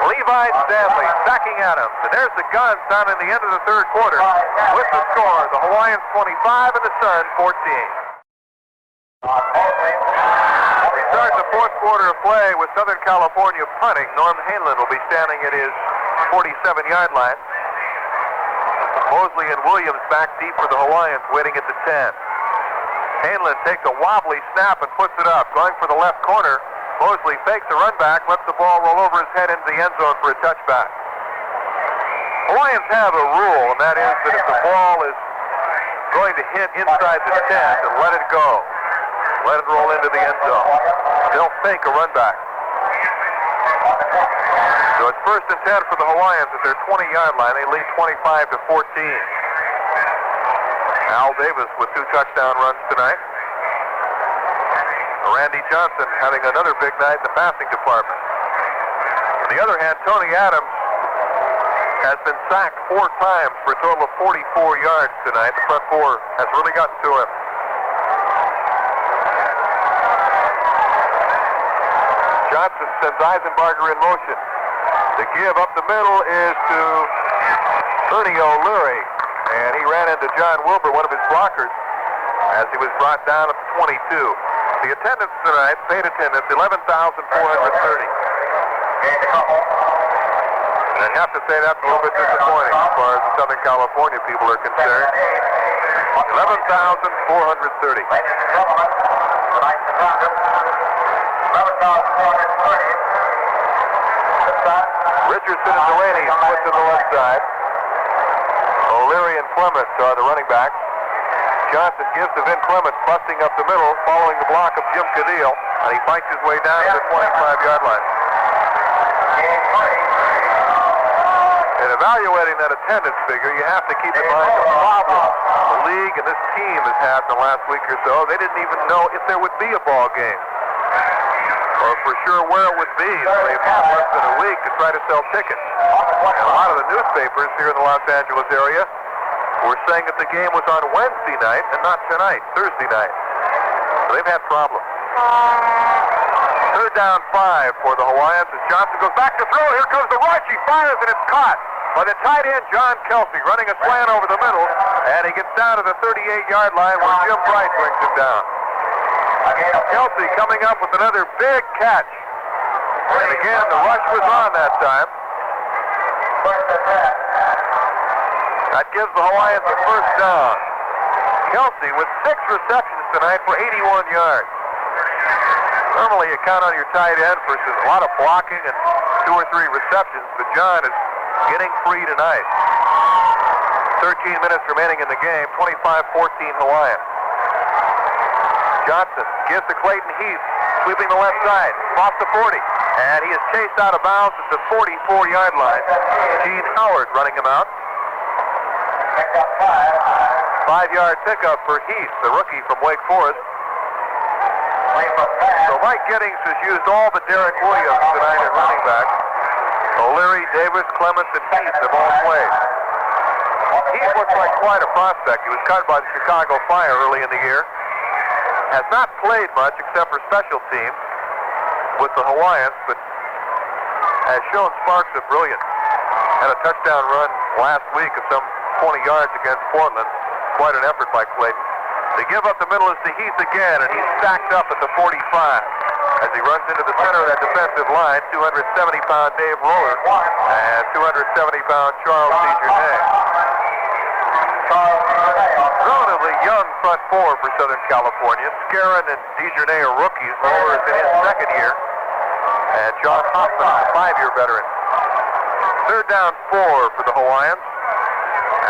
Levi Stanley stacking Adams. And there's the gun down in the end of the third quarter with the score. The Hawaiians 25 and the Sun 14. We start the fourth quarter of play with Southern California punting. Norm Hainland will be standing at his 47-yard line. Mosley and Williams back deep for the Hawaiians, waiting at the 10. Hainland takes a wobbly snap and puts it up. Going for the left corner. Mosley fakes a run back, lets the ball roll over his head into the end zone for a touchback. Hawaiians have a rule, and that is that if the ball is going to hit inside the 10, then let it go. Let it roll into the end zone. They'll fake a run back. So it's 1st and 10 for the Hawaiians at their 20-yard line. They lead 25-14. Al Davis with 2 touchdown runs tonight. Randy Johnson having another big night in the passing department. On the other hand, Tony Adams has been sacked 4 times for a total of 44 yards tonight. The front four has really gotten to him. Johnson sends Eisenbarger in motion. The give up the middle is to Ernie O'Leary, and he ran into John Wilbur, one of his blockers, as he was brought down at the 22. The attendance tonight, paid attendance, 11,430. And I have to say that's a little bit disappointing as far as the Southern California people are concerned. 11,430. Richardson and Delaney split to the left side. O'Leary and Clements are the running backs. Johnson gives to Vin Clements, busting up the middle, following the block of Jim Cadile, and he fights his way down to the 25-yard line. In evaluating that attendance figure, you have to keep in mind the problems the league and this team has had in the last week or so. They didn't even know if there would be a ball game, or for sure where it would be. So they've had less than a week to try to sell tickets. And a lot of the newspapers here in the Los Angeles area were saying that the game was on Wednesday night and not tonight, Thursday night. So they've had problems. 3rd down 5 for the Hawaiians as Johnson goes back to throw. Here comes the rush. He fires and it's caught by the tight end John Kelsey, running a slant over the middle, and he gets down to the 38-yard line where Jim Bright brings him down. Kelsey coming up with another big catch. And again, the rush was on that time. That gives the Hawaiians a 1st down. Kelsey with 6 receptions tonight for 81 yards. Normally you count on your tight end for a lot of blocking and 2 or 3 receptions, but John is getting free tonight. 13 minutes remaining in the game, 25-14 Hawaiians. Johnson gives to Clayton Heath, sweeping the left side, off the 40, and he is chased out of bounds at the 44-yard line. Gene Howard running him out. 5-yard pickup for Heath, the rookie from Wake Forest. So Mike Giddings has used all but Derek Williams tonight at running back. O'Leary, Davis, Clements, and Heath have all played. Heath looks like quite a prospect. He was cut by the Chicago Fire early in the year. Has not played much except for special teams with the Hawaiians, but has shown sparks of brilliance. Had a touchdown run last week of some 20 yards against Portland. Quite an effort by Clayton. The give up the middle is to Heath again, and he's stacked up at the 45 as he runs into the center of that defensive line. 270-pound Dave Roller and 270-pound Charles DeJournay. Relatively young front four for Southern California. Scarron and DeJournay are rookies. Roller is in his 2nd year, and John Hoffman, a 5-year veteran. 3rd down 4 for the Hawaiians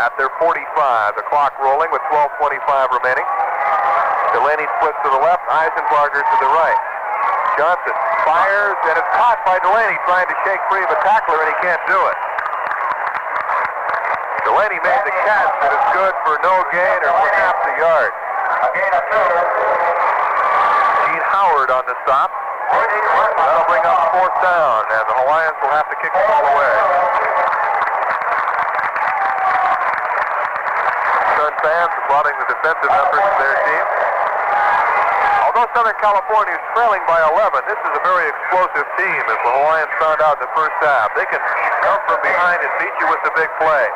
at their 45. The clock rolling with 12:25 remaining. Delaney splits to the left, Eisenbarger to the right. Johnson fires, and it's caught by Delaney trying to shake free of a tackler, and he can't do it. Delaney made the catch, but it's good for no gain or for half the yard. Gene Howard on the stop. That'll bring up 4th down, and the Hawaiians will have to kick the ball away. Sun fans applauding the defensive efforts of their team. Although Southern California is trailing by 11, this is a very explosive team, as the Hawaiians found out in the first half. They can come from behind and beat you with the big play.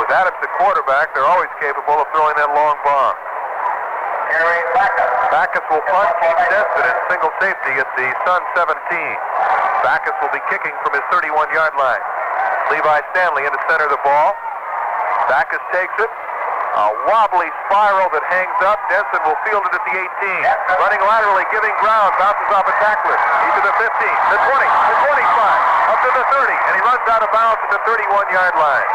With Adams at quarterback, they're always capable of throwing that long bomb. Backus will punt, keep Denson in single safety at the Sun 17. Backus will be kicking from his 31-yard line. Levi Stanley in the center of the ball. Backus takes it. A wobbly spiral that hangs up. Denson will field it at the 18. Running laterally, giving ground, bounces off a tackler. He's to the 15, the 20, the 25, up to the 30, and he runs out of bounds at the 31-yard line.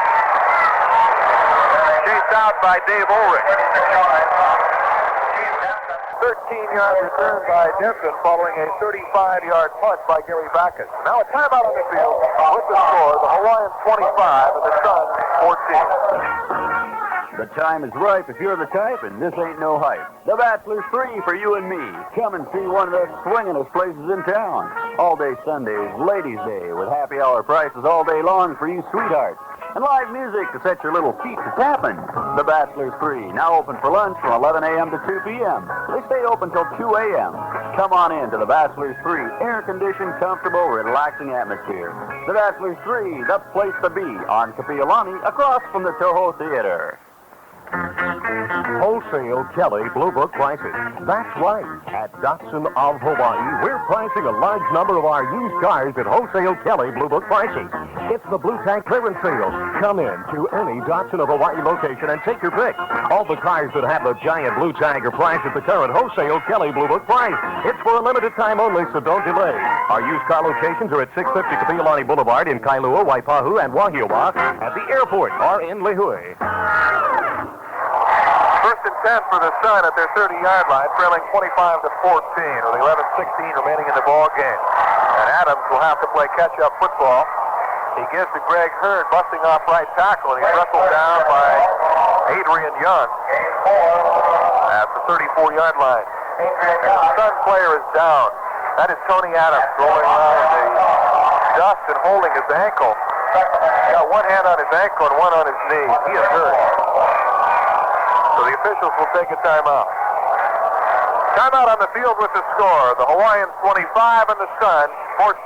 Chased out by Dave Ulrich. 13-yard return by Denson following a 35-yard punt by Gary Backus. Now a timeout on the field with the score, the Hawaiians 25 and the Suns 14. The time is ripe if you're the type, and this ain't no hype. The Bachelor's free for you and me. Come and see one of the swingin'est places in town. All day Sundays, Ladies' Day, with happy hour prices all day long for you sweethearts. And live music to set your little feet to tapping. The Bachelor's free, now open for lunch from 11 a.m. to 2 p.m. They stay open till 2 a.m. Come on in to the Bachelor's free, air-conditioned, comfortable, relaxing atmosphere. The Bachelor's free, the place to be on Kapiolani, across from the Toho Theater. Wholesale Kelly Blue Book prices. That's right. At Datsun of Hawaii, we're pricing a large number of our used cars at Wholesale Kelly Blue Book prices. It's the Blue Tank Clearance Sale. Come in to any Datsun of Hawaii location and take your pick. All the cars that have the giant blue tag are priced at the current Wholesale Kelly Blue Book price. It's for a limited time only, so don't delay. Our used car locations are at 650 Kapiolani Boulevard in Kailua, Waipahu, and Wahiawa, at the airport or in Lihue. First and 10 for the Sun at their 30-yard line, trailing 25 to 14, with 11:16 remaining in the ball game. And Adams will have to play catch-up football. He gives to Greg Hearn, busting off right tackle, and he's wrestled down by Adrian Young at the 34-yard line. And the Sun player is down. That is Tony Adams, rolling around in the dust and holding his ankle. He's got one hand on his ankle and one on his knee. He is hurt. So the officials will take a timeout. Timeout on the field with the score. The Hawaiians 25 and the Sun 14.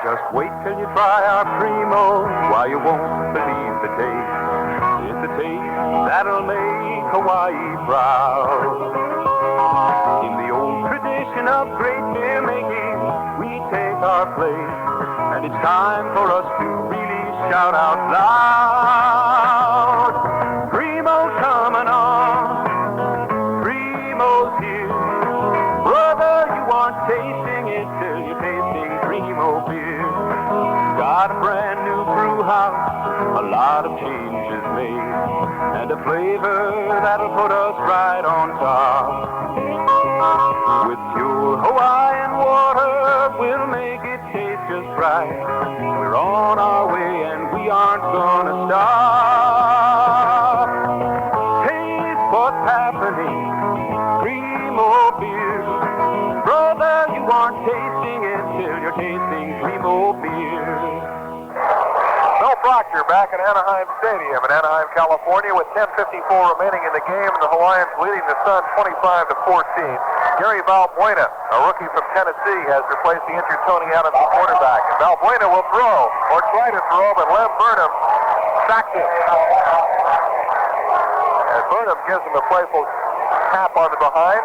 Just wait till you try our Primo. Why, you won't believe the taste. It's a taste that'll make Hawaii proud. In the old tradition of great beer making, we take our place. And it's time for us to really shout out loud. Primo's coming on. Primo's here. Brother, you aren't tasting it till you're tasting Primo beer. Got a brand new brew house, a lot of changes made, and a flavor that'll put us right on top. With pure Hawaiian water, we'll make it taste just right. We're on our way and we aren't gonna stop. Taste what's happening, Primo beer. Brother, you aren't tasting it till you're tasting Primo beer. Mel Proctor back at Anaheim Stadium in Anaheim, California, with 10:54 remaining in the game, and the Hawaiians leading the Sun 25 to 14. Gary Valbuena, a rookie from Tennessee, has replaced the injured Tony Adams at quarterback. And Valbuena will throw, or try to throw, but Lem Burnham sacked him. And Burnham gives him a playful tap on the behind.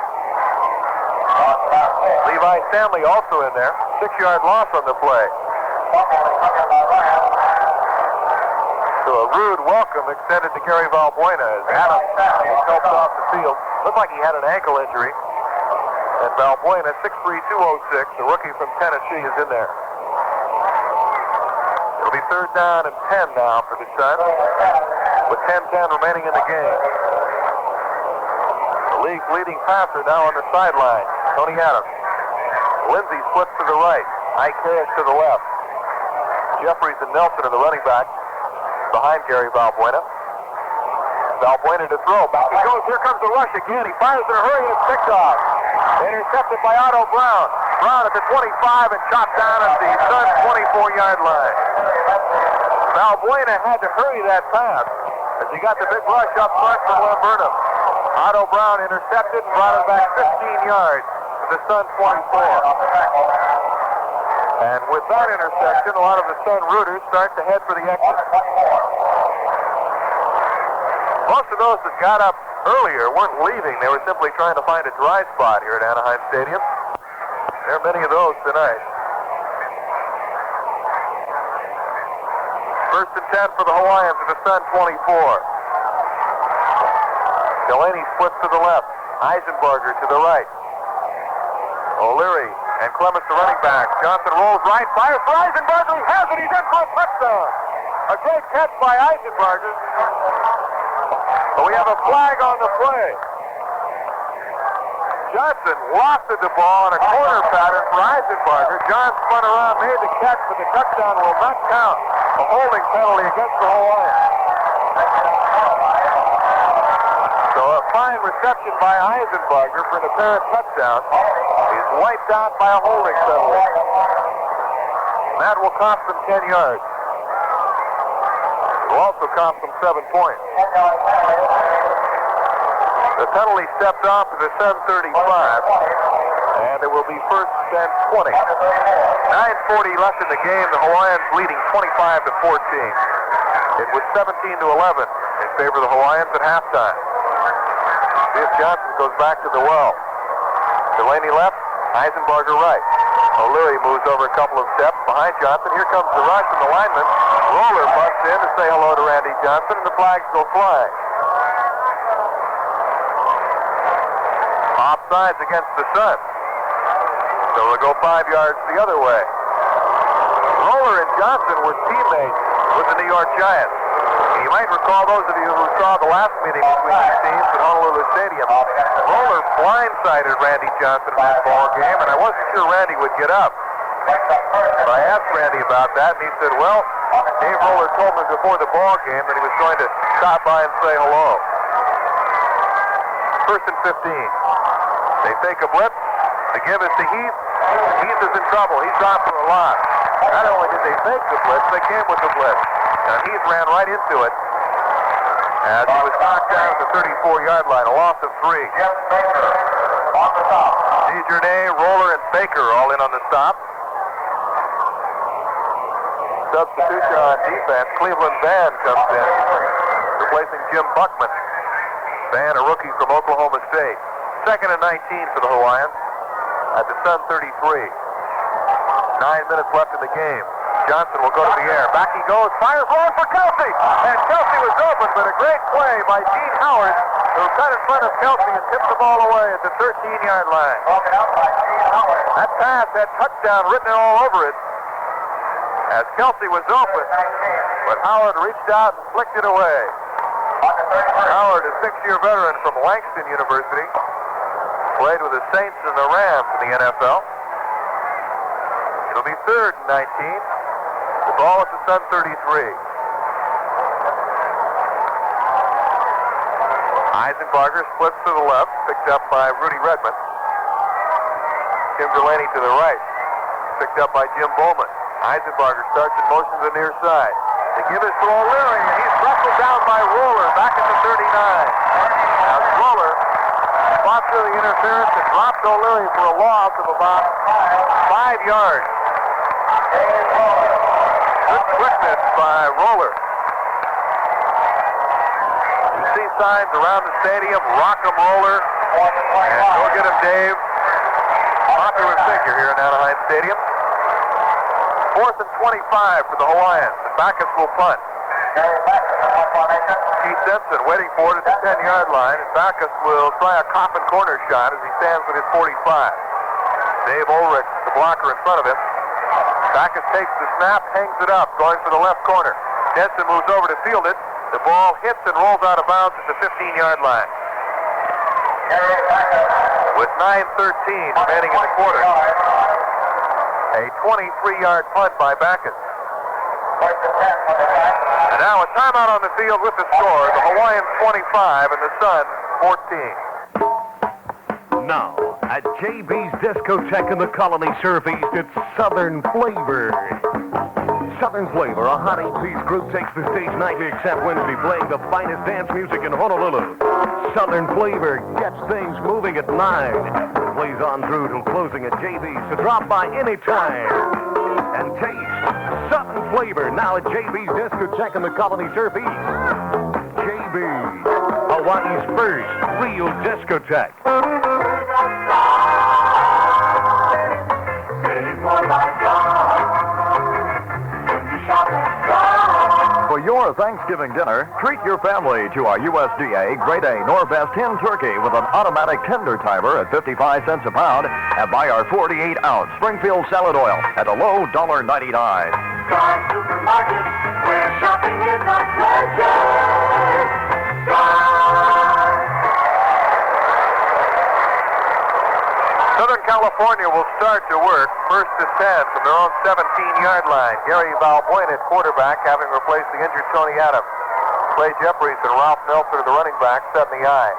Levi Stanley also in there. 6-yard loss on the play. So a rude welcome extended to Gary Valbuena as Adams was helped off the field. Looked like he had an ankle injury. And Valbuena, 6'3", 206, the rookie from Tennessee, is in there. It'll be 3rd down and 10 now for the Sun, with 10:10 remaining in the game. The league's leading passer now on the sideline, Tony Adams. Lindsey splits to the right, Ike Harris to the left. Jeffries and Nelson are the running back behind Gary Valbuena. Valbuena to throw. Back he goes. Here comes the rush again. He fires in a hurry and it's picked off. Intercepted by Otto Brown. Brown at the 25 and chopped down at the Sun 24-yard line. Valbuena had to hurry that pass as he got the big rush up front from Lem Burnham. Otto Brown intercepted and brought it back 15 yards to the Sun 24. And with that interception, a lot of the Sun rooters start to head for the exit. Most of those that got up earlier weren't leaving. They were simply trying to find a dry spot here at Anaheim Stadium. There are many of those tonight. First and 10 for the Hawaiians at the Sun 24. Delaney splits to the left. Eisenbarger to the right. O'Leary and Clemens the running back. Johnson rolls right, fires for Eisenbarger. He has it. He's in for a touchdown. A great catch by Eisenbarger. But we have a flag on the play. Johnson lofted the ball in a corner pattern for Eisenbarger. John spun around, made the catch, but the touchdown will not count. A holding penalty against the Hawaiians. So a fine reception by Eisenbarger for an apparent touchdown. He's wiped out by a holding penalty. That will cost them 10 yards. It will also cost them 7 points. The penalty stepped off to the Sun 35, and it will be first and 20. 9:40 left in the game. The Hawaiians leading 25-14. It was 17-11 in favor of the Hawaiians at halftime. See if Johnson goes back to the well. Delaney left, Eisenbarger right. O'Leary moves over a couple of steps behind Johnson. Here comes the rush from the lineman. Roller busts in to say hello to Randy Johnson, and the flags go flying. Offsides against the Sun. So they'll go 5 yards the other way. Roller and Johnson were teammates with the New York Giants. And you might recall, those of you who saw the last meeting between these teams at Honolulu Stadium, Roller blindsided Randy Johnson in that ball game, and I wasn't sure Randy would get up. But I asked Randy about that, and he said, well, Dave Roller told me before the ball game that he was going to stop by and say hello. First and 15. They take a blitz. The give is to Heath. Heath is in trouble. He's dropped for a loss. Not only did they fake the blitz, they came with the blitz. And Heath ran right into it as he was knocked down at the 34-yard line. A loss of 3. DeJournay, Roller, and Baker all in on the stop. Substitution on defense. Cleveland Van comes in, replacing Jim Buckman. Van, a rookie from Oklahoma State. Second and 19 for the Hawaiians at the Sun 33. 9 minutes left in the game. Johnson will go to the air. Back he goes. Fires long for Kelsey. And Kelsey was open, but a great play by Dean Howard, who got in front of Kelsey and tipped the ball away at the 13-yard line. That pass had touchdown written all over it as Kelsey was open, but Howard reached out and flicked it away. Howard, a 6-year veteran from Langston University, played with the Saints and the Rams in the NFL. It'll be third and 19. The ball at the Sun 33. Eisenbarger splits to the left, picked up by Rudy Redmond. Tim Delaney to the right, picked up by Jim Bowman. Eisenbarger starts in motion to the near side. They give it to O'Leary, and he's wrestled down by Roller back at the 39. Now Roller fought through the interference and dropped O'Leary for a loss of about 5 yards. Good quickness by Roller. You see signs around the stadium, rock 'em Roller, and go get him Dave. Popular figure here in Anaheim Stadium. 4th and 25 for the Hawaiians. Backus will punt. Keith Simpson waiting for it at the 10-yard line, and Backus will try a coffin corner shot as he stands with his 45. Dave Ulrich, the blocker in front of him. Backus takes the snap, hangs it up, going for the left corner. Denson moves over to field it. The ball hits and rolls out of bounds at the 15-yard line. With 9:13 remaining in the quarter. A 23-yard punt by Backus. And now a timeout on the field with the score. The Hawaiians 25 and the Sun 14. Now, at JB's Discotheque in the Colony Surfeast, it's Southern Flavor. Southern Flavor, a hot 8-piece group, takes the stage nightly except Wednesday, playing the finest dance music in Honolulu. Southern Flavor gets things moving at 9. Plays on through till closing at JB's, so drop by any time. And taste Southern Flavor now at JB's Discotheque in the Colony Surf East. JB's, Hawaii's first real discotheque. For your Thanksgiving dinner, treat your family to our USDA Grade A Norbest hen turkey with an automatic tender timer at 55 cents a pound, and buy our 48-ounce Springfield salad oil at a low $1.99. Sky Supermarket, where shopping is a pleasure. Southern California will start to work first to 10 from their own 17-yard line. Gary Valbuena at quarterback, having replaced the injured Tony Adams. Clay Jeffries and Ralph Nelson are the running backs, set in the eye.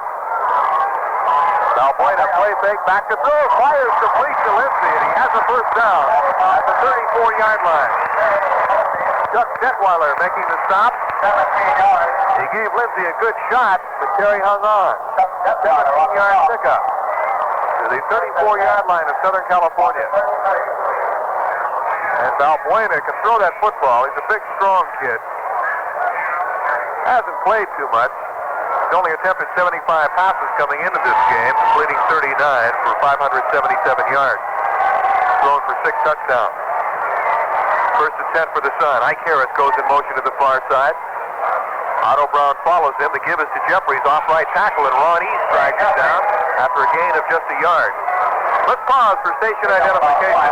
Valbuena play fake, back to throw, fires complete to Lindsey, and he has a first down at the 34-yard line. Chuck Detweiler making the stop. 17 yards. He gave Lindsey a good shot, but Terry hung on. 17-yard pickup to the 34-yard line of Southern California. And Valbuena can throw that football. He's a big, strong kid. Hasn't played too much. He's only attempted 75 passes coming into this game, completing 39 for 577 yards. Thrown for 6 touchdowns. First and 10 for the Sun. Ike Harris goes in motion to the far side. Otto Brown follows him. The give is to Jeffries, off right tackle, and Ron East drags it down after a gain of just a yard. Let's pause for station identification.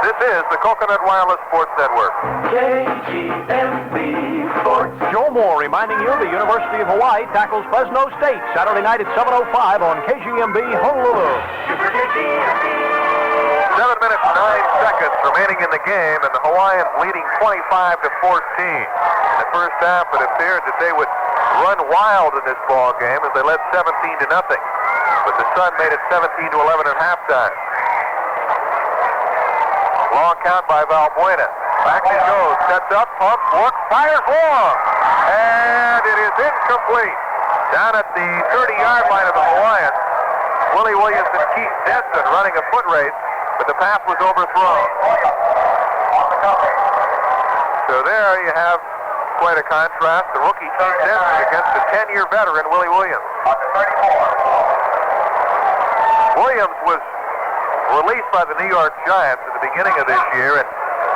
This is the Coconut Wireless Sports Network. KGMB Sports. Joe Moore reminding you the University of Hawaii tackles Fresno State Saturday night at 7:05 on KGMB Honolulu. 7 minutes, 9 seconds remaining in the game, and the Hawaiians leading 25-14. In the first half, it appeared that they would run wild in this ball game as they led 17-0. But the Sun made it 17-11 at halftime. Long count by Valbuena. Back he goes, sets up, pumps, looks, fires long, and it is incomplete. Down at the 30-yard line of the Hawaiians, Willie Williams and Keith Denson running a foot race, but the pass was overthrown. So there you have quite a contrast. The rookie Keith Denson against the 10-year veteran Willie Williams. Williams was released by the New York Giants at the beginning of this year, and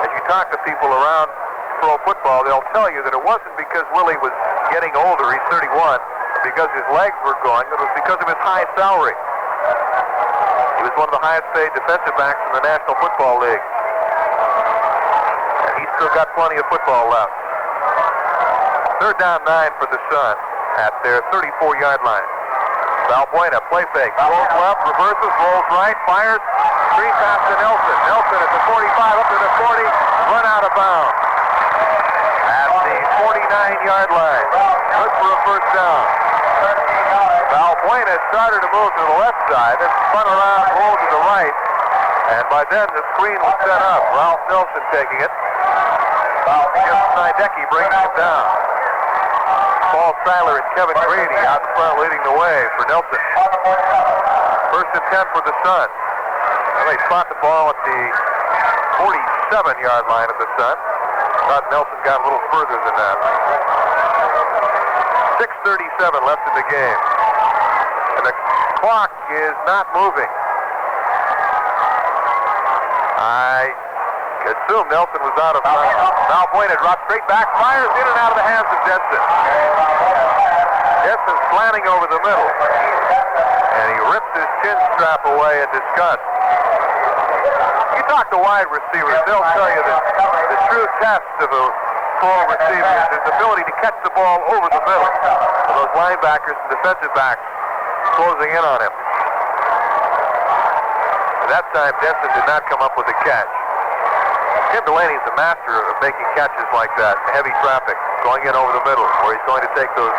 as you talk to people around pro football, they'll tell you that it wasn't because Willie was getting older, he's 31, because his legs were going, it was because of his high salary. He was one of the highest paid defensive backs in the National Football League. And he's still got plenty of football left. Third down 9 for the Sun at their 34-yard line. Valbuena, play fake, rolls left, reverses, rolls right, fires, screen pass to Nelson. Nelson at the 45, up to the 40, run out of bounds. At the 49-yard line. Good for a first down. Valbuena started to move to the left side, then spun around, rolled to the right, and by then the screen was set up. Ralph Nelson taking it. Jim Snydecki bringing it down. Paul Seiler and Kevin Grady out in front leading the way for Nelson. First and 10 for the Sun. Well, they spot the ball at the 47-yard line of the Sun. Thought Nelson got a little further than that. 6:37 left in the game. And the clock is not moving. I assume Nelson was out of time. Valbuena drops straight back, fires in and out of the hands of Denson. Denson slanting over the middle. And he rips his chin strap away in disgust. You talk to wide receivers, they'll tell you that the true test of a pro receiver is his ability to catch the ball over the middle. For those linebackers and defensive backs closing in on him. And that time, Denson did not come up with a catch. Tim Delaney's a master of making catches like that, heavy traffic, going in over the middle, where he's going to take those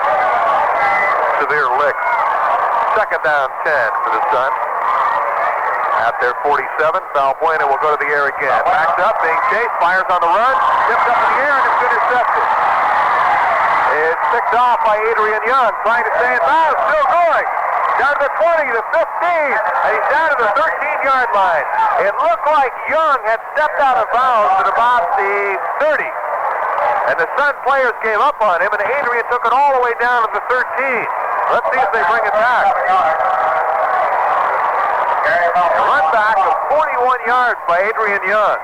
severe licks. Second down 10 for the Sun. At their 47, Valbuena will go to the air again. Backs up, being chased, fires on the run, tipped up in the air, and it's intercepted. It's picked off by Adrian Young, trying to stay in bounds, still going. Down to the 20, the 15, and he's down to the 13-yard line. It looked like Young had stepped out of bounds at about the 30. And the Sun players gave up on him, and Adrian took it all the way down to the 13. Let's see if they bring it back. A run back of 41 yards by Adrian Young.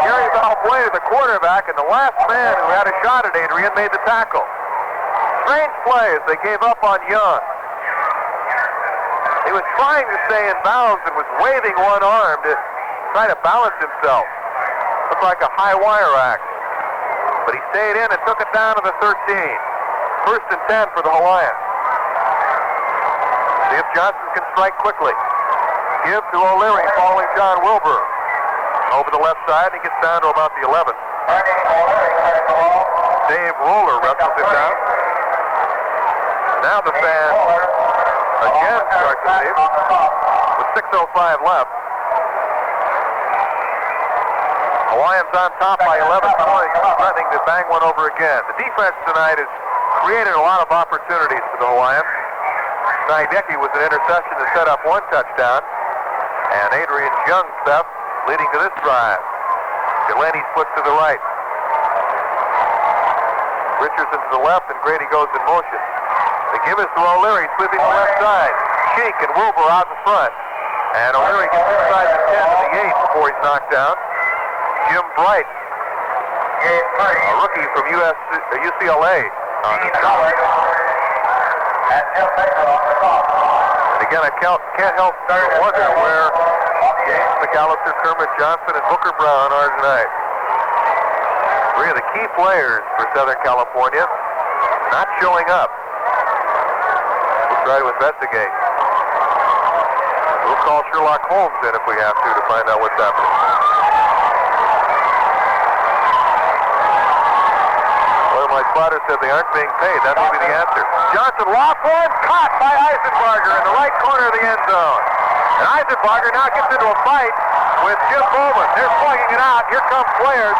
Gary Valbuena, the quarterback, and the last man who had a shot at Adrian made the tackle. Strange play as they gave up on Young. He was trying to stay in bounds and was waving one arm to try to balance himself. Looked like a high wire act. But he stayed in and took it down to the 13. First and 10 for the Hawaiians. See if Johnson can strike quickly. Give to O'Leary following John Wilbur. Over the left side, he gets down to about the 11. Dave Roller wrestles him down. Now the fans again start to leave with 6:05 left. Hawaiians on top by 11 points, threatening to bang one over again. The defense tonight has created a lot of opportunities for the Hawaiians. Naideki was an interception to set up one touchdown, and Adrian Young's theft leading to this drive. Delaney splits to the right. Richardson to the left, and Grady goes in motion. They give us to O'Leary, sweeping the left side. Sheik and Wilbur out in front. And O'Leary gets inside the 10 to the 8 before he's knocked down. Jim Bright, a rookie from UCLA. And again, I can't help wonder where James McAllister, Kermit Johnson, and Booker Brown are tonight. Three of the key players for Southern California not showing up. We'll try to investigate. We'll call Sherlock Holmes in if we have to find out what's happening. Well, my spotter said they aren't being paid. That may be the answer. Johnson lost one, caught by Eisenbarger in the right corner of the end zone. And Eisenbarger now gets into a fight with Jim Bowman. They're slugging it out. Here come players.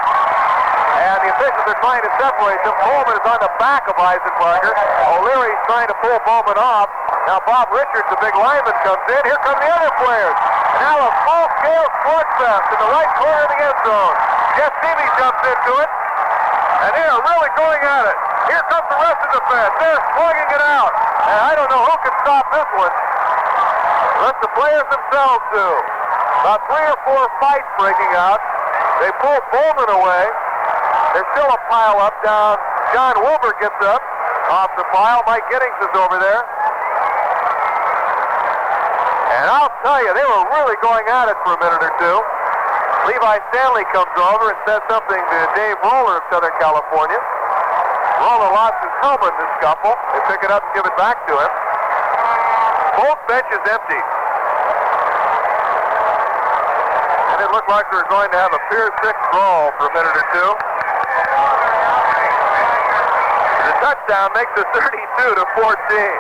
And the officials are trying to separate them. Bowman is on the back of Eisenbarger. O'Leary's trying to pull Bowman off. Now Bob Richards, the big lineman, comes in. Here come the other players. And now a full-scale sports fest in the right corner of the end zone. Jeff Stevie jumps into it. And they are really going at it. Here comes the rest of the fence. They're slugging it out. And I don't know who can stop this one. Let the players themselves do. About 3 or 4 fights breaking out. They pull Bowman away. There's still a pile up down. John Wilbur gets up off the pile. Mike Giddings is over there. And I'll tell you, they were really going at it for a minute or two. Levi Stanley comes over and says something to Dave Roller of Southern California. Roller lost his helmet in this scuffle. They pick it up and give it back to him. Both benches empty. And it looked like we were going to have a Pier 6 brawl for a minute or two. The touchdown makes it 32-14.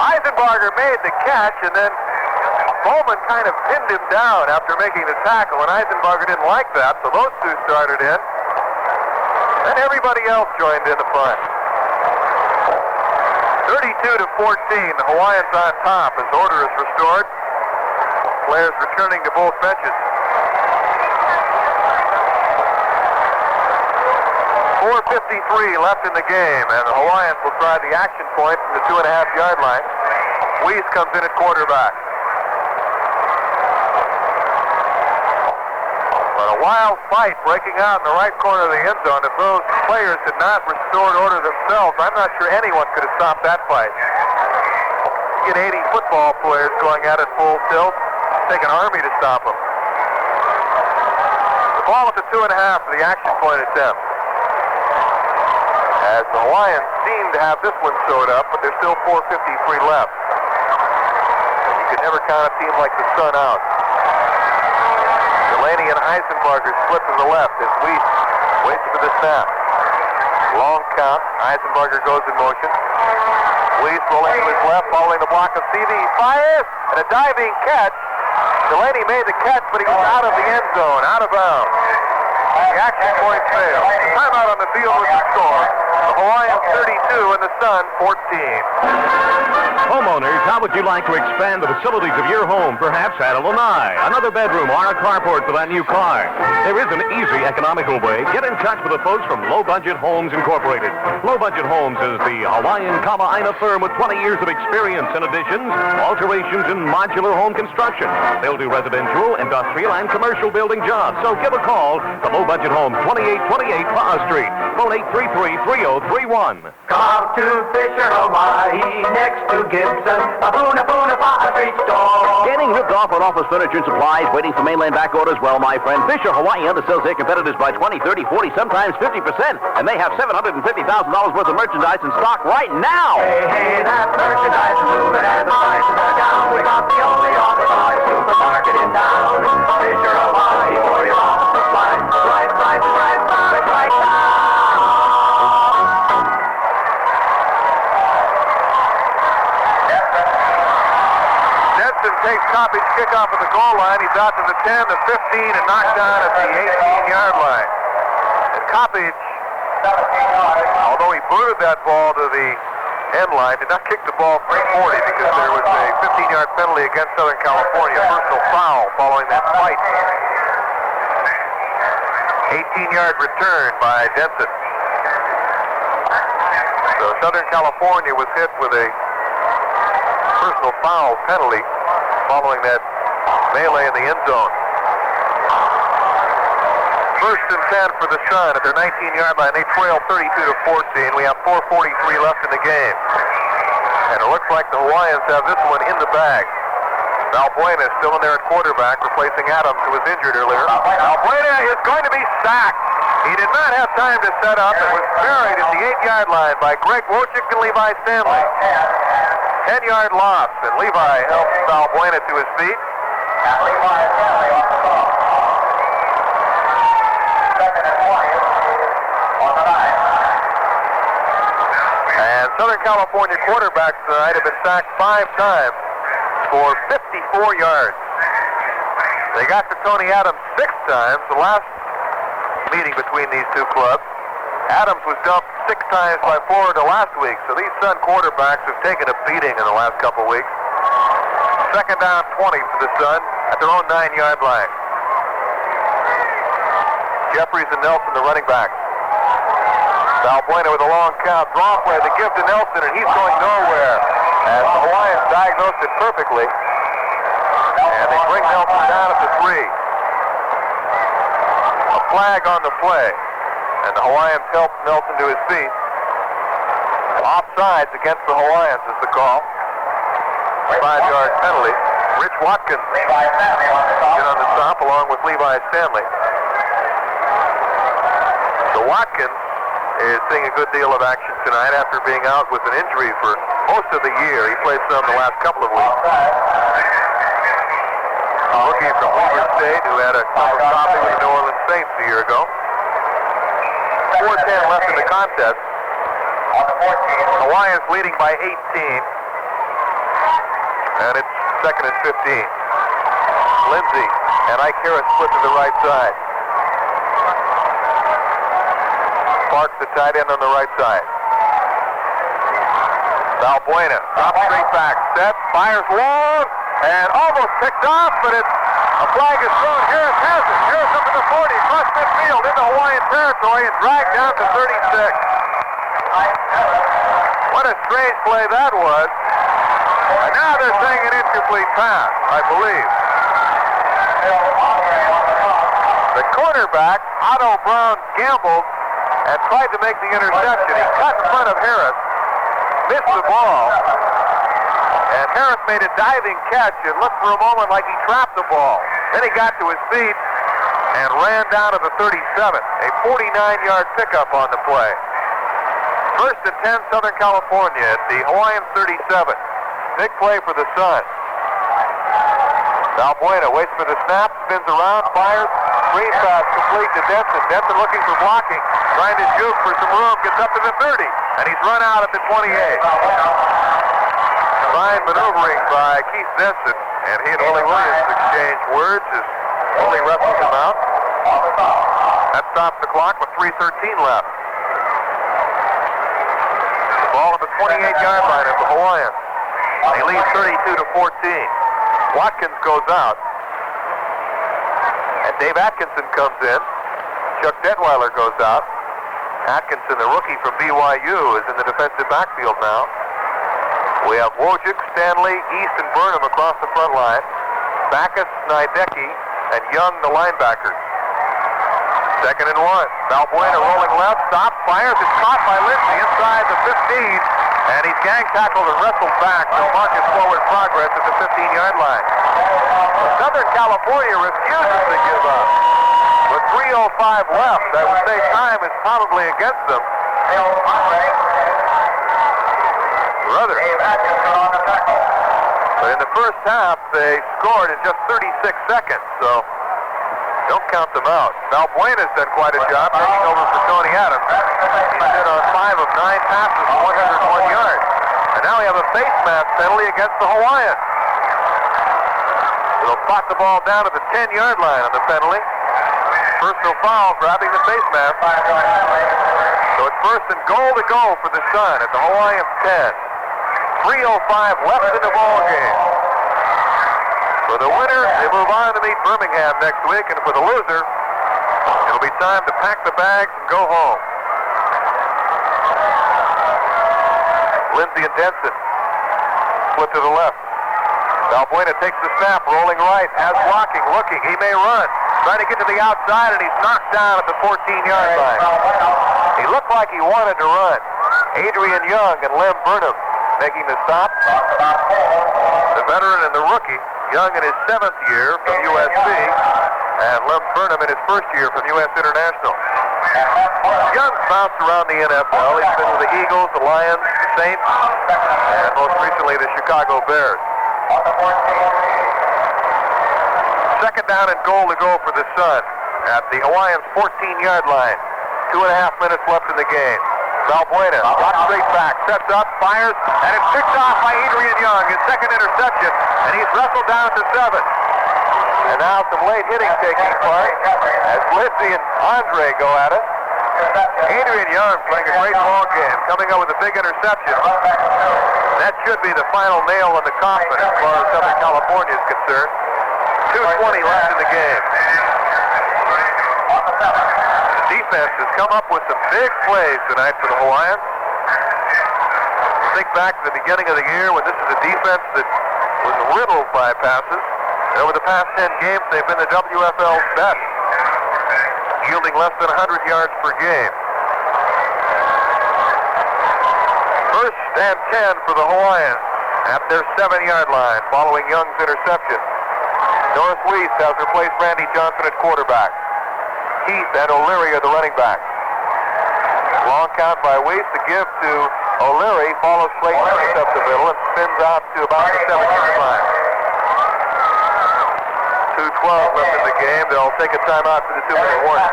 Eisenbarger made the catch, and then Bowman kind of pinned him down after making the tackle, and Eisenbarger didn't like that, so those two started in. Then everybody else joined in the fun. 32-14, the Hawaiians on top as order is restored. Players returning to both benches. 4:53 left in the game, and the Hawaiians will try the action point from the 2.5-yard line. Weiss comes in at quarterback. But a wild fight breaking out in the right corner of the end zone. If those players had not restored order themselves, I'm not sure anyone could have stopped that fight. You get 80 football players going at it full tilt. Take an army to stop them. The ball at the 2.5 for the action point attempt. As the Hawaiians seem to have this one sewed up, but there's still 4:53 left. And you can never count a team like the Sun out. Delaney and Eisenbarger split to the left as Weiss waits for the snap. Long count. Eisenbarger goes in motion. Weiss rolling to his left, following the block of CV. He fires, and a diving catch Delaney made the catch, but he was out of the end zone, out of bounds. The action point failed. Timeout on the field with the score. The Hawaiians 32 and the Sun 14. Homeowners, how would you like to expand the facilities of your home, perhaps add a lanai, another bedroom, or a carport for that new car? There is an easy, economical way. Get in touch with the folks from Low Budget Homes Incorporated. Low Budget Homes is the Hawaiian Aina firm with 20 years of experience in additions, alterations, and modular home construction. They'll do residential, industrial, and commercial building jobs. So give a call to Low Budget Homes, 2828 Pa'a Street. Phone 833-3031. Come to Fisher, Hawaii, next to Gibson, a Puna Pa'a Street store. Getting ripped off on office furniture and supplies, waiting for mainland back orders? Well, my friend, Fisher Hawaii undersells their competitors by 20, 30, 40, sometimes 50%. And they have $750,000 worth of merchandise in stock right now. Hey, that merchandise is moving and the prices are down. We got the only authorized supermarket in town. Fisher Hawaii for your office supplies. Right now. Takes Coppage kickoff at the goal line. He's out to the 10, the 15, and knocked down at the 18-yard line. And Coppage, although he booted that ball to the end line, did not kick the ball from 40 because there was a 15-yard penalty against Southern California. Personal foul following that fight. 18-yard return by Denson. So Southern California was hit with a personal foul penalty following that melee in the end zone. First and 10 for the Sun at their 19-yard line. They trail 32-14. We have 4:43 left in the game. And it looks like the Hawaiians have this one in the bag. Valbuena is still in there at quarterback, replacing Adams, who was injured earlier. Valbuena is going to be sacked. He did not have time to set up and was buried at the 8-yard line by Greg Wojcik and Levi Stanley. 10-yard loss, and Levi helps Valbuena to his feet. And Levi Stanley on the ball. Second and 20 on the 9. And Southern California quarterbacks tonight have been sacked 5 times for 54 yards. They got to Tony Adams 6 times, the last meeting between these two clubs. Adams was dumped 6 times by Florida last week, so these Sun quarterbacks have taken a beating in the last couple weeks. Second down 20 for the Sun at their own 9-yard line. Jeffries and Nelson, the running backs. Valbuena with a long count, draw play, the give to Nelson, and he's going nowhere. As the Hawaiians diagnosed it perfectly, and they bring Nelson down at the 3. A flag on the play. And the Hawaiians helped Nelson to his feet. Offsides against the Hawaiians is the call. 5-yard penalty. Rich Watkins in on the stop along with Levi Stanley. So Watkins is seeing a good deal of action tonight after being out with an injury for most of the year. He played some the last couple of weeks. A rookie from Weber State who had a cup of coffee with the New Orleans Saints a year ago. 4:10 left in the contest. Hawaiians leading by 18. And it's second and 15. Lindsey and Ike Harris split to the right side. Parks the tight end on the right side. Valbuena drops straight back, set, fires long, and almost picked off, but it's a flag is thrown. Harris has it. Harris up to the 40, across midfield into Hawaiian territory and dragged down to 36. What a strange play that was. And now they're saying an incomplete pass, I believe. The cornerback, Otto Brown, gambled and tried to make the interception. He cut in front of Harris, missed the ball, and Harris made a diving catch and looked for a moment like he trapped the ball. Then he got to his feet and ran down to the 37. A 49-yard pickup on the play. First and 10, Southern California at the Hawaiian 37. Big play for the Sun. Valbuena waits for the snap, spins around, fires. Screen pass complete to Denson. Denson looking for blocking, trying to juke for some room, gets up to the 30, and he's run out at the 28. Fine maneuvering by Keith Denson. And he and Willie Williams exchanged words as Willie wrestled him out. That stops the clock with 3:13 left. The ball at the 28-yard line of the Hawaiians. They lead 32-14. Watkins goes out. And Dave Atkinson comes in. Chuck Detweiler goes out. Atkinson, the rookie from BYU, is in the defensive backfield now. We have Wojcik, Stanley, East, and Burnham across the front line. Backus, Nidecki, and Young, the linebackers. 2nd and 1. Valbuena rolling left, stops, fires. It's caught by Lindsey inside the 15. And he's gang tackled and wrestled back. So marches forward progress at the 15-yard line. Southern California refuses to give up. With 3:05 left, I would say time is probably against them. Brother. But in the first half, they scored in just 36 seconds, so don't count them out. Valbuena's done quite a job taking over for Tony Adams. He's been on 5 of 9 passes for 101 yards. And now we have a face mask penalty against the Hawaiians. They'll pot the ball down to the 10-yard line on the penalty. Personal foul, grabbing the face mask. So it's 1st and goal to go for the Sun at the Hawaiians 10. 3:05 left in the ball game. For the winner, they move on to meet Birmingham next week, and for the loser, it'll be time to pack the bags and go home. Lindsey and Denson split to the left. Valbuena takes the snap, rolling right, has blocking, looking. He may run. Trying to get to the outside, and he's knocked down at the 14-yard line. He looked like he wanted to run. Adrian Young and Lem Burnham making the stop. The veteran and the rookie, Young in his 7th year from USC, and Lem Burnham in his 1st year from U.S. International. Young's bounced around the NFL. He's been with the Eagles, the Lions, the Saints, and most recently the Chicago Bears. 2nd down and goal to go for the Sun at the Hawaiians' 14-yard line. 2.5 minutes left in the game. Valbuena drops straight back, sets up, fires, and it's picked off by Adrian Young, his 2nd interception, and he's wrestled down to 7. And now some late hitting taking place as Lindsey and Andre go at it. Adrian Young playing a great ball game, coming up with a big interception. That should be the final nail in the coffin as far as Southern California is concerned. 2:20 left in the game. The defense has come up with some big plays tonight for the Hawaiians. Think back to the beginning of the year when this is a defense that was riddled by passes. And over the past 10 games, they've been the WFL's best, yielding less than 100 yards per game. 1st and 10 for the Hawaiians at their 7-yard line following Young's interception. Norris Weiss has replaced Randy Johnson at quarterback. Heath and O'Leary are the running backs. Long count by Weiss to give to O'Leary, follows Slayton up the middle and spins out to about the 7-yard line. 2:12 left in the game. They'll take a timeout for the 2-minute warning.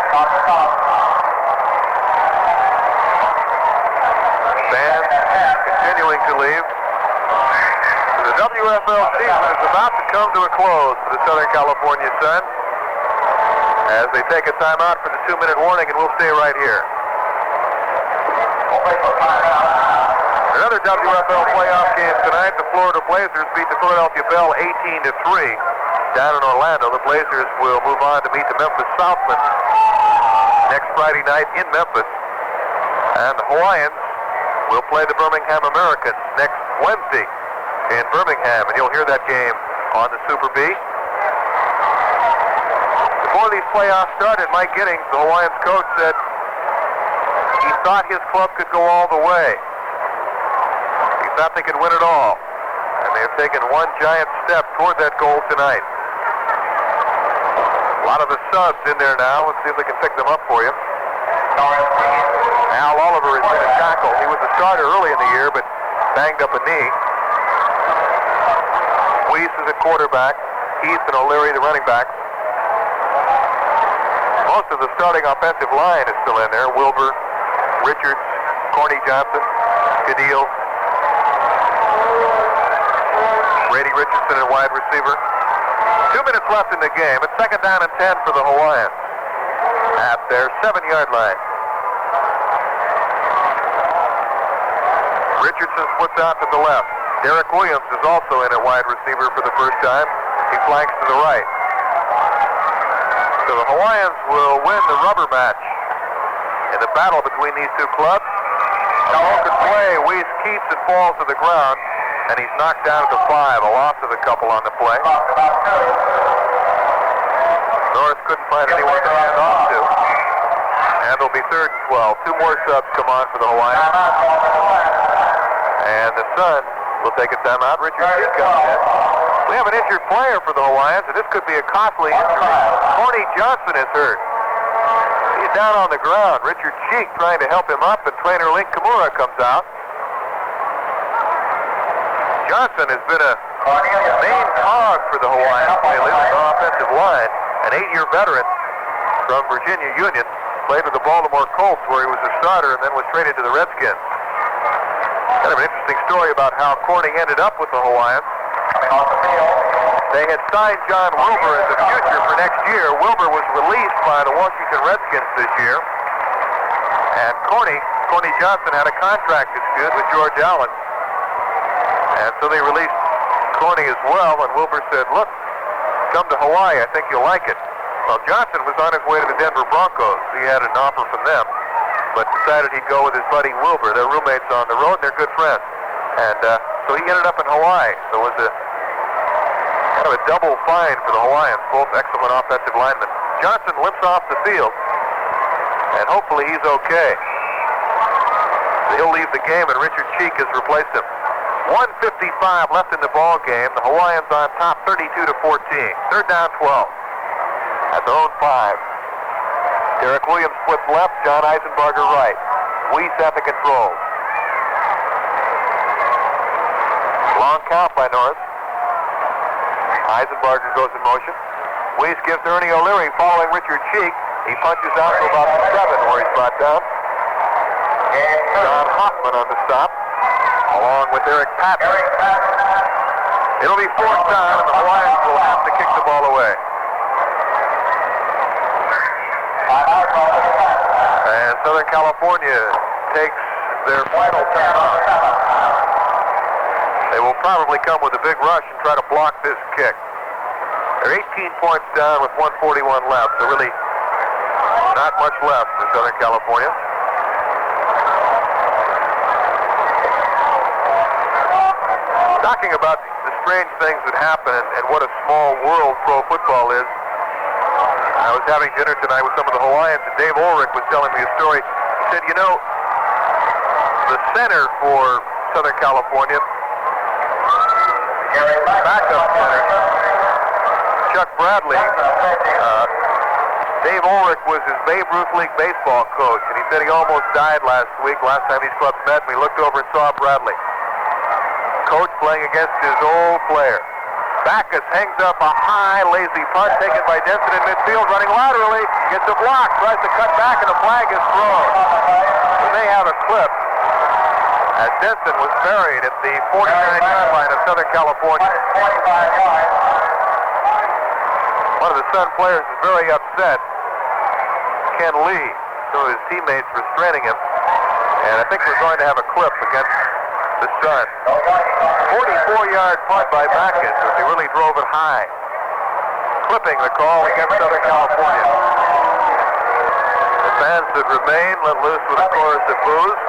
Fans continuing to leave. The WFL season is about to come to a close for the Southern California Sun as they take a timeout for the 2-minute warning, and we'll stay right here. Another WFL playoff game tonight. The Florida Blazers beat the Philadelphia Bell 18-3 down in Orlando. The Blazers will move on to meet the Memphis Southmen next Friday night in Memphis. And the Hawaiians will play the Birmingham Americans next Wednesday in Birmingham, and you'll hear that game on the Super B. Before these playoffs started, Mike Giddings, the Hawaiians coach, said he thought his club could go all the way. He thought they could win it all. And they have taken one giant step toward that goal tonight. A lot of the subs in there now. Let's see if they can pick them up for you. Al Oliver has been a tackle. He was a starter early in the year, but banged up a knee. Weiss is at quarterback. Heath and O'Leary, the running backs. Most of the starting offensive line is still in there. Wilbur, Richards, Corny Johnson, Cadillo, Brady Richardson at wide receiver. 2 minutes left in the game. It's second down and 10 for the Hawaiians at their 7-yard line. Richardson splits out to the left. Derek Williams is also in at wide receiver for the first time. He flanks to the right. So the Hawaiians will win the rubber match in the battle between these two clubs. Now could play. Weiss keeps and falls to the ground, and he's knocked down to 5, a loss of a couple on the play. Norris couldn't find anyone to hand off to. And it'll be 3rd and 12. 2 more subs come on for the Hawaiians. And the Sun will take a timeout. Richard Cheek comes in. We have an injured player for the Hawaiians, and this could be a costly injury. Corny Johnson is hurt. He's down on the ground. Richard Cheek trying to help him up, and trainer Link Kimura comes out. Johnson has been a main cog for the Hawaiians lately with the offensive line. An 8-year veteran from Virginia Union. Played with the Baltimore Colts where he was a starter and then was traded to the Redskins. Kind of an interesting story about how Corny ended up with the Hawaiians. They had signed John Wilbur as a future for next year. Wilbur was released by the Washington Redskins this year. And Corny Johnson had a contract dispute with George Allen. And so they released Corny as well, and Wilbur said, look, come to Hawaii, I think you'll like it. Well, Johnson was on his way to the Denver Broncos. He had an offer from them, but decided he'd go with his buddy Wilbur. They're roommates on the road, and they're good friends. And so he ended up in Hawaii. So it was a kind of a double find for the Hawaiians, both excellent offensive linemen. Johnson limps off the field, and hopefully he's okay. He'll leave the game, and Richard Cheek has replaced him. 1:55 left in the ball game. The Hawaiians on top, 32-14. 3rd down, 12. At their own 5. Derek Williams flips left, John Eisenbarger right. Weiss at the controls. Long count by Norris. Eisenbarger goes in motion. Weiss gives Ernie O'Leary following Richard Cheek. He punches out to about the 7 where he's brought down. John Hoffman on the stop, along with Eric Patton. It'll be 4th down, and the Hawaiians will have to kick the ball away. And Southern California takes their final timeout. They will probably come with a big rush and try to block this kick. They're 18 points down with 1:41 left, so really not much left for Southern California. Talking about the strange things that happen and what a small world pro football is, I was having dinner tonight with some of the Hawaiians, and Dave Ulrich was telling me a story. He said, you know, the center for Southern California, backup center, Chuck Bradley, Dave Ulrich was his Babe Ruth League baseball coach, and he said he almost died last time these clubs met, and we looked over and saw Bradley. Coach playing against his old player. Backus hangs up a high, lazy punt taken by Denson in midfield, running laterally, gets a block, tries to cut back, and a flag is thrown. We may have a clip as Denson was buried at the 49-yard line of Southern California. One of the Sun players is very upset. Ken Lee, some of his teammates restraining him, and I think we're going to have a clip against the Sun. 44-yard punt by Backus as he really drove it high. Clipping the call against Southern California. The fans that remain let loose with a chorus of boos.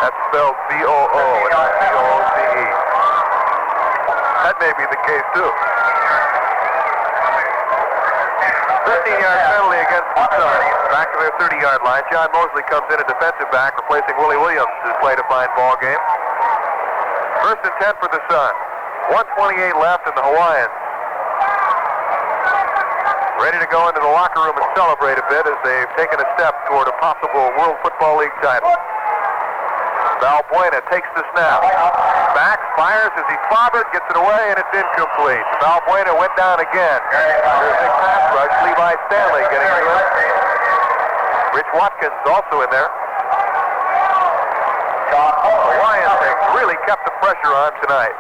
That's spelled B-O-O and not B-O-O-C-E. That may be the case too. 15-yard penalty against the Sun. Back to their 30-yard line. John Mosley comes in a defensive back, replacing Willie Williams, who's played a fine ball game. 1st and 10 for the Sun. 1:28 left, and the Hawaiians ready to go into the locker room and celebrate a bit as they've taken a step toward a possible World Football League title. Valbuena takes the snap. Backs, fires as he clobbered, gets it away, and it's incomplete. Valbuena went down again. There's a pass rush. Levi Stanley getting to it. Rich Watkins also in there. The Lions are really kept the pressure on tonight.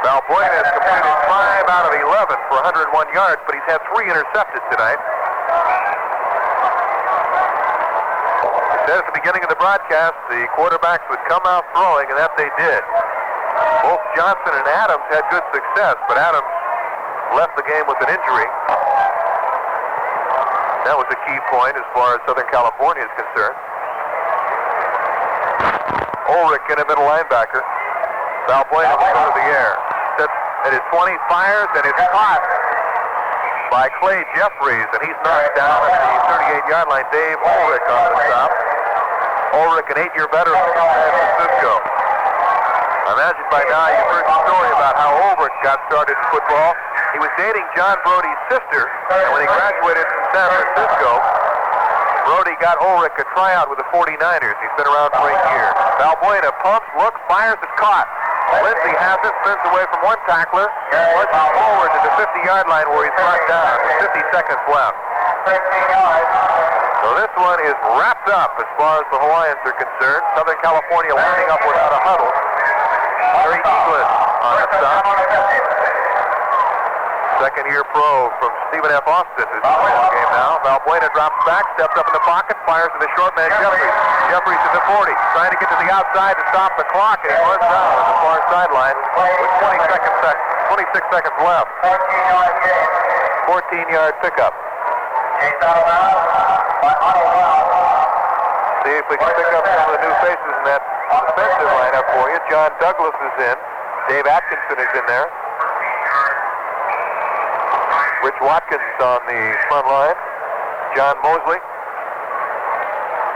Valbuena has completed 5 out of 11 for 101 yards, but he's had 3 intercepted tonight. I said at the beginning of the broadcast, the quarterbacks would come out throwing, and that they did. Both Johnson and Adams had good success, but Adams left the game with an injury. That was a key point as far as Southern California is concerned. Ulrich in a middle linebacker. Valbuena will go to the air. Sets at his 20, fires, and it's caught by Clay Jeffries, and he's knocked down at the 38-yard line. Dave Ulrich on the stop. Ulrich, an 8-year veteran from San Francisco. I imagine by now you've heard the story about how Ulrich got started in football. He was dating John Brody's sister, and when he graduated from San Francisco, Brody got Ulrich a tryout with the 49ers. He's been around for 8 years. Valbuena pumps, looks, fires, is caught. Lindsey has it, spins away from one tackler, pushes forward to the 50-yard line where he's brought down with 50 seconds left. So this one is wrapped up as far as the Hawaiians are concerned. Southern California lining up without a huddle. Terry Eaglin on the stop. Second-year pro from Stephen F. Austin, who's playing the game now. Valbuena drops back, steps up in the pocket, fires to the short man, Jeffries. Jeffries to the 40, trying to get to the outside to stop the clock, and he runs out on the far sideline with 26 seconds left. 14-yard pickup. See if we can pick up some of the new faces in that defensive lineup for you. John Douglas is in. Dave Atkinson is in there. Rich Watkins on the front line. John Mosley.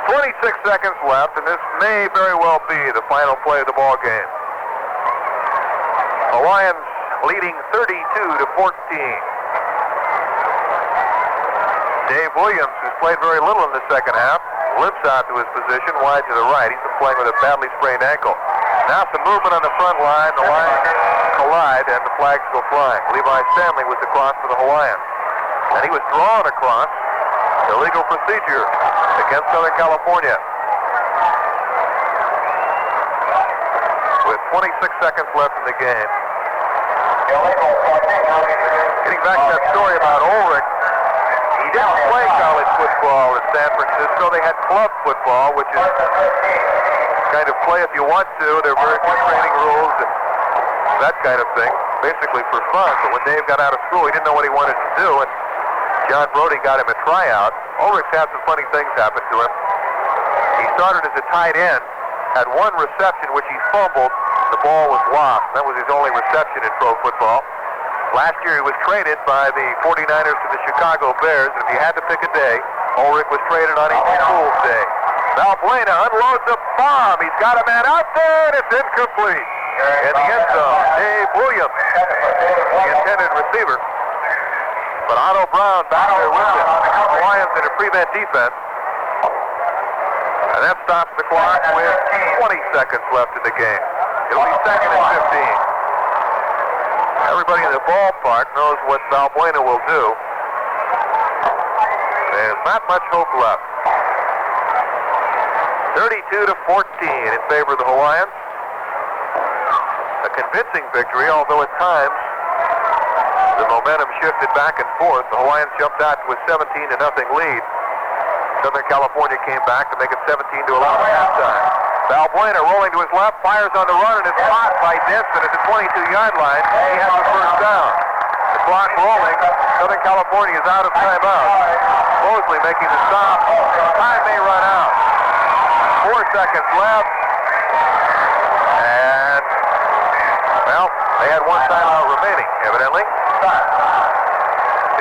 26 seconds left, and this may very well be the final play of the ball game. Hawaiians leading 32-14. Dave Williams, who's played very little in the second half, limps out to his position wide to the right. He's been playing with a badly sprained ankle. Now some movement on the front line. The lines collide and the flags go flying. Levi Stanley was across for the Hawaiians. And he was drawn across. Illegal procedure against Southern California. With 26 seconds left in the game. Getting back to that story about Ulrich, he didn't play college football in San Francisco. They had club football, which is kind of play if you want to. There are very few training rules and that kind of thing, basically for fun. But when Dave got out of school, he didn't know what he wanted to do, and John Brody got him a tryout. Ulrich had some funny things happen to him. He started as a tight end, had one reception which he fumbled. The ball was lost. That was his only reception in pro football. Last year he was traded by the 49ers to the Chicago Bears, and if you had to pick a day, Ulrich was traded on April Fool's Day. Valbuena unloads a bomb. He's got a man out there, and it's incomplete. In the end zone, Dave Williams, the intended receiver. But Otto Brown back there with him. Hawaiians in a prevent defense. And that stops the clock with 20 seconds left in the game. It'll be second and 15. Everybody in the ballpark knows what Valbuena will do. There's not much hope left. 32-14 in favor of the Hawaiians. A convincing victory, although at times the momentum shifted back and forth. The Hawaiians jumped out to a 17-0 lead. Southern California came back to make it 17-11 at halftime. Valbuena rolling to his left, fires on the run, and is caught by Denson at the 22-yard line. He has the first down. The clock rolling. Southern California is out of timeout. Mosley making the stop. Time may run out. 4 seconds left. And, well, they had one timeout remaining, evidently.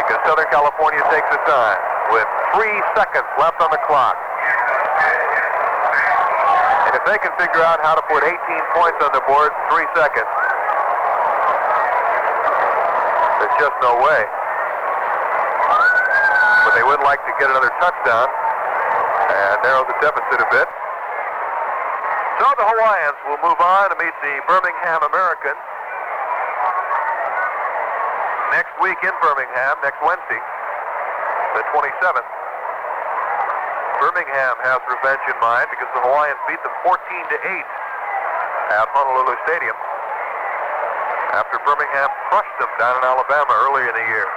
Because Southern California takes the time with 3 seconds left on the clock. And if they can figure out how to put 18 points on the board in 3 seconds, there's just no way. But they would like to get another touchdown and narrow the deficit a bit. So the Hawaiians will move on to meet the Birmingham Americans next week in Birmingham, next Wednesday, the 27th. Birmingham has revenge in mind because the Hawaiians beat them 14-8 at Honolulu Stadium after Birmingham crushed them down in Alabama earlier in the year.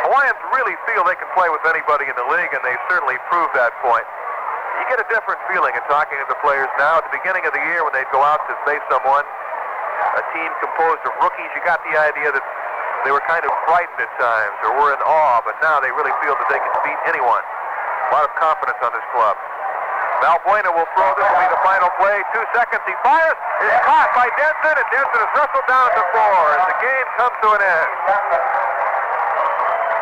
Hawaiians really feel they can play with anybody in the league, and they certainly proved that point. You get a different feeling in talking to the players now. At the beginning of the year when they'd go out to face someone, a team composed of rookies, you got the idea that they were kind of frightened at times or were in awe, but now they really feel that they can beat anyone. A lot of confidence on this club. Valbuena will throw. This will be the final play. 2 seconds. He fires. It's caught by Denson, and Denson is wrestled down at the floor as the game comes to an end.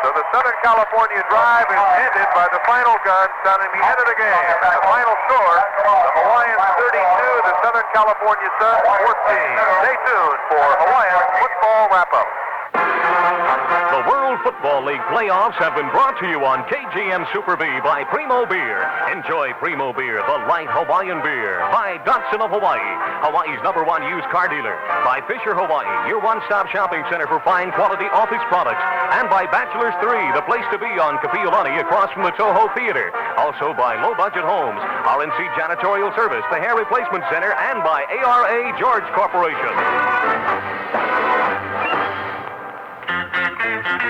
So the Southern California drive is ended by the final gun sounding the end of the game. The final score, the Hawaiians 32, the Southern California Suns 14. Stay tuned for Hawaiian football wrap-up. The World Football League playoffs have been brought to you on KGM Super B by Primo Beer. Enjoy Primo Beer, the light Hawaiian beer. By Datsun of Hawaii, Hawaii's #1 used car dealer. By Fisher Hawaii, your one-stop shopping center for fine quality office products. And by Bachelor's 3, the place to be on Kapiolani across from the Toho Theater. Also by Low Budget Homes, RNC Janitorial Service, the Hair Replacement Center, and by ARA George Corporation.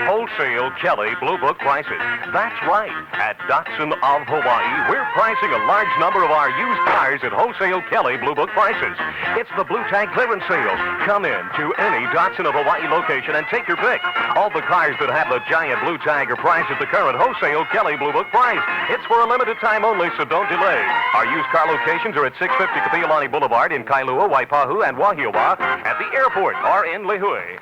Wholesale Kelly Blue Book prices. That's right. At Datsun of Hawaii, we're pricing a large number of our used cars at Wholesale Kelly Blue Book prices. It's the Blue Tag Clearance Sale. Come in to any Datsun of Hawaii location and take your pick. All the cars that have the giant blue tag are priced at the current Wholesale Kelly Blue Book price. It's for a limited time only, so don't delay. Our used car locations are at 650 Kapiolani Boulevard in Kailua, Waipahu, and Wahiawa, at the airport or in Lihue.